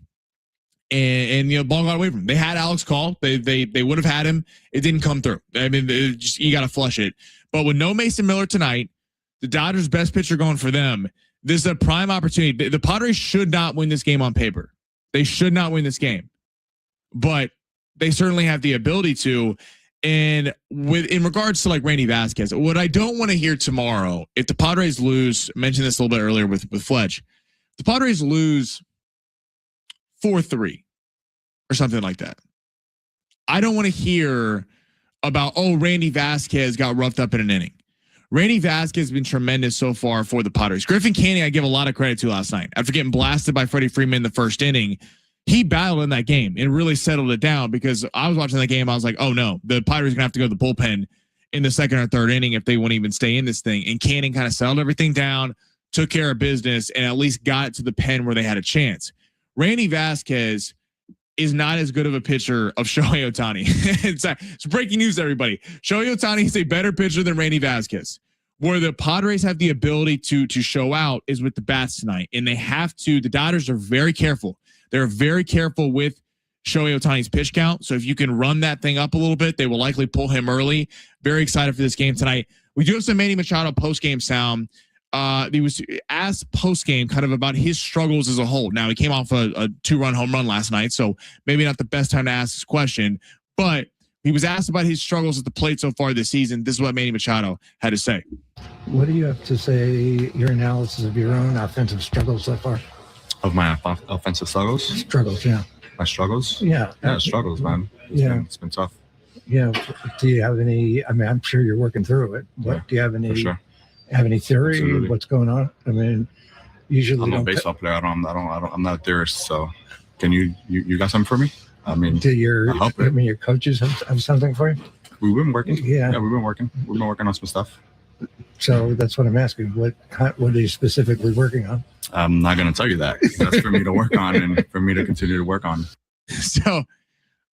And ball got away from him. They had Alex Call. They would have had him. It didn't come through. You got to flush it. But with no Mason Miller tonight, the Dodgers' best pitcher going for them, this is a prime opportunity. The Padres should not win this game on paper. They should not win this game. But they certainly have the ability to. And in regards to like Randy Vassegh, what I don't want to hear tomorrow, if the Padres lose, I mentioned this a little bit earlier with Fletch, the Padres lose 4-3 or something like that. I don't want to hear about, Randy Vassegh got roughed up in an inning. Randy Vassegh has been tremendous so far for the Padres. Griffin Canning, I give a lot of credit to last night. After getting blasted by Freddie Freeman in the first inning, he battled in that game and really settled it down, because I was watching that game. I was like, oh no, the Padres are going to have to go to the bullpen in the second or third inning if they want to even stay in this thing. And Canning kind of settled everything down, took care of business, and at least got it to the pen where they had a chance. Randy Vassegh is not as good of a pitcher of Shohei Ohtani. It's breaking news, everybody. Shohei Ohtani is a better pitcher than Randy Vassegh. Where the Padres have the ability to show out is with the bats tonight. And they have to, the Dodgers are very careful. They're very careful with Shohei Ohtani's pitch count. So if you can run that thing up a little bit, they will likely pull him early. Very excited for this game tonight. We do have some Manny Machado post-game sound. He was asked post-game kind of about his struggles as a whole. Now, he came off a 2-run home run last night, so maybe not the best time to ask this question, but he was asked about his struggles at the plate so far this season. This is what Manny Machado had to say. What do you have to say, your analysis of your own offensive struggles so far? Of my offensive struggles? Struggles, yeah. My struggles? Yeah. Yeah, struggles, man. It's been tough. Yeah. Do you have any, I'm sure you're working through it, but do you have any, for sure. have any theory Absolutely. of what's going on? usually I'm a don't. baseball player. I'm not a theorist. So, can you got something for me? I mean, your coaches have something for you? We've been working. Yeah, we've been working. We've been working on some stuff. So that's what I'm asking. What are you specifically working on? I'm not going to tell you that. That's for me to work on and for me to continue to work on. So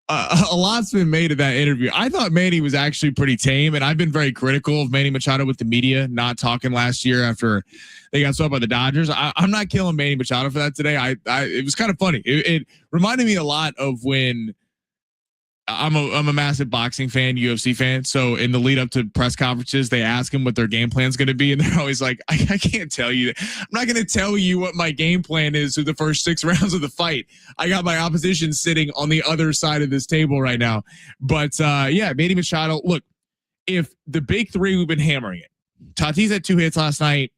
a lot's been made of that interview. I thought Manny was actually pretty tame, and I've been very critical of Manny Machado with the media not talking last year after they got swept by the Dodgers. I'm not killing Manny Machado for that today. It was kind of funny. It reminded me a lot of when I'm a massive boxing fan, UFC fan. So in the lead up to press conferences, they ask him what their game plan is going to be. And they're always like, I can't tell you. I'm not going to tell you what my game plan is through the first 6 rounds of the fight. I got my opposition sitting on the other side of this table right now. But yeah, Manny Machado, look, if the big 3, we've been hammering it. Tatis had 2 hits last night.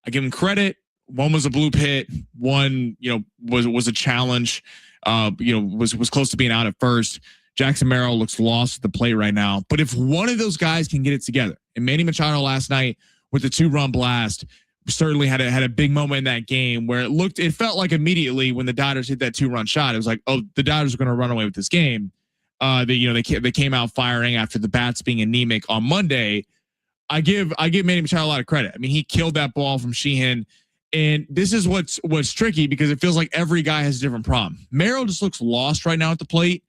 I give him credit. One was a bloop hit. One, was a challenge. Was close to being out at first. Jackson Merrill looks lost at the plate right now. But if one of those guys can get it together, and Manny Machado last night with the 2-run blast certainly had a big moment in that game where it felt like immediately when the Dodgers hit that 2-run shot, it was like, oh, the Dodgers are going to run away with this game. They came out firing after the bats being anemic on Monday. I give Manny Machado a lot of credit. I mean, he killed that ball from Sheehan. And this is what's tricky because it feels like every guy has a different problem. Merrill just looks lost right now at the plate.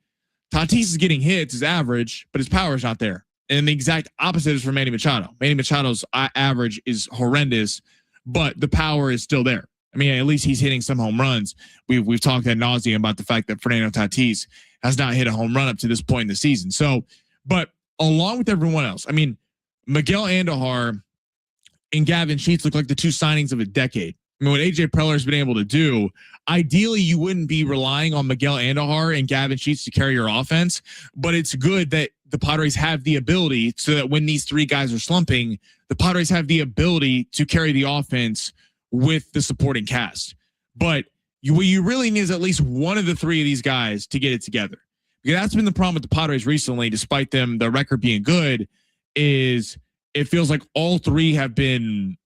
Tatis is getting hits, his average, but his power is not there. And the exact opposite is for Manny Machado. Manny Machado's average is horrendous, but the power is still there. I mean, at least he's hitting some home runs. We've talked ad nauseum about the fact that Fernando Tatis has not hit a home run up to this point in the season. So, but along with everyone else, I mean, Miguel Andujar and Gavin Sheets look like the 2 signings of a decade. I mean, what AJ Preller has been able to do, ideally you wouldn't be relying on Miguel Andujar and Gavin Sheets to carry your offense, but it's good that the Padres have the ability so that when these 3 guys are slumping, the Padres have the ability to carry the offense with the supporting cast. But what you really need is at least one of the 3 of these guys to get it together. Because that's been the problem with the Padres recently, despite their record being good, is it feels like all 3 have been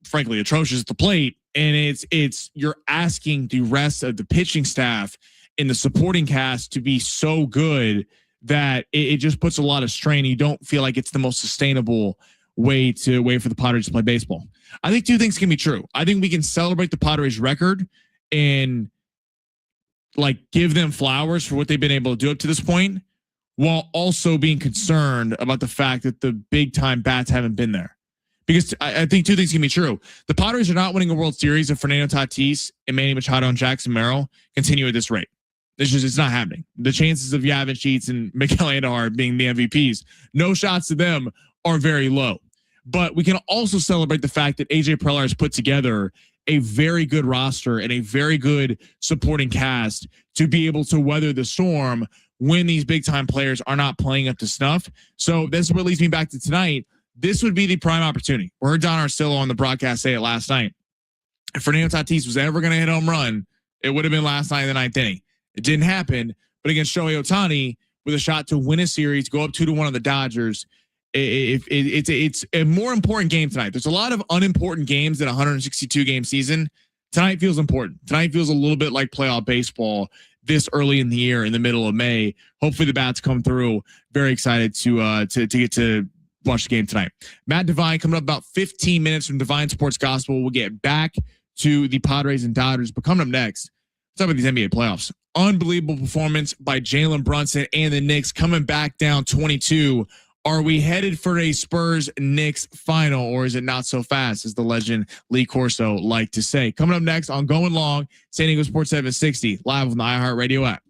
frankly atrocious at the plate. And it's you're asking the rest of the pitching staff and the supporting cast to be so good that it just puts a lot of strain. You don't feel like it's the most sustainable way for the Padres to play baseball. I think 2 things can be true. I think we can celebrate the Padres record and like give them flowers for what they've been able to do up to this point, while also being concerned about the fact that the big time bats haven't been there. Because I think 2 things can be true. The Padres are not winning a World Series if Fernando Tatis and Manny Machado and Jackson Merrill continue at this rate. It's not happening. The chances of Gavin Sheets and Miguel Andujar being the MVPs, no shots to them, are very low. But we can also celebrate the fact that AJ Preller has put together a very good roster and a very good supporting cast to be able to weather the storm when these big time players are not playing up to snuff. So this is what leads me back to tonight. This would be the prime opportunity. We heard Don Arcillo on the broadcast say it last night. If Fernando Tatis was ever going to hit a home run, it would have been last night in the 9th inning. It didn't happen, but against Shohei Ohtani with a shot to win a series, go up 2-1 on the Dodgers, it's a more important game tonight. There's a lot of unimportant games in a 162 game season. Tonight feels important. Tonight feels a little bit like playoff baseball this early in the year, in the middle of May. Hopefully the bats come through. Very excited to get to watch the game tonight. Matt Devine coming up about 15 minutes from Divine Sports Gospel. We'll get back to the Padres and Dodgers, but coming up next, let's talk about these NBA playoffs. Unbelievable performance by Jalen Brunson and the Knicks coming back down 22. Are we headed for a Spurs-Knicks final, or is it not so fast, as the legend Lee Corso liked to say? Coming up next on Going Long, San Diego Sports 760, live on the iHeartRadio app.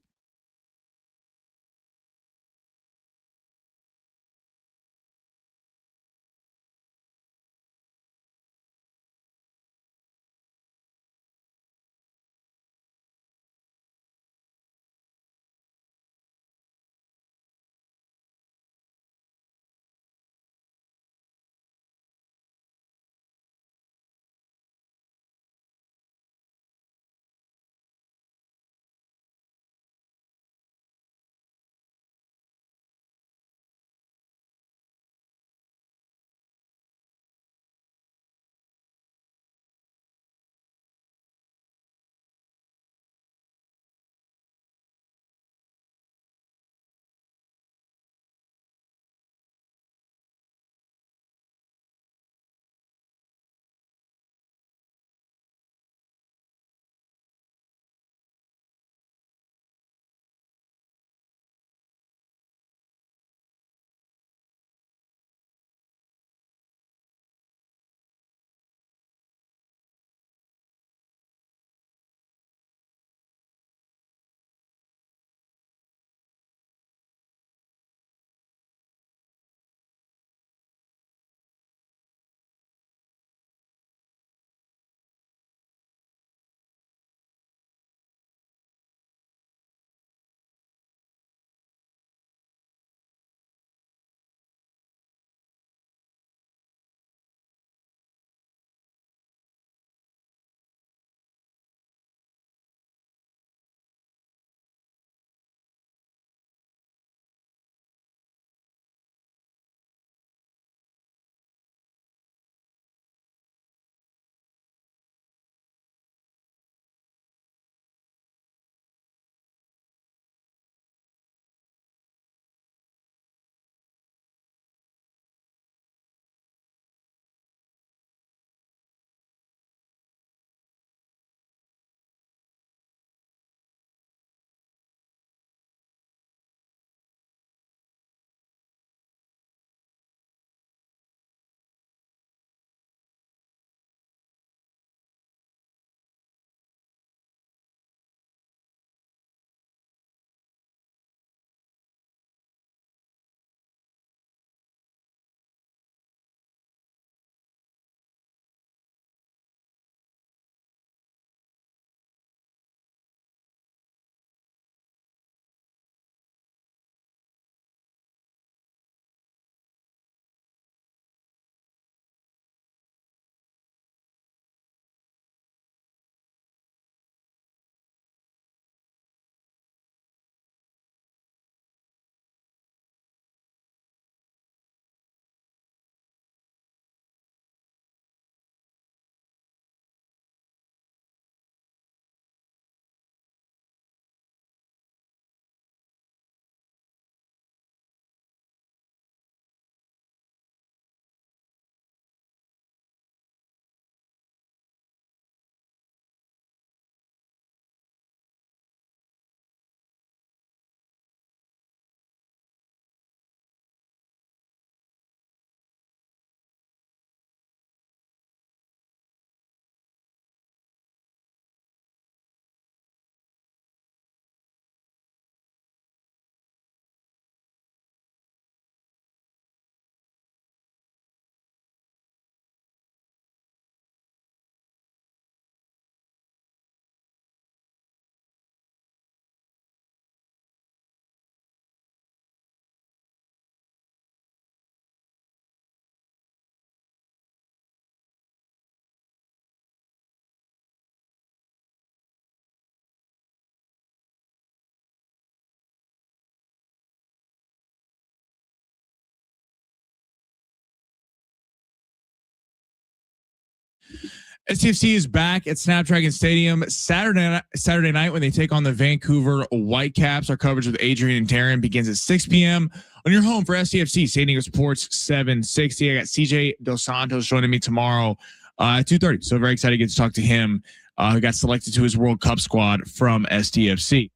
SCFC is back at Snapdragon Stadium Saturday night when they take on the Vancouver Whitecaps. Our coverage with Adrian and Darren begins at 6 p.m. on your home for SCFC, San Diego Sports 760. I got CJ Dos Santos joining me tomorrow at 2:30. So very excited to get to talk to him, who got selected to his World Cup squad from SDFC.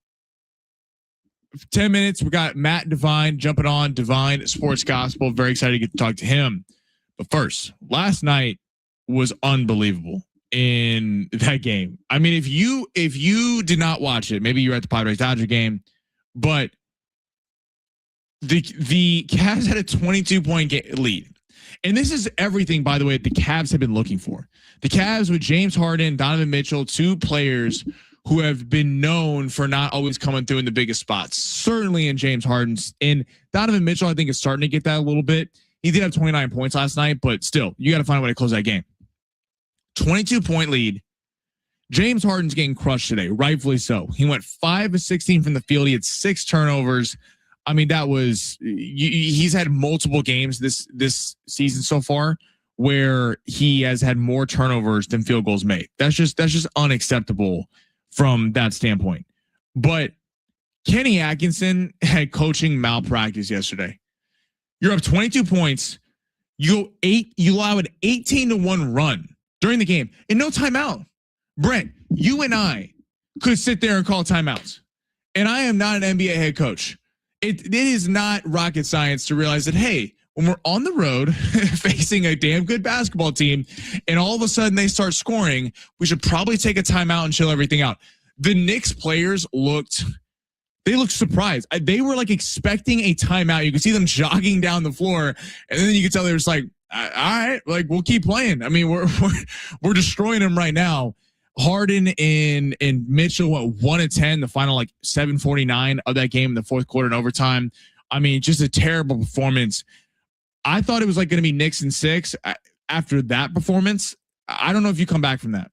10 minutes. We got Matt Devine jumping on Divine Sports Gospel. Very excited to get to talk to him. But first, last night was unbelievable in that game. I mean, if you did not watch it, maybe you were at the Padres Dodger game, but the Cavs had a 22-point lead. And this is everything, by the way, the Cavs have been looking for. The Cavs with James Harden, Donovan Mitchell, two players who have been known for not always coming through in the biggest spots. Certainly in James Harden's. And Donovan Mitchell, I think, is starting to get that a little bit. He did have 29 points last night, but still, you got to find a way to close that game. 22-point lead. James Harden's getting crushed today, rightfully so. He went 5 of 16 from the field. He had 6 turnovers. I mean, that was he's had multiple games this season so far where he has had more turnovers than field goals made. That's just unacceptable from that standpoint. But Kenny Atkinson had coaching malpractice yesterday. You're up 22 points. You allow an 18-1 run during the game and no timeout. Brent, you and I could sit there and call timeouts. And I am not an NBA head coach. It is not rocket science to realize that, hey, when we're on the road facing a damn good basketball team and all of a sudden they start scoring, we should probably take a timeout and chill everything out. The Knicks players looked surprised. They were like expecting a timeout. You could see them jogging down the floor, and then you could tell they were just like, all right, like we'll keep playing. I mean, we're destroying them right now. Harden and Mitchell went 1 of 10, the final like 7:49 of that game in the fourth quarter and overtime. I mean, just a terrible performance. I thought it was like going to be Knicks in 6 after that performance. I don't know if you come back from that.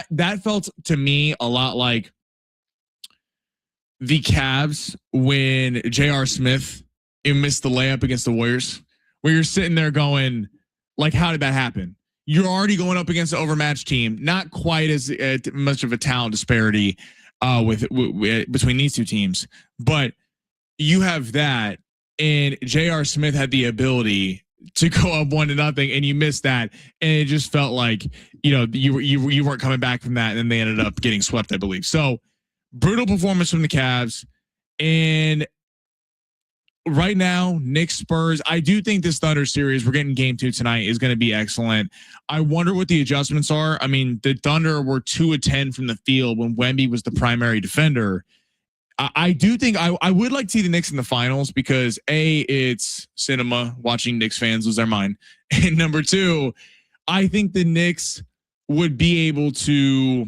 That felt to me a lot like the Cavs when J.R. Smith missed the layup against the Warriors, where you're sitting there going, like, how did that happen? You're already going up against an overmatched team, not quite as much of a talent disparity between these two teams, but you have that, and J.R. Smith had the ability to go up 1-0, and you missed that, and it just felt like you weren't coming back from that, and then they ended up getting swept, I believe. So brutal performance from the Cavs, and right now, Knicks Spurs. I do think this Thunder series, we're getting game 2 tonight, is going to be excellent. I wonder what the adjustments are. I mean, the Thunder were 2 of 10 from the field when Wemby was the primary defender. I do think I would like to see the Knicks in the finals because A, it's cinema watching Knicks fans lose their mind. And number 2, I think the Knicks would be able to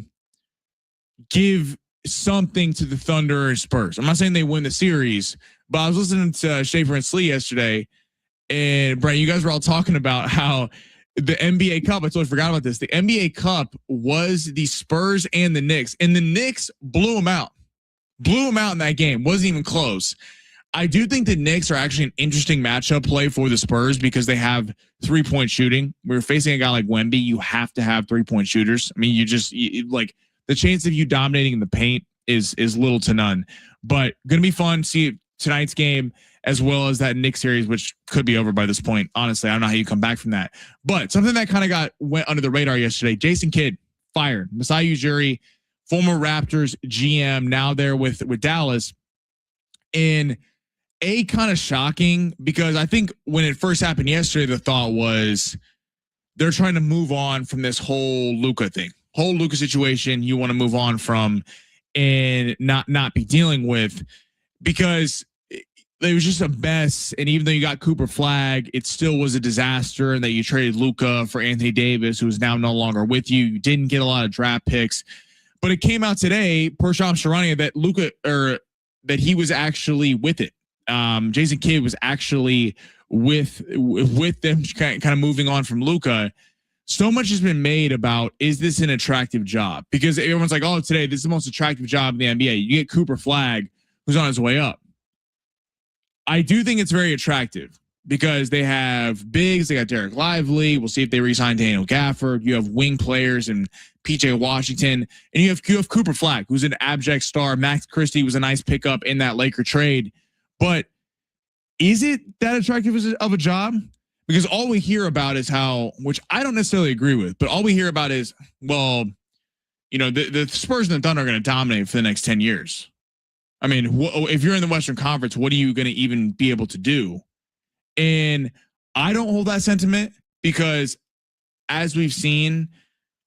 give something to the Thunder and Spurs. I'm not saying they win the series, but I was listening to Schaefer and Slee yesterday, and Brent, you guys were all talking about how the NBA Cup, I totally forgot about this. The NBA Cup was the Spurs and the Knicks, and the Knicks blew them out in that game. Wasn't even close. I do think the Knicks are actually an interesting matchup play for the Spurs because they have 3-point shooting. We're facing a guy like Wemby. You have to have 3-point shooters. I mean, like the chance of you dominating in the paint is little to none, but going to be fun. See tonight's game as well as that Knicks series, which could be over by this point. Honestly, I don't know how you come back from that, but something that kind of went under the radar yesterday. Jason Kidd fired. Masai Ujiri, former Raptors GM, now there with Dallas, and kind of shocking because I think when it first happened yesterday, the thought was they're trying to move on from this whole Luka situation. You want to move on from and not be dealing with because it was just a mess. And even though you got Cooper Flag, it still was a disaster. And that you traded Luka for Anthony Davis, who is now no longer with you. You didn't get a lot of draft picks, but it came out today, per Shams Charania, that he was actually with it. Jason Kidd was actually with them, kind of moving on from Luka. So much has been made about, is this an attractive job? Because everyone's like, oh, today, this is the most attractive job in the NBA. You get Cooper Flag, who's on his way up. I do think it's very attractive because they have bigs. They got Derek Lively. We'll see if they re-sign Daniel Gafford. You have wing players and PJ Washington, and you have Cooper Flag, who's an abject star. Max Christie was a nice pickup in that Laker trade, but is it that attractive of a job? Because all we hear about is how, which I don't necessarily agree with, but all we hear about is, well, the Spurs and the Thunder are going to dominate for the next 10 years. I mean, if you're in the Western Conference, what are you going to even be able to do? And I don't hold that sentiment because, as we've seen,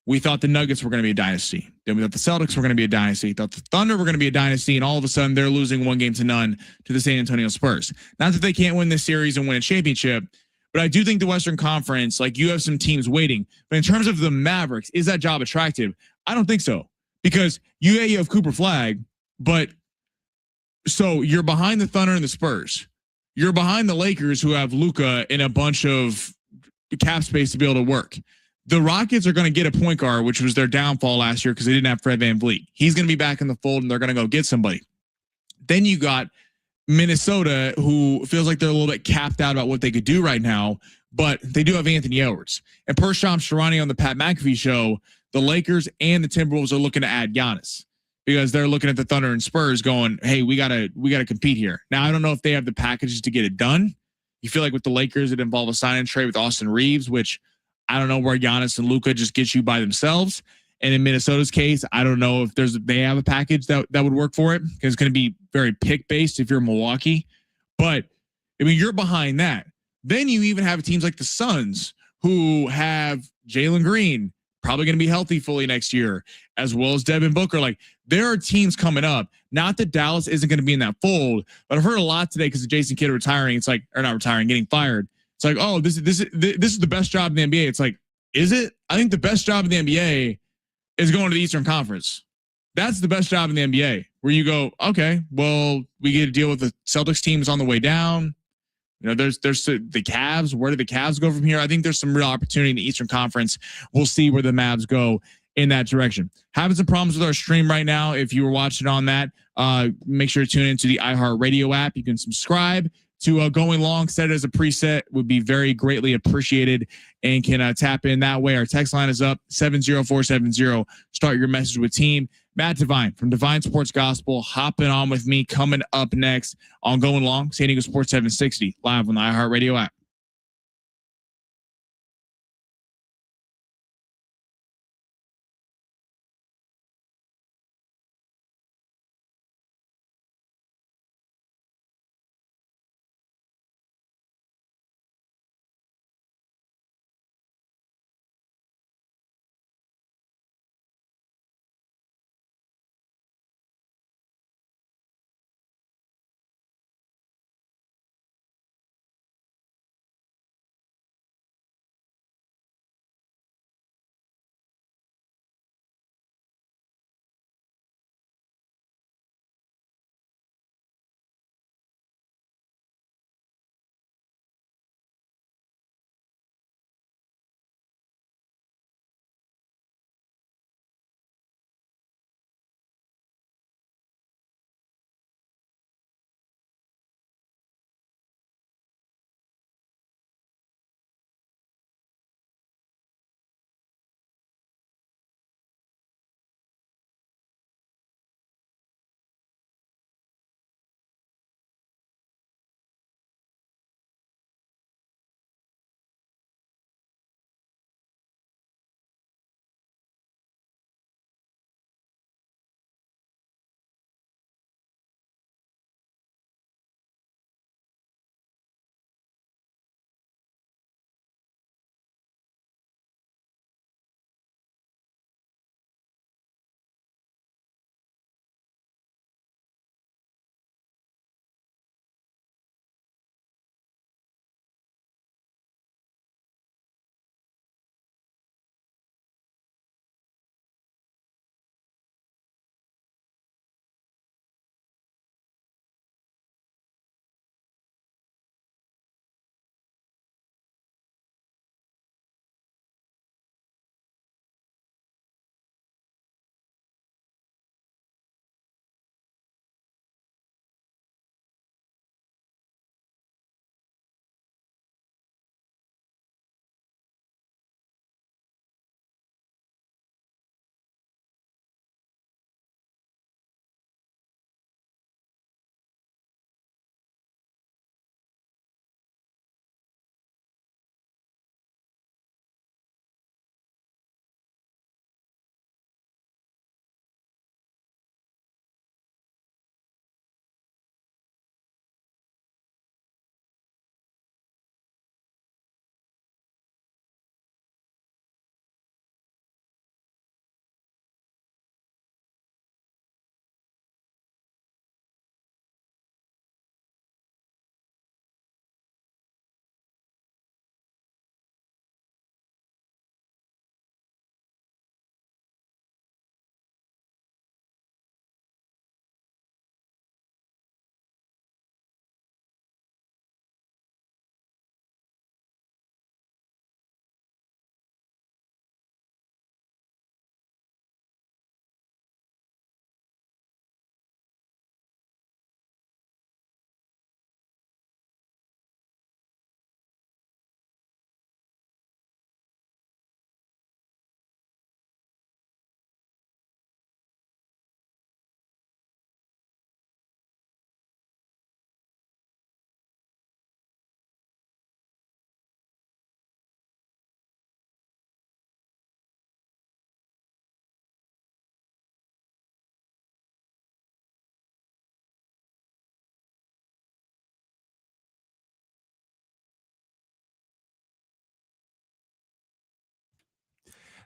we thought the Nuggets were going to be a dynasty. Then we thought the Celtics were going to be a dynasty. We thought the Thunder were going to be a dynasty. And all of a sudden, they're losing 1-0 to the San Antonio Spurs. Not that they can't win this series and win a championship, but I do think the Western Conference, like, you have some teams waiting. But in terms of the Mavericks, is that job attractive? I don't think so. Because you have Cooper Flag, but so you're behind the Thunder and the Spurs. You're behind the Lakers, who have Luka and a bunch of cap space to be able to work. The Rockets are going to get a point guard, which was their downfall last year because they didn't have Fred VanVleet. He's going to be back in the fold, and they're going to go get somebody. Then you got Minnesota, who feels like they're a little bit capped out about what they could do right now, but they do have Anthony Edwards. And per Shams Charania on the Pat McAfee show, the Lakers and the Timberwolves are looking to add Giannis because they're looking at the Thunder and Spurs going, hey, we gotta compete here. Now, I don't know if they have the packages to get it done. You feel like with the Lakers, it involved a sign and trade with Austin Reeves, which I don't know where Giannis and Luka just get you by themselves. And in Minnesota's case, I don't know if they have a package that would work for it because it's going to be very pick based if you're Milwaukee. But I mean, you're behind that. Then you even have teams like the Suns who have Jalen Green, probably going to be healthy fully next year, as well as Devin Booker. Like, there are teams coming up. Not that Dallas isn't going to be in that fold, but I've heard a lot today because of Jason Kidd retiring. It's like, or not retiring, getting fired. It's like, oh, this is the best job in the NBA. It's like, is it? I think the best job in the NBA is going to the Eastern Conference. That's the best job in the NBA, where you go, okay, well, we get to deal with the Celtics teams on the way down. There's the Cavs. Where do the Cavs go from here? I think there's some real opportunity in the Eastern Conference. We'll see where the Mavs go in that direction. Having some problems with our stream right now. If you were watching on that, make sure to tune into the iHeartRadio app. You can subscribe to Going Long, set it as a preset, would be very greatly appreciated, and can tap in that way. Our text line is up, 70470. Start your message with team. Matt Devine from Divine Sports Gospel hopping on with me, coming up next on Going Long, San Diego Sports 760, live on the iHeartRadio app.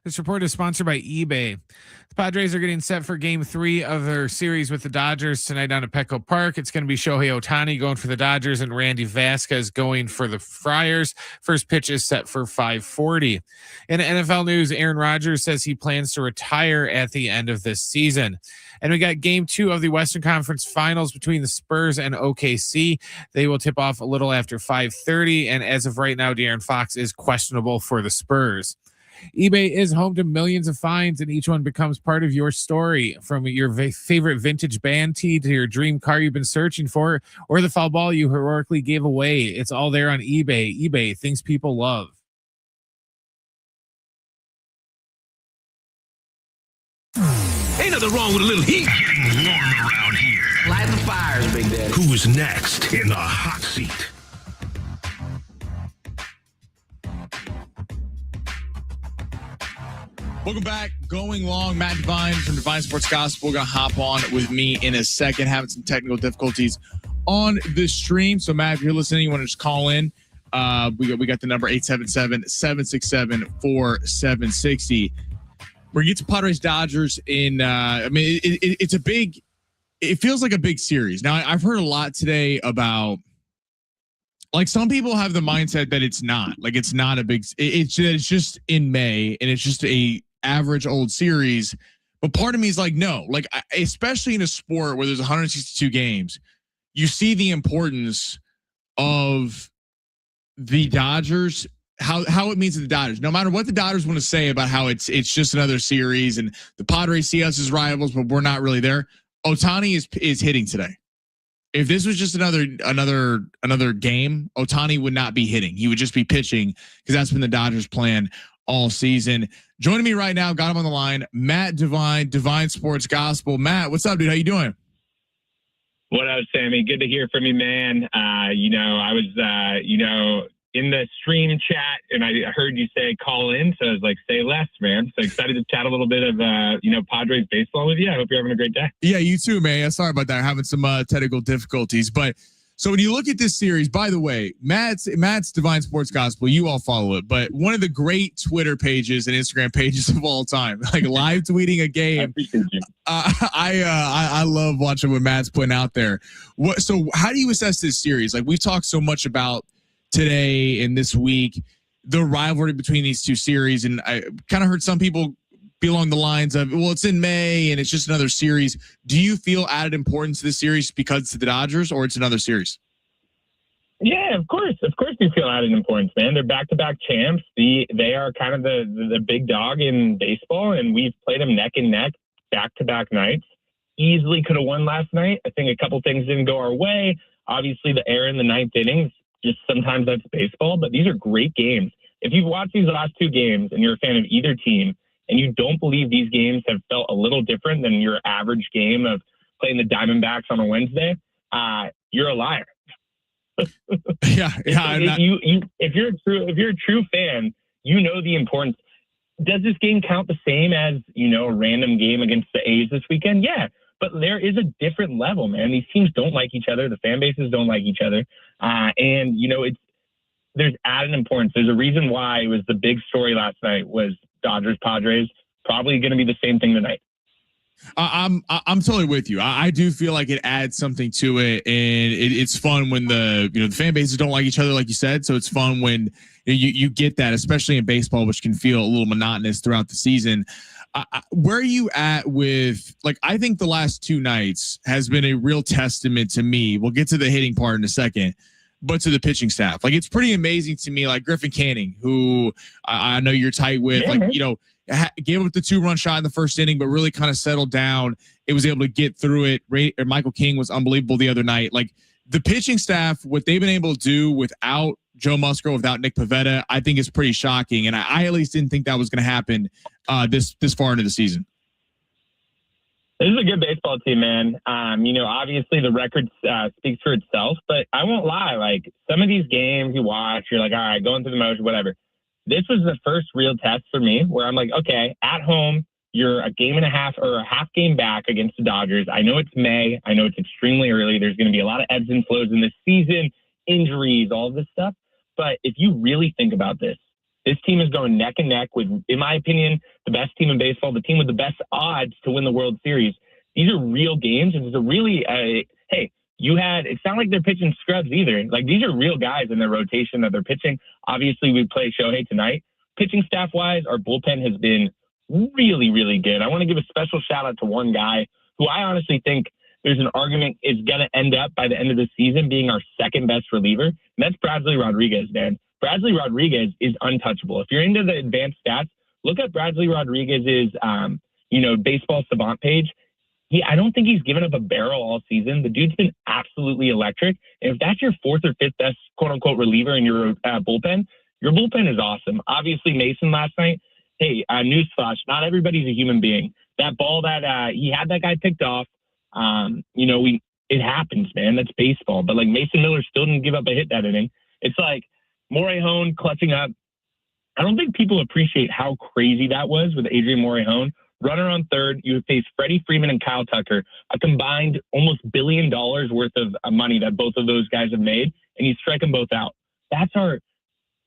This report is sponsored by eBay. The Padres are getting set for Game 3 of their series with the Dodgers tonight down at Petco Park. It's going to be Shohei Ohtani going for the Dodgers and Randy Vasquez going for the Friars. First pitch is set for 5:40. In NFL news, Aaron Rodgers says he plans to retire at the end of this season. And we got Game 2 of the Western Conference Finals between the Spurs and OKC. They will tip off a little after 5:30. And as of right now, De'Aaron Fox is questionable for the Spurs. eBay is home to millions of finds, and each one becomes part of your story. From your favorite vintage band tee to your dream car you've been searching for, or the foul ball you heroically gave away, it's all there on eBay. eBay, things people love. Ain't nothing wrong with a little heat getting warm around here. Light the fires, Big Daddy. Who's next in the hot seat? Welcome back. Going long. Matt Devine from Divine Sports Gospel going to hop on with me in a second. Having some technical difficulties on the stream. So, Matt, if you're listening, you want to just call in. We got the number 877-767-4760. We're going to get to Padres Dodgers in. It's a big. It feels like a big series. Now, I've heard a lot today about. Like, some people have the mindset that it's not. Like, it's not a big. It's just in May, and it's just a average old series. But part of me is like, no. Like, especially in a sport where there's 162 games, you see the importance of the Dodgers. How it means to the Dodgers. No matter what the Dodgers want to say about how it's just another series and the Padres see us as rivals, but we're not really there. Ohtani is hitting today. If this was just another game, Ohtani would not be hitting. He would just be pitching because that's been the Dodgers' plan all season. Joining me right now, got him on the line, Matt Devine, Divine Sports Gospel. Matt, what's up, dude? How you doing? What up, Sammy? Good to hear from you, man. I was, in the stream chat, and I heard you say call in, so I was like, say less, man. So excited to chat a little bit of Padres baseball with you. I hope you're having a great day. Yeah, you too, man. Yeah, sorry about that. Having some technical difficulties, but so when you look at this series, by the way, Matt's Divine Sports Gospel, you all follow it, but one of the great Twitter pages and Instagram pages of all time, like live tweeting a game. I appreciate you. I love watching what Matt's putting out there. So how do you assess this series? Like, we've talked so much about today and this week, the rivalry between these two series. And I kind of heard some people be along the lines of, well, it's in May and it's just another series. Do you feel added importance to this series because it's the Dodgers, or it's another series? Yeah, of course. Of course you feel added importance, man. They're back-to-back champs. They are kind of the big dog in baseball, and we've played them neck and neck back-to-back nights. Easily could have won last night. I think a couple things didn't go our way. Obviously, the error in the ninth innings, just sometimes that's baseball, but these are great games. If you've watched these last two games and you're a fan of either team and you don't believe these games have felt a little different than your average game of playing the Diamondbacks on a Wednesday, you're a liar. If you're a true fan, you know the importance. Does this game count the same as, a random game against the A's this weekend? Yeah. But there is a different level, man. These teams don't like each other. The fan bases don't like each other. There's added importance. There's a reason why it was the big story last night was Dodgers Padres. Probably going to be the same thing tonight. I'm totally with you. I do feel like it adds something to it, and it's fun when the fan bases don't like each other, like you said. So it's fun when you get that, especially in baseball, which can feel a little monotonous throughout the season. Where are you at with, like, I think the last two nights has been a real testament to me. We'll get to the hitting part in a second, but to the pitching staff. Like, it's pretty amazing to me, like Griffin Canning, who I know you're tight with, gave up the 2-run shot in the first inning, but really kind of settled down. It was able to get through it. Michael King was unbelievable the other night. Like, the pitching staff, what they've been able to do without Joe Musgrove, without Nick Pivetta, I think is pretty shocking. And I at least didn't think that was going to happen this far into the season. This is a good baseball team, man. Obviously the record speaks for itself, but I won't lie. Like, some of these games you watch, you're like, all right, going through the motion, whatever. This was the first real test for me where I'm like, okay, at home, you're a game and a half or a half game back against the Dodgers. I know it's May. I know it's extremely early. There's going to be a lot of ebbs and flows in this season, injuries, all this stuff. But if you really think about this, This team is going neck and neck with, in my opinion, the best team in baseball, the team with the best odds to win the World Series. These are real games. And it's a really, hey, it's not like they're pitching scrubs either. Like, these are real guys in their rotation that they're pitching. Obviously, we play Shohei tonight. Pitching staff-wise, our bullpen has been really, really good. I want to give a special shout-out to one guy who I honestly think there's an argument is going to end up by the end of the season being our second best reliever, and that's Bradley Rodriguez, man. Bradley Rodriguez is untouchable. If you're into the advanced stats, look at Bradley Rodriguez's, baseball savant page. I don't think he's given up a barrel all season. The dude's been absolutely electric. And if that's your fourth or fifth best quote-unquote reliever in your bullpen, your bullpen is awesome. Obviously, Mason last night, hey, newsflash, not everybody's a human being. That ball that he had that guy picked off, it happens, man. That's baseball. But, like, Mason Miller still didn't give up a hit that inning. It's like Morejón clutching up. I don't think people appreciate how crazy that was with Adrian Morejón. Runner on third, you face Freddie Freeman and Kyle Tucker, a combined almost $1 billion worth of money that both of those guys have made, and you strike them both out. That's our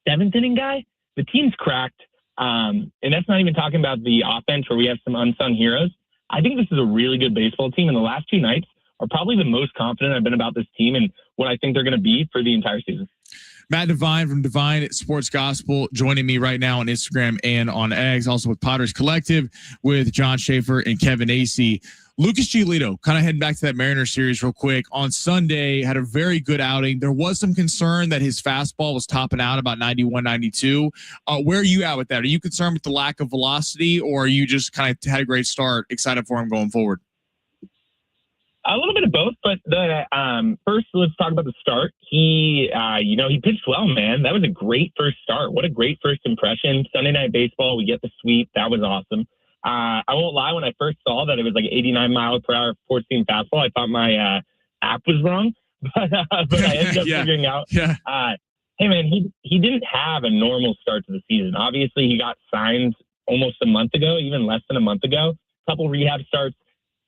seventh inning guy. The team's cracked, and that's not even talking about the offense where we have some unsung heroes. I think this is a really good baseball team, and the last two nights are probably the most confident I've been about this team and what I think they're going to be for the entire season. Matt Devine from Divine Sports Gospel joining me right now on Instagram and on X, also with Potters Collective with John Schaefer and Kevin Acee. Lucas Giolito, kind of heading back to that Mariners series real quick. On Sunday, had a very good outing. There was some concern that his fastball was topping out about 91, 92. Where are you at with that? Are you concerned with the lack of velocity, or are you just kind of had a great start, excited for him going forward? A little bit of both, but the first, let's talk about the start. He pitched well, man. That was a great first start. What a great first impression. Sunday Night Baseball, we get the sweep. That was awesome. I won't lie, when I first saw that it was like 89 miles per hour, 4-seam fastball, I thought my app was wrong, but I ended up figuring out. Yeah. Hey, man, he didn't have a normal start to the season. Obviously, he got signed almost a month ago, even less than a month ago. A couple rehab starts.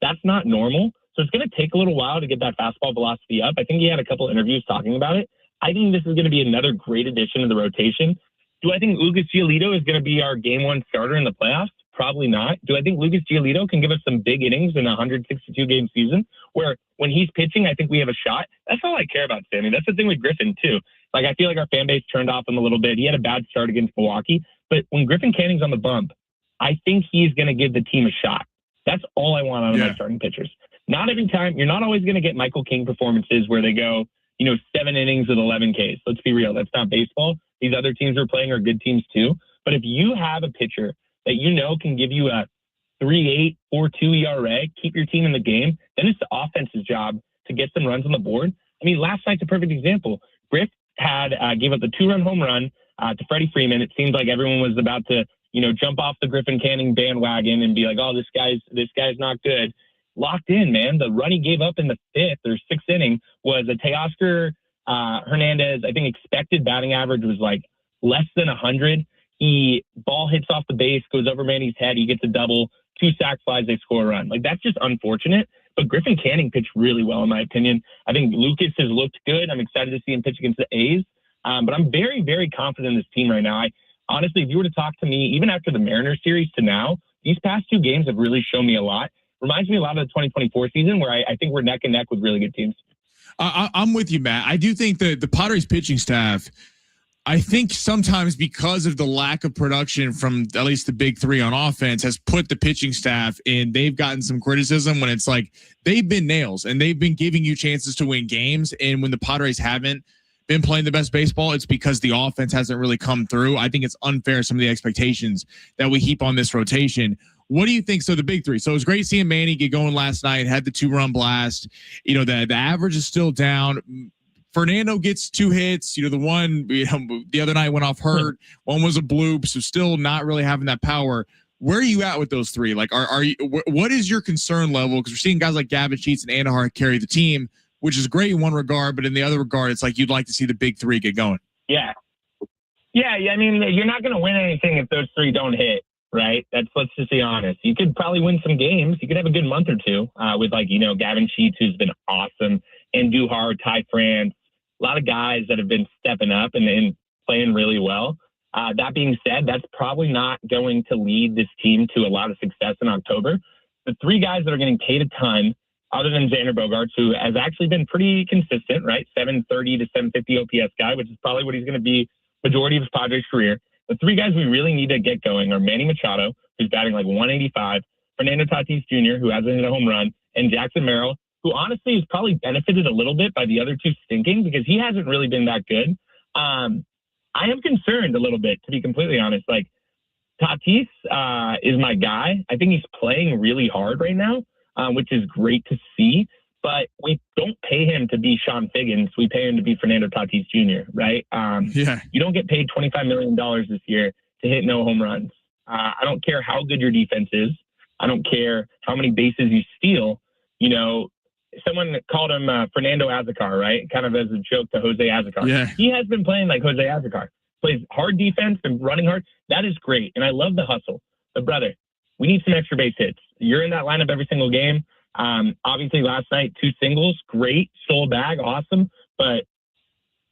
That's not normal. So it's going to take a little while to get that fastball velocity up. I think he had a couple interviews talking about it. I think this is going to be another great addition to the rotation. Do I think Lucas Giolito is going to be our game one starter in the playoffs? Probably not. Do I think Lucas Giolito can give us some big innings in a 162-game season where when he's pitching, I think we have a shot? That's all I care about, Sammy. That's the thing with Griffin, too. Like, I feel like our fan base turned off him a little bit. He had a bad start against Milwaukee. But when Griffin Canning's on the bump, I think he's going to give the team a shot. That's all I want out of my starting pitchers. Not every time. You're not always going to get Michael King performances where they go, 7 innings with 11 Ks. Let's be real. That's not baseball. These other teams we're playing are good teams too. But if you have a pitcher that can give you a 3.8, 4.2 ERA, keep your team in the game, then it's the offense's job to get some runs on the board. I mean, last night's a perfect example. Griff gave up the 2-run home run to Freddie Freeman. It seemed like everyone was about to, jump off the Griffin Canning bandwagon and be like, oh, this guy's not good. Locked in, man. The run he gave up in the 5th or 6th inning was a Teoscar Hernandez. I think expected batting average was like less than 100. Ball hits off the base, goes over Manny's head. He gets a double, 2 sac flies. They score a run. Like, that's just unfortunate. But Griffin Canning pitched really well, in my opinion. I think Lucas has looked good. I'm excited to see him pitch against the A's. But I'm very, very confident in this team right now. Honestly, if you were to talk to me, even after the Mariners series to now, these past 2 games have really shown me a lot. Reminds me a lot of the 2024 season where I think we're neck and neck with really good teams. I'm with you, Matt. I do think the Padres pitching staff, I think sometimes because of the lack of production from at least the big three on offense, has put the pitching staff in. They've gotten some criticism when it's like they've been nails and they've been giving you chances to win games. And when the Padres haven't been playing the best baseball, it's because the offense hasn't really come through. I think it's unfair, some of the expectations that we heap on this rotation. What do you think? So the big three. So it was great seeing Manny get going last night, had the 2-run blast. The average is still down. Fernando gets 2 hits. The one the other night went off hurt. One was a bloop. So still not really having that power. Where are you at with those three? Like, are you? What is your concern level? Because we're seeing guys like Gavin Sheets and Andujar carry the team, which is great in one regard, but in the other regard, it's like you'd like to see the big three get going. Yeah. I mean, you're not going to win anything if those 3 don't hit. Right. Let's just be honest. You could probably win some games. You could have a good month or 2 with Gavin Sheets, who's been awesome, Andujar, Ty France, a lot of guys that have been stepping up and playing really well. That being said, that's probably not going to lead this team to a lot of success in October. The three guys that are getting paid a ton, other than Xander Bogaerts, who has actually been pretty consistent, right? 730 to 750 OPS guy, which is probably what he's going to be majority of his Padres career. The three guys we really need to get going are Manny Machado, who's batting like 185, Fernando Tatis Jr., who hasn't hit a home run, and Jackson Merrill, who honestly has probably benefited a little bit by the other two stinking because he hasn't really been that good. I am concerned a little bit, to be completely honest. Like, Tatis is my guy. I think he's playing really hard right now, which is great to see. But we don't pay him to be Sean Figgins. We pay him to be Fernando Tatis Jr., right? You don't get paid $25 million this year to hit no home runs. I don't care how good your defense is. I don't care how many bases you steal. You know, someone called him Fernando Azocar, right? Kind of as a joke to Jose Azocar. Yeah. He has been playing like Jose Azocar. Plays hard defense and running hard. That is great. And I love the hustle. But, brother, we need some extra base hits. You're in that lineup every single game. Obviously, last night, 2 singles. Great. Stole a bag. Awesome. But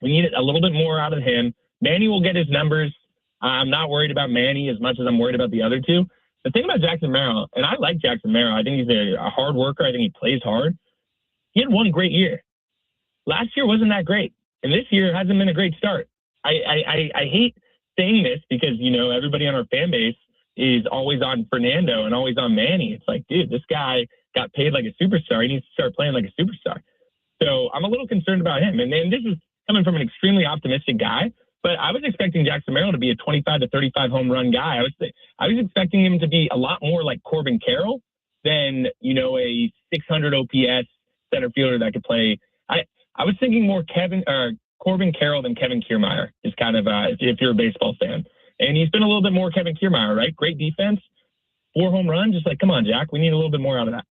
we need a little bit more out of him. Manny will get his numbers. I'm not worried about Manny as much as I'm worried about the other two. The thing about Jackson Merrill, and I like Jackson Merrill. I think he's a hard worker. I think he plays hard. He had one great year. Last year wasn't that great. And this year hasn't been a great start. I hate saying this because, you know, everybody on our fan base is always on Fernando and always on Manny. It's like, dude, this guy got paid like a superstar. He needs to start playing like a superstar. So I'm a little concerned about him. And then this is coming from an extremely optimistic guy, but I was expecting Jackson Merrill to be a 25 to 35 home run guy. I was expecting him to be a lot more like Corbin Carroll than, you know, a 600 OPS center fielder that could play. I was thinking more Corbin Carroll than Kevin Kiermaier is kind of, if you're a baseball fan. And he's been a little bit more Kevin Kiermaier, right? Great defense, 4 home runs. Just like, come on, Jack. We need a little bit more out of that.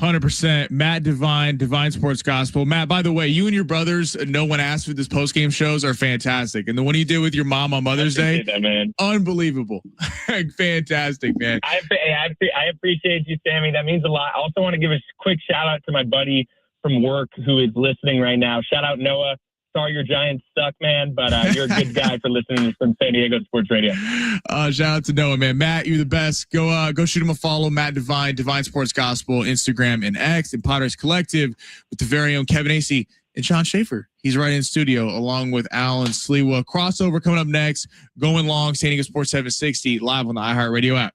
100%. Matt Devine, Divine Sports Gospel. Matt, by the way, you and your brothers, No One Asked for this post-game shows are fantastic. And the one you did with your mom on Mother's Day, that, man. Unbelievable. Fantastic, man. I appreciate you, Sammy. That means a lot. I also want to give a quick shout out to my buddy from work who is listening right now. Shout out, Noah. Sorry your Giants suck, man, but you're a good guy for listening from San Diego Sports Radio. Shout out to Noah, man. Matt, you're the best. Go shoot him a follow. Matt Devine, Divine Sports Gospel, Instagram and X, and Potters Collective with the very own Kevin Acey and Sean Schaefer. He's right in studio along with Alan Slewa. Crossover coming up next. Going long, San Diego Sports 760 live on the iHeartRadio app.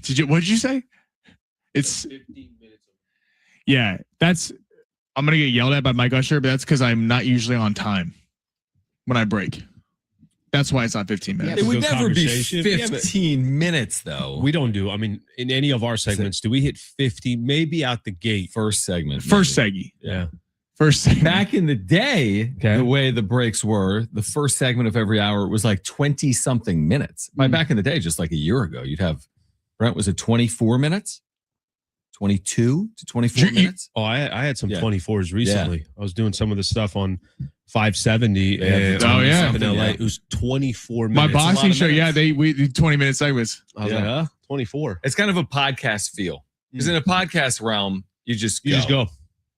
What did you say? It's 15 minutes. Yeah, I'm gonna get yelled at by Mike Usher, but that's because I'm not usually on time when I break. That's why it's not 15 minutes. It would never be 15 minutes, though. We don't do. I mean, in any of our segments, do we hit 50? Maybe out the gate. First segment. First seggy. Yeah. First segment. Back in the day, the way the breaks were, the first segment of every hour was like 20 something minutes. By back in the day, just like a year ago, you'd have, Brent, was it 24 minutes? 22 to 24 minutes? Oh, I had some 24s recently. I was doing some of the stuff on 570. And in LA. It was 24 minutes. My boxing show, we do 20-minute segments. I was like, 24. It's kind of a podcast feel. Because in a podcast realm, you just go.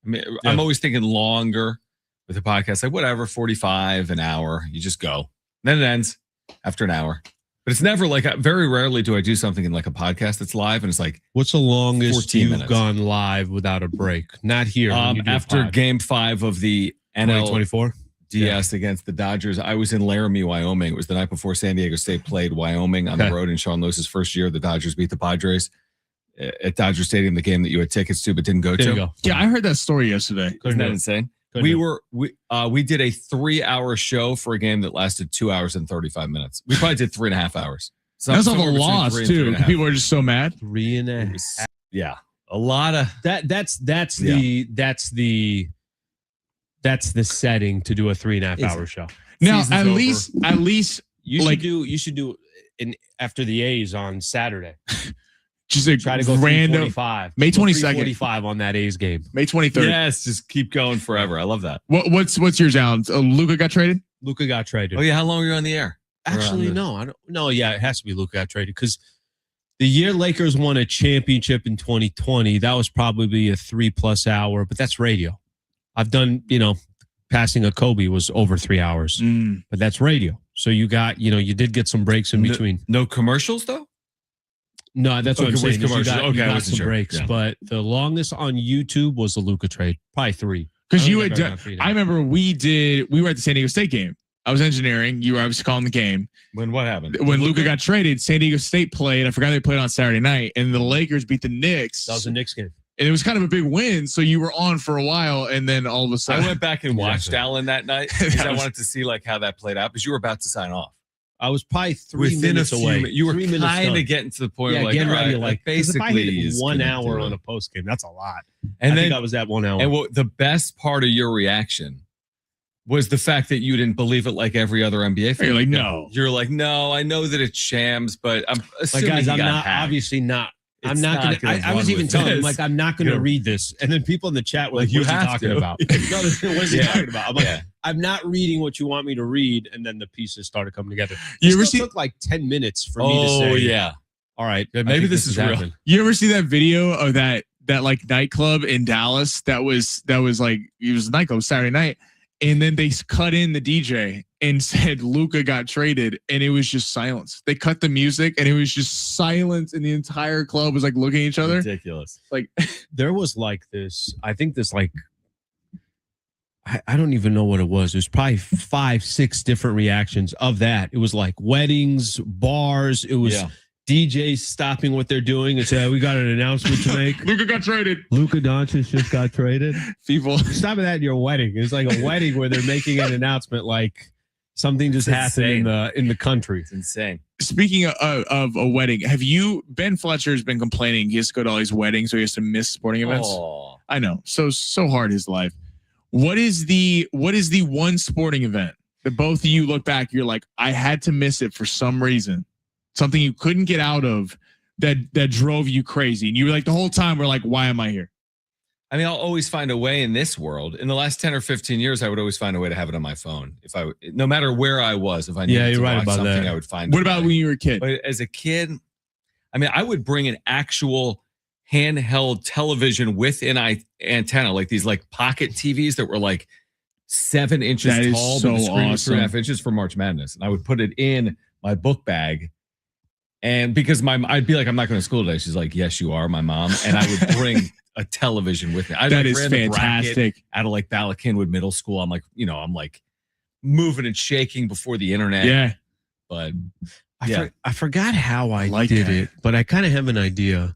I mean, I'm always thinking longer with a podcast, like whatever, 45, an hour. You just go. Then it ends after an hour. But it's never like, very rarely do I do something in like a podcast that's live and it's like, what's the longest you've minutes. Gone live without a break? Not here. After game 5 of the NL 24 DS against the Dodgers, I was in Laramie, Wyoming. It was the night before San Diego State played Wyoming on the road in Sean Lewis's first year. The Dodgers beat the Padres at Dodger Stadium, the game that you had tickets to but didn't go to. Yeah, I heard that story yesterday. Isn't that insane? We did a 3-hour show for a game that lasted 2 hours and 35 minutes. We probably did 3.5 hours. So that's all the loss too. People are just so mad. 3.5. Yeah, a lot of that's the setting to do a 3.5 hour show. Now, at least you should do after the A's on Saturday. Just a try to go random 45. May 22nd. 45 on that A's game. May 23rd. Yes, just keep going forever. I love that. What's yours, Alan? Luka got traded? Luka got traded. Oh yeah, how long were you on the air? Actually, no, I don't. No, yeah, it has to be Luka got traded because the year Lakers won a championship in 2020, that was probably a 3+ hour, but that's radio. I've done, passing a Kobe was over 3 hours, but that's radio. So you got, you did get some breaks in between. No commercials though? No, that's what I'm saying. You got some sure. breaks, but the longest on YouTube was the Luka trade, probably 3. Because I remember we were at the San Diego State game. I was engineering. I was calling the game. When what happened? When Luka got traded, San Diego State played. I forgot they played on Saturday night, and the Lakers beat the Knicks. That was a Knicks game. And it was kind of a big win. So you were on for a while, and then all of a sudden, I went back and watched Allen that night because I wanted to see like how that played out. Because you were about to sign off. I was probably 3 minutes away. You were kind of getting to the point where getting ready. Like basically, if I hit 1 hour on a post game, that's a lot. And I then think that was that 1 hour. And the best part of your reaction was the fact that you didn't believe it like every other NBA fan. You're like, no. You're like, no. I know that it's shams, but I'm assuming guys, he I'm got not hacked. Obviously not. It's I'm not going to. I was even telling him, like, I'm not going to read this. And then people in the chat were like, what are you talking about? What is he talking about? I'm like, I'm not reading what you want me to read. And then the pieces started coming together. It took like 10 minutes for me to say, oh, yeah. All right. Maybe this is real. Happening. You ever see that video of that like nightclub in Dallas that was like, it was a nightclub Saturday night. And then they cut in the DJ and said Luka got traded, and it was just silence. They cut the music, and it was just silence, and the entire club was like looking at each other. Ridiculous. Like there was like this. I think this like I don't even know what it was. There's probably 5, 6 different reactions of that. It was like weddings, bars. It was DJs stopping what they're doing and say, "We got an announcement to make." Luka got traded. Luka Doncic just got traded. People stop at that at your wedding. It's like a wedding where they're making an announcement, like something just happened in the country. It's insane. Speaking of a wedding, Ben Fletcher's been complaining he has to go to all these weddings, so he has to miss sporting events. Oh. I know, so hard his life. What is the one sporting event that both of you look back, you're like, I had to miss it for some reason? Something you couldn't get out of that drove you crazy. And you were like, the whole time we're like, why am I here? I mean, I'll always find a way in this world. In the last 10 or 15 years, I would always find a way to have it on my phone. No matter where I was, if I needed to watch something, I would find it. What about when you were a kid? But as a kid, I mean, I would bring an actual handheld television with an antenna, like these like pocket TVs that were like 7 inches tall, but the screen was 3.5 inches for March Madness. And I would put it in my book bag. And because I'd be like, I'm not going to school today. She's like, yes, you are, my mom. And I would bring a television with me. That is fantastic. Out of like Bala Cynwyd Middle School. I'm like, I'm like moving and shaking before the internet. Yeah. But I forgot how I like did that. it, but I kind of have an idea.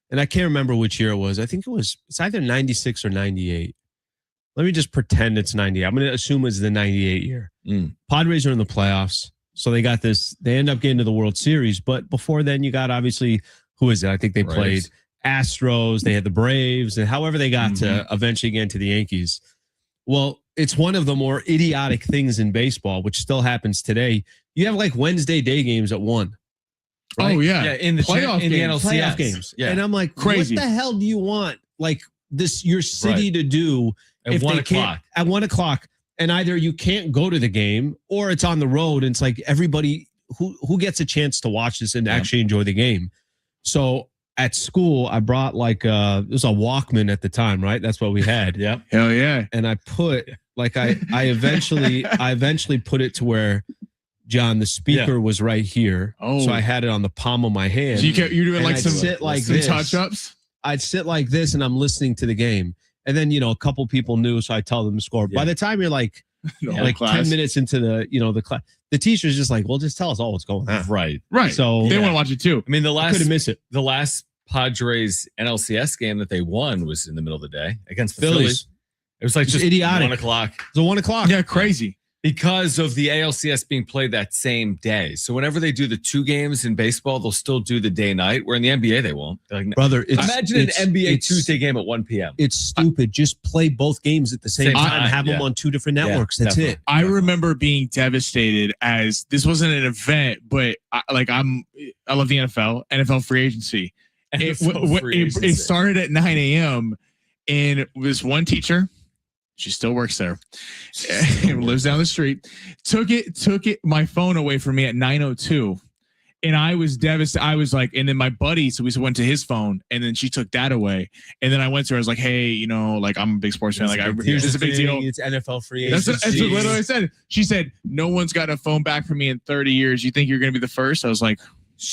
And I can't remember which year it was. I think it's either 96 or 98. Let me just pretend it's 98. I'm going to assume it's the 98 year. Padres are in the playoffs. So they got this. They end up getting to the World Series. But before then, you got obviously, who is it? I think they played Astros. They had the Braves. And however they got to eventually get into the Yankees. Well, it's one of the more idiotic things in baseball, which still happens today. You have like Wednesday day games at 1. Right? Oh, yeah. In the playoff in the games. NLCS. Playoff games. Yeah. And I'm like, Crazy. what the hell do you want like your city to do At 1 o'clock? At 1 o'clock. And either you can't go to the game or it's on the road. And it's like everybody who gets a chance to watch this and actually enjoy the game. So at school, I brought like it was a Walkman at the time, right? That's what we had. Yep. Hell yeah. And I put like I eventually put it to where John, the speaker was right here. Oh. So I had it on the palm of my hand. So you're doing And like I'd some sit like this. touch-ups? I'd sit like this and I'm listening to the game. And then, a couple people knew, so I tell them to score. By the time you're like 10 minutes into the class, the teacher's just like, well, just tell us all what's going on. Right. So They want to watch it too. I mean, couldn't miss it. The last Padres NLCS game that they won was in the middle of the day against the Phillies. Phillies. It was like just idiotic. 1 o'clock. It's 1 o'clock. Yeah, crazy. Because of the ALCS being played that same day. So whenever they do the 2 games in baseball, they'll still do the day night, where in the NBA they won't. Like, Brother, imagine an NBA Tuesday game at 1 p.m. It's stupid. Just play both games at the same time. Have them on 2 different networks. That's definitely. it. I remember being devastated as this wasn't an event, but I love the NFL free agency. It started at 9 a.m. and this one teacher, she still works there, lives down the street, took my phone away from me at 9:02. And I was devastated. I was like, and then my buddy, so we went to his phone, and then she took that away. And then I went to her, I was like, hey, like I'm a big sports fan. Like, Here's this is a big deal. It's NFL free agency. That's what literally I said. She said, no one's got a phone back from me in 30 years. You think you're going to be the first? I was like,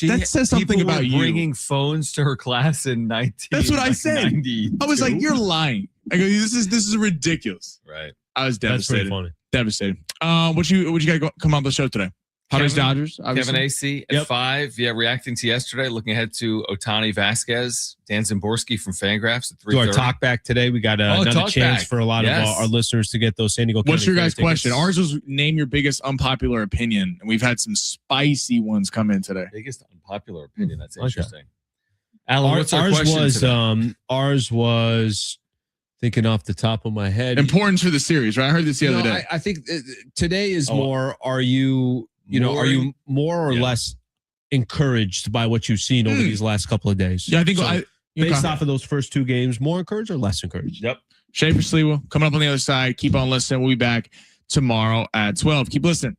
that says something people about were you. Bringing phones to her class in 19. That's what I said. 92. I was like, you're lying. I go, this is ridiculous. Right. I was That's pretty devastated. funny. Devastated. What you got come on the show today? Padres, Dodgers. Obviously. Kevin AC at 5. Yeah, reacting to yesterday. Looking ahead to Ohtani, Vassegh, Dan Zimborski from Fangraphs at 3:30. Do our talk back today. We got another chance for a lot of our listeners to get those San Diego. What's your guys' tickets. question? Ours was name your biggest unpopular opinion, and we've had some spicy ones come in today. Biggest unpopular opinion. That's Okay. interesting. Alan, what's our question today? Ours was thinking off the top of my head. Importance for the series, right? I heard this the other day. I think today is more. Are you more or less encouraged by what you've seen over these last couple of days? Yeah, I think based off of those first 2 games, more encouraged or less encouraged? Yep. Schaefer Sleewa coming up on the other side. Keep on listening. We'll be back tomorrow at 12. Keep listening.